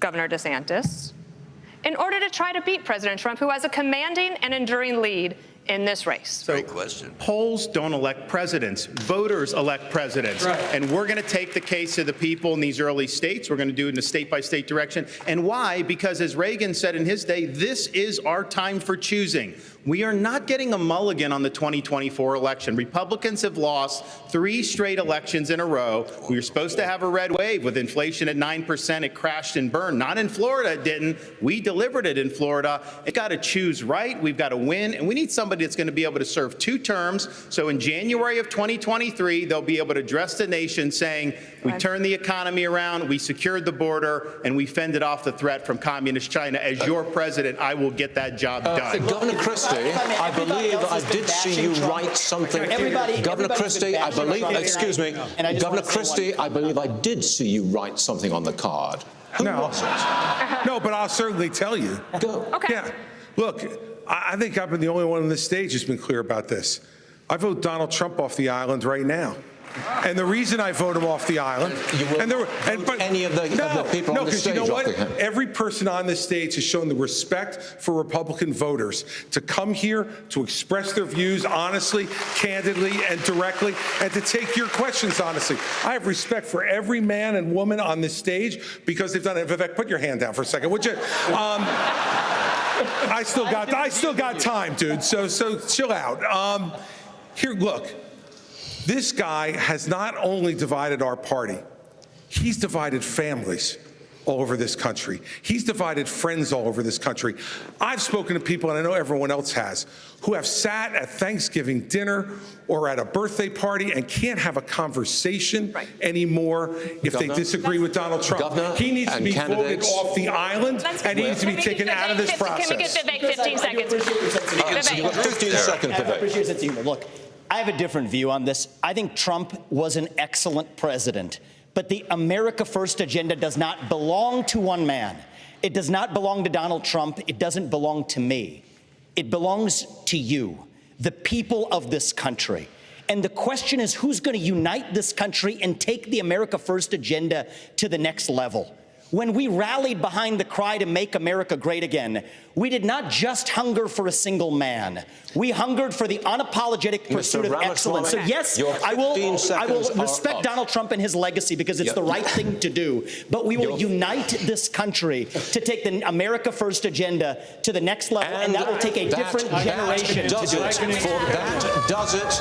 Governor DeSantis, in order to try to beat President Trump, who has a commanding and enduring lead in this race? Great question. Polls don't elect presidents. Voters elect presidents. Right. And we're going to take the case of the people in these early states. We're going to do it in a state-by-state direction. And why? Because as Reagan said in his day, this is our time for choosing. We are not getting a mulligan on the 2024 election. Republicans have lost 3 straight elections in a row. We were supposed to have a red wave with inflation at 9%. It crashed and burned. Not in Florida, it didn't. We delivered it in Florida. We've got to choose right. We've got to win. And we need somebody that's going to be able to serve 2 terms. So in January of 2023, they'll be able to address the nation saying, we turned the economy around, we secured the border, and we fended off the threat from communist China. As your president, I will get that job done. Governor Christie, I believe I did see you write something. Governor Christie, I believe, excuse me, Governor Christie, I believe I did see you write something on the card. Who was it? No, but I'll certainly tell you. Go. Okay. Yeah. Look, I think I've been the only one on this stage who's been clear about this. I vote Donald Trump off the island right now. And the reason I vote him off the island, but any of the people on the stage, you know what? Every person on this stage has shown the respect for Republican voters to come here to express their views honestly, candidly, and directly, and to take your questions honestly. I have respect for every man and woman on this stage because they've done it. Vivek, put your hand down for a second, would you? I still got time, dude. So chill out. Here, look. This guy has not only divided our party, he's divided families all over this country. He's divided friends all over this country. I've spoken to people, and I know everyone else has, who have sat at Thanksgiving dinner or at a birthday party and can't have a conversation anymore if they disagree with Donald Trump. He needs to be voted off the island, and he needs to be taken out of this process. Can we get Vivek 15 seconds? You've got 15 seconds, Vivek. I appreciate that, humor. Look, I have a different view on this. I think Trump was an excellent president, but the America First agenda does not belong to one man. It does not belong to Donald Trump. It doesn't belong to me. It belongs to you, the people of this country. And the question is, who's going to unite this country and take the America First agenda to the next level? When we rallied behind the cry to make America great again, we did not just hunger for a single man. We hungered for the unapologetic pursuit of excellence. So yes, I will respect Donald Trump and his legacy because it's the right thing to do. But we will unite this country to take the America First agenda to the next level, and that will take a different generation to do it. That does it.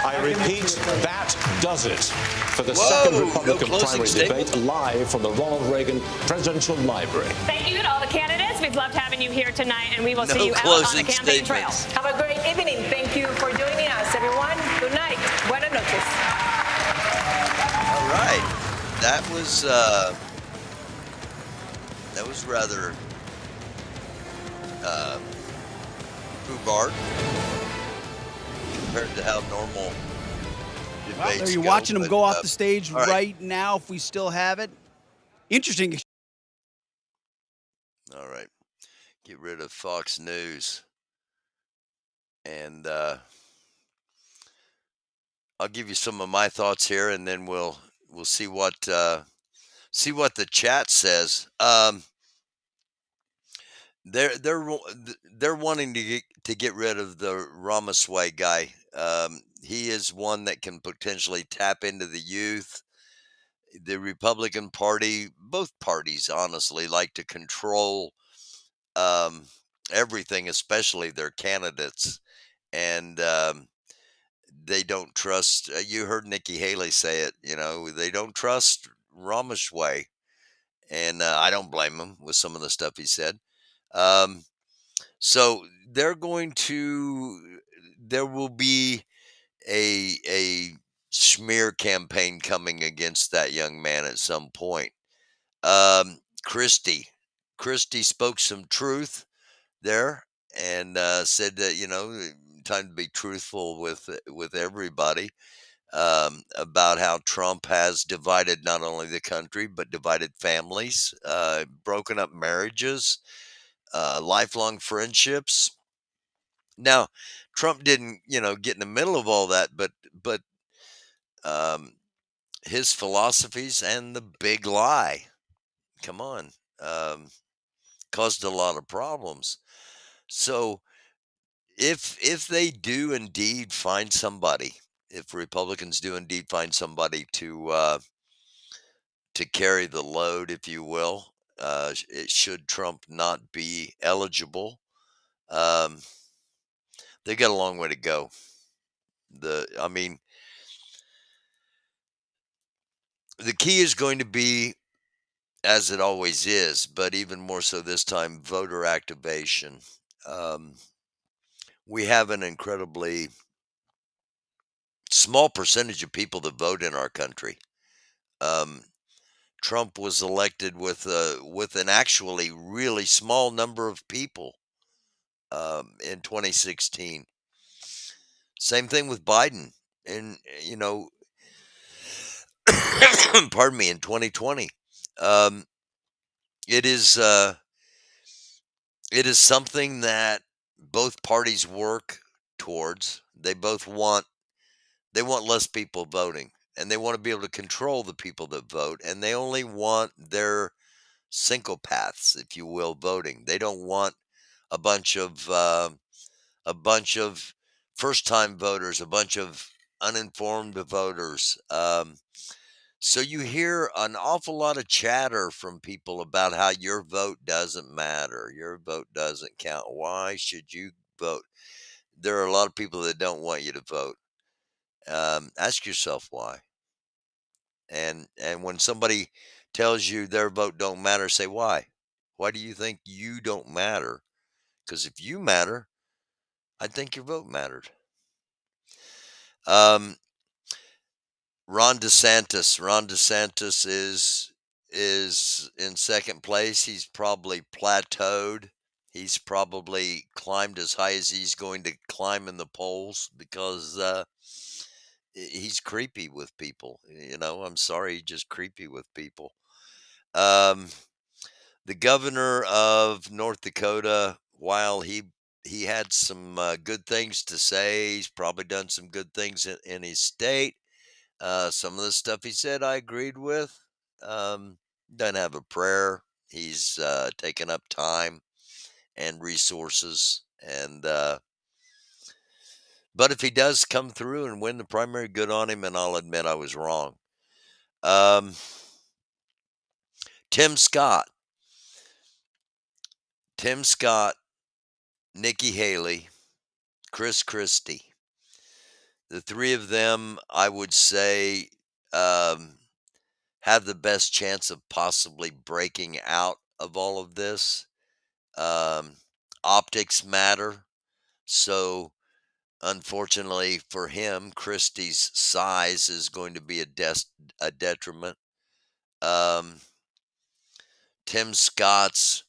I repeat, that does it for the second Republican primary debate live from the Ronald Reagan Presidential Library. Thank you to all the candidates. We've loved having you here tonight, and we will see you out on the campaign trail. Have a great evening. Thank you for joining us, everyone. Good night. Buenas noches. All right. That was rather foobarred compared to how normal debates Are you go, watching them but, go off the stage right. right now if we still have it? Interesting. All right. Get rid of Fox News. And I'll give you some of my thoughts here, and then we'll see what the chat says. They're wanting to get rid of the Ramaswamy guy. He is one that can potentially tap into the youth. The Republican Party, both parties, honestly, like to control everything, especially their candidates. And they don't trust, you heard Nikki Haley say it, they don't trust Ramaswamy. And I don't blame him with some of the stuff he said. So there will be a smear campaign coming against that young man at some point. Christie spoke some truth there and said that, time to be truthful with everybody about how Trump has divided not only the country, but divided families, broken up marriages, lifelong friendships. Now, Trump didn't, get in the middle of all that, but his philosophies and the big lie, come on, caused a lot of problems. So if they do indeed find somebody, if Republicans do indeed find somebody to carry the load, if you will, it should Trump not be eligible, um, they got a long way to go. I mean, the key is going to be, as it always is, but even more so this time, voter activation. Um, we have an incredibly small percentage of people that vote in our country. Um, Trump was elected with an actually really small number of people in 2016. Same thing with Biden, and pardon me, in 2020. Um, it is it is something that both parties work towards. They want less people voting, and they want to be able to control the people that vote, and they only want their syncopaths, if you will, voting. They don't want a bunch of a bunch of first time voters, a bunch of uninformed voters. So you hear an awful lot of chatter from people about how your vote doesn't matter, your vote doesn't count. Why should you vote? There are a lot of people that don't want you to vote. Ask yourself why. And when somebody tells you their vote don't matter, say why. Why do you think you don't matter? Because if you matter, I think your vote mattered. Um, Ron DeSantis. Ron DeSantis is in second place. He's probably plateaued. He's probably climbed as high as he's going to climb in the polls because he's creepy with people. I'm sorry, he's just creepy with people. Um, the governor of North Dakota, while he had some good things to say, he's probably done some good things in his state. Some of the stuff he said I agreed with. Doesn't have a prayer. He's taken up time and resources, and but if he does come through and win the primary, good on him, and I'll admit I was wrong. Um, Tim Scott, Nikki Haley, Chris Christie. The three of them, I would say, have the best chance of possibly breaking out of all of this. Optics matter. So, unfortunately for him, Christie's size is going to be a detriment. Tim Scott's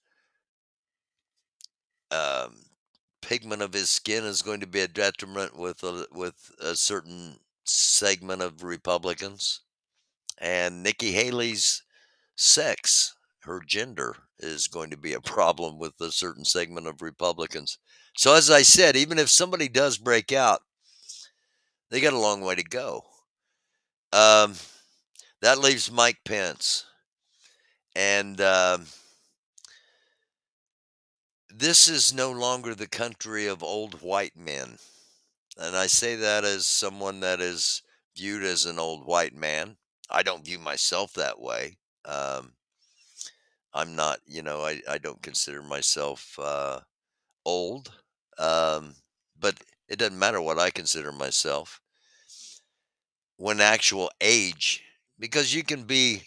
pigment of his skin is going to be a detriment with a certain segment of Republicans. And Nikki Haley's sex, her gender, is going to be a problem with a certain segment of Republicans. So, as I said, even if somebody does break out, they got a long way to go. That leaves Mike Pence. And this is no longer the country of old white men. And I say that as someone that is viewed as an old white man. I don't view myself that way. I'm not, I don't consider myself old. But it doesn't matter what I consider myself. When actual age, because you can be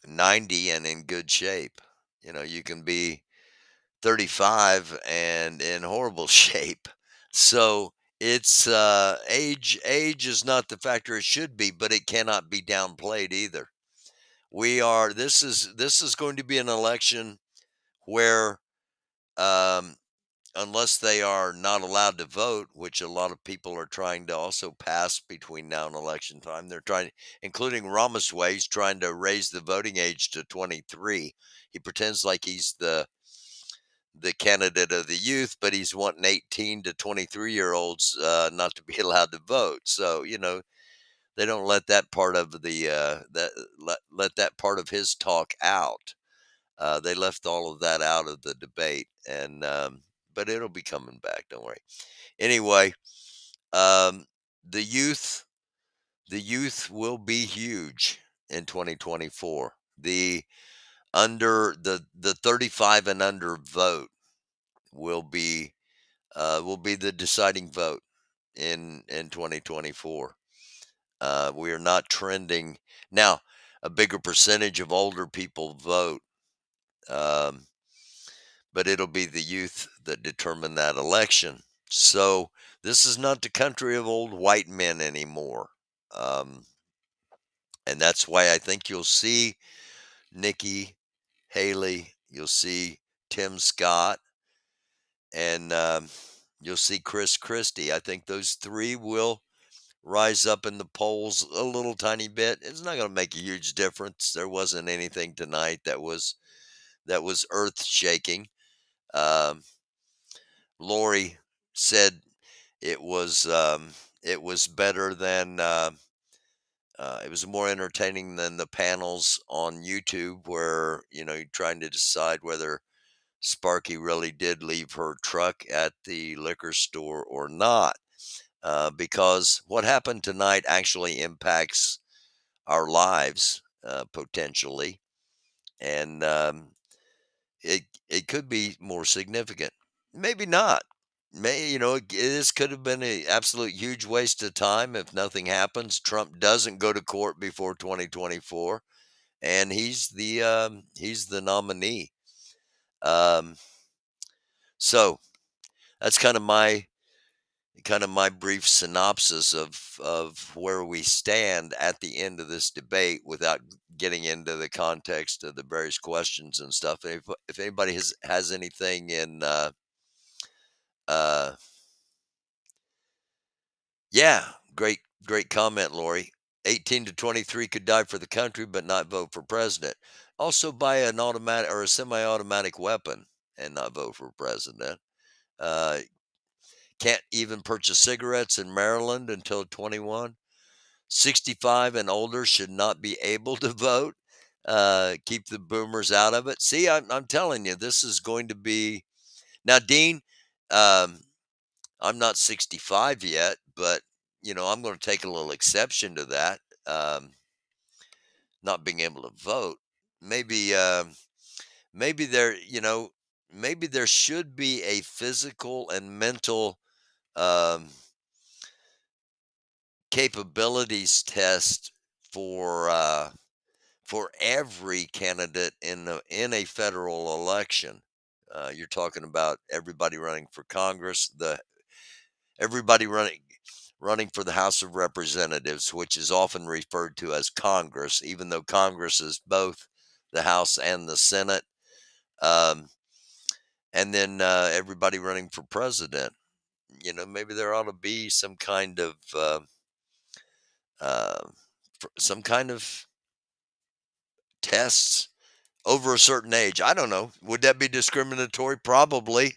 90 and in good shape. You can be 35 and in horrible shape. So it's age is not the factor it should be, but it cannot be downplayed either. This is going to be an election where unless they are not allowed to vote, which a lot of people are trying to also pass between now and election time. They're trying, including Ramaswamy, he's trying to raise the voting age to 23. He pretends like he's the candidate of the youth, but he's wanting 18 to 23-year-olds not to be allowed to vote. So, they don't let that part of let that part of his talk out. They left all of that out of the debate, and but it'll be coming back. Don't worry. Anyway, um, the youth will be huge in 2024. The 35 and under vote will be the deciding vote in 2024. We are not trending now. A bigger percentage of older people vote, um, but it'll be the youth that determine that election. So this is not the country of old white men anymore. Um, and that's why I think you'll see Nikki Haley, you'll see Tim Scott, and you'll see Chris Christie. I think those three will rise up in the polls a little tiny bit. It's not going to make a huge difference. There wasn't anything tonight that was earth shaking. Lori said it was better than it was more entertaining than the panels on YouTube where you're trying to decide whether Sparky really did leave her truck at the liquor store or not. Because what happened tonight actually impacts our lives potentially, and it could be more significant. Maybe not. This could have been an absolute huge waste of time if nothing happens. Trump doesn't go to court before 2024, and he's the nominee. So that's kind of my brief synopsis of where we stand at the end of this debate without getting into the context of the various questions and stuff. And if anybody has anything in yeah, great comment, Lori. 18 to 23 could die for the country but not vote for president. Also buy an automatic or a semi-automatic weapon and not vote for president. Can't even purchase cigarettes in Maryland until 21. 65 and older should not be able to vote. Keep the boomers out of it. See, I'm telling you, this is going to be. Now, Dean, I'm not 65 yet, but I'm going to take a little exception to that. Not being able to vote. Maybe maybe there maybe there should be a physical and mental capabilities test for every candidate in a federal election. You're talking about everybody running for Congress, everybody running for the House of Representatives, which is often referred to as Congress, even though Congress is both the House and the Senate. And then everybody running for president. Maybe there ought to be some kind of tests over a certain age. I don't know. Would that be discriminatory? Probably.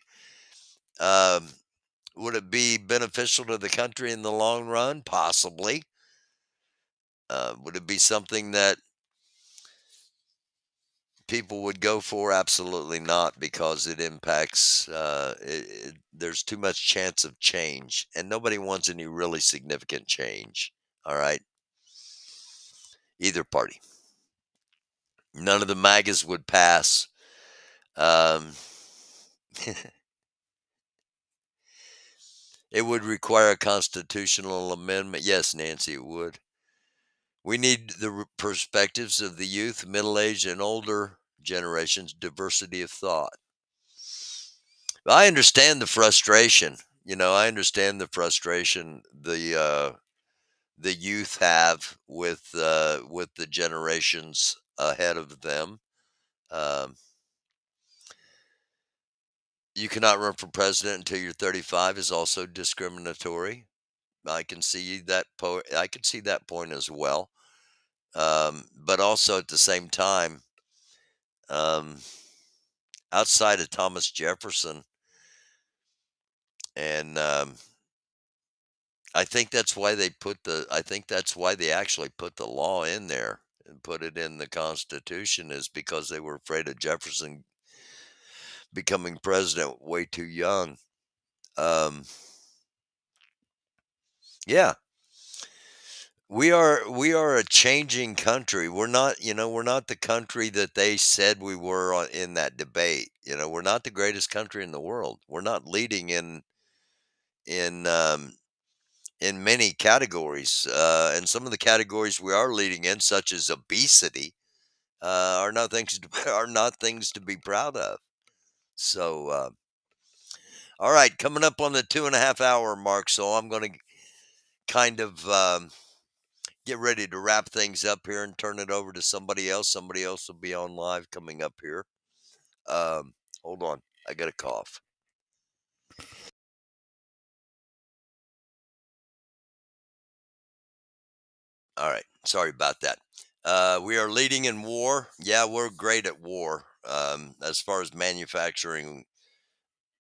Would it be beneficial to the country in the long run? Possibly. Would it be something that people would go for? Absolutely not, because it impacts, there's too much chance of change, and nobody wants any really significant change. All right. Either party. None of the MAGAs would pass. It would require a constitutional amendment. Yes, Nancy, it would. We need the perspectives of the youth, middle-aged, and older generations, diversity of thought. I understand the frustration. I understand the frustration the youth have with the generations ahead of them. You cannot run for president until you're 35 is also discriminatory. I can see that I can see that point as well. But also at the same time, outside of Thomas Jefferson, and I think that's why they actually put the law in there. and put it in the Constitution is because they were afraid of Jefferson becoming president way too young. Yeah, we are a changing country. We're not, we're not the country that they said we were in that debate. We're not the greatest country in the world. We're not leading in um, in many categories, and some of the categories we are leading in, such as obesity, are not things are not things to be proud of. So, all right, coming up on the 2.5 hour mark, so I'm going to kind of get ready to wrap things up here and turn it over to somebody else. Somebody else will be on live coming up here. Hold on, I got a cough. All right, sorry about that. We are leading in war. Yeah, we're great at war. As far as manufacturing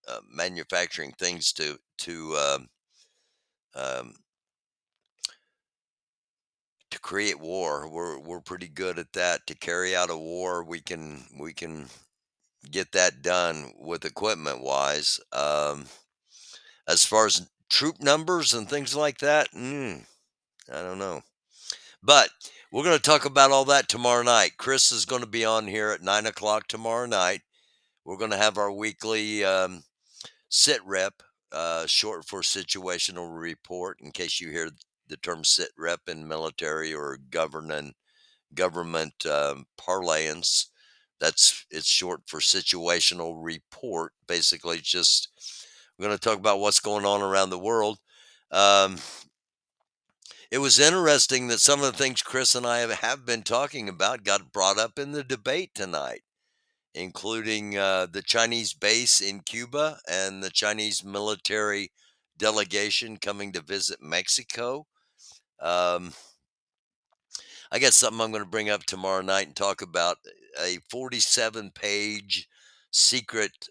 things um, to create war, we're pretty good at that. To carry out a war, we can get that done with equipment wise. As far as troop numbers and things like that, I don't know. But we're going to talk about all that tomorrow night. Chris is going to be on here at 9 o'clock tomorrow night. We're going to have our weekly sit rep, short for situational report, in case you hear the term sit rep in military or government parlance. It's short for situational report. Basically, just we're going to talk about what's going on around the world. It was interesting that some of the things Chris and I have been talking about got brought up in the debate tonight, including the Chinese base in Cuba and the Chinese military delegation coming to visit Mexico. Um, I got something I'm going to bring up tomorrow night and talk about a 47-page secret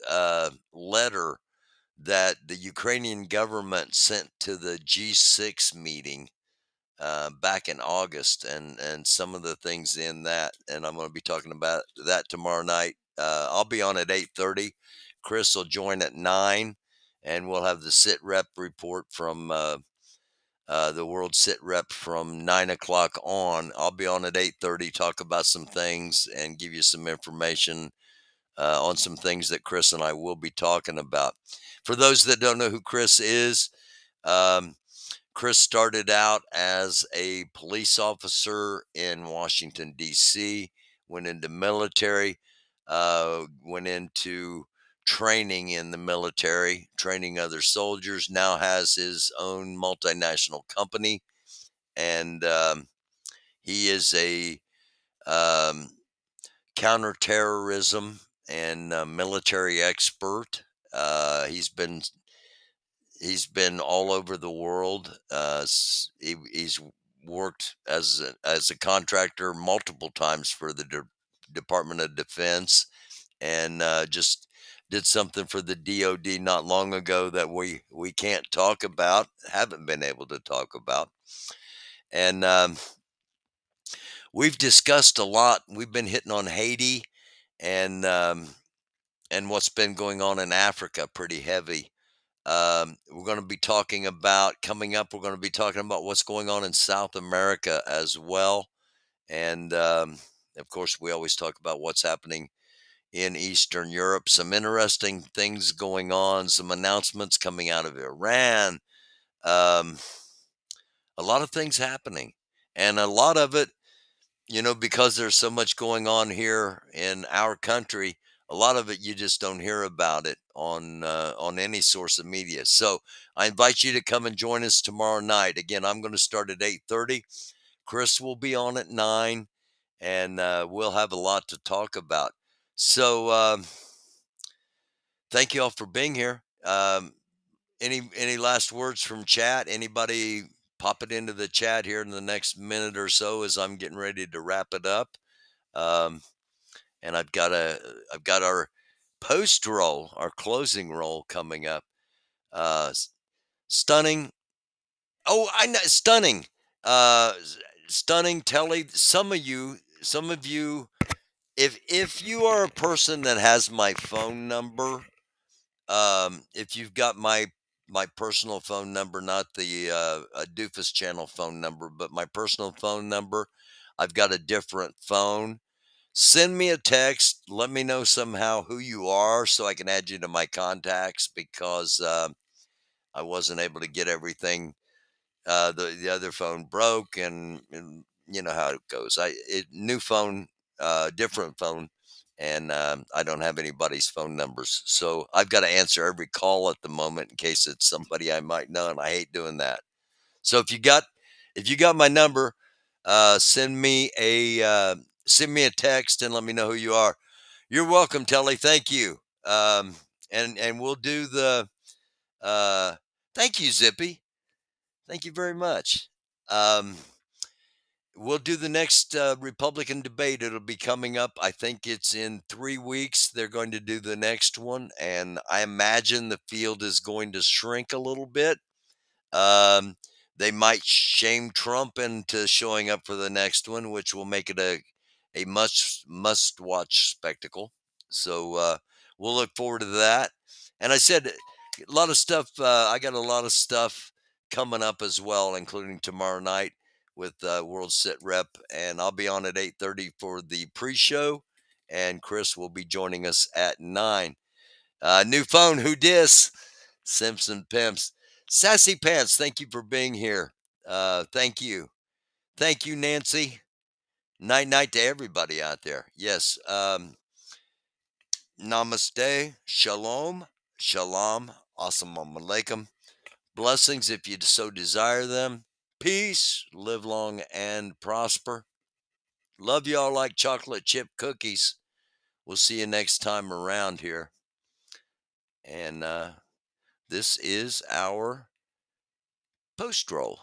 letter that the Ukrainian government sent to the G6 meeting back in August, and some of the things in that, and I'm going to be talking about that tomorrow night. I'll be on at 8:30. Chris will join at 9, and we'll have the sit rep report from the World Sit Rep from 9 o'clock on. I'll be on at 8:30, talk about some things, and give you some information on some things that Chris and I will be talking about. For those that don't know who Chris is, Chris started out as a police officer in Washington, D.C., went into military, went into training in the military, training other soldiers, now has his own multinational company, and he is a counterterrorism and military expert. He's been all over the world. He's worked as a contractor multiple times for the Department of Defense, and just did something for the DoD not long ago that we can't talk about, haven't been able to talk about, and we've discussed a lot. We've been hitting on Haiti and what's been going on in Africa pretty heavy. We're going to be talking about coming up. We're going to be talking about what's going on in South America as well, and of course, we always talk about what's happening in Eastern Europe. Some interesting things going on. Some announcements coming out of Iran. Um, a lot of things happening, and a lot of it, because there's so much going on here in our country, a lot of it you just don't hear about it on any source of media. So I invite you to come and join us tomorrow night. Again, I'm going to start at 8:30. Chris will be on at 9, and we'll have a lot to talk about. So thank you all for being here. Any last words from chat? Anybody pop it into the chat here in the next minute or so as I'm getting ready to wrap it up. And I've got our post roll, our closing roll coming up. Stunning. Oh, I know, stunning. Stunning. Telly. Some of you some of you, if you are a person that has my phone number, if you've got my personal phone number, not the doofus channel phone number, but my personal phone number, I've got a different phone. Send me a text. Let me know somehow who you are so I can add you to my contacts, because I wasn't able to get everything. The other phone broke, and you know how it goes. New phone, different phone, and I don't have anybody's phone numbers, so I've got to answer every call at the moment in case it's somebody I might know, and I hate doing that. So if you got my number, send me a text and let me know who you are. You're welcome, Telly. Thank you. And we'll do the thank you, Zippy. Thank you very much. We'll do the next Republican debate. It'll be coming up. I think it's in 3 weeks. They're going to do the next one, and I imagine the field is going to shrink a little bit. They might shame Trump into showing up for the next one, which will make it a must-watch spectacle. So we'll look forward to that. And I said a lot of stuff. I got a lot of stuff coming up as well, including tomorrow night with World Sit Rep, and I'll be on at 8:30 for the pre-show, and Chris will be joining us at 9. New phone, who dis? Simpson Pimps. Sassy Pants, thank you for being here. Thank you. Thank you, Nancy. Night to everybody out there. Yes. Namaste. Shalom. Shalom. Assalamu alaikum. Blessings if you so desire them. Peace. Live long and prosper. Love y'all like chocolate chip cookies. We'll see you next time around here. And this is our post roll.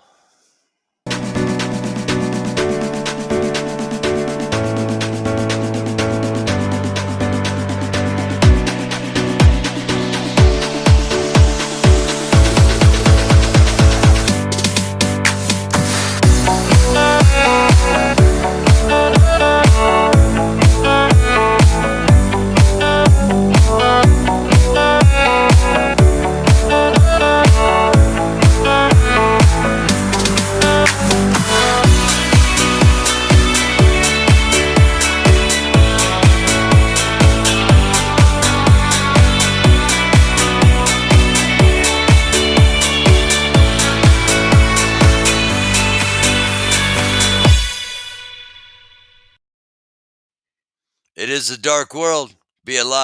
It is a dark world. Be alive.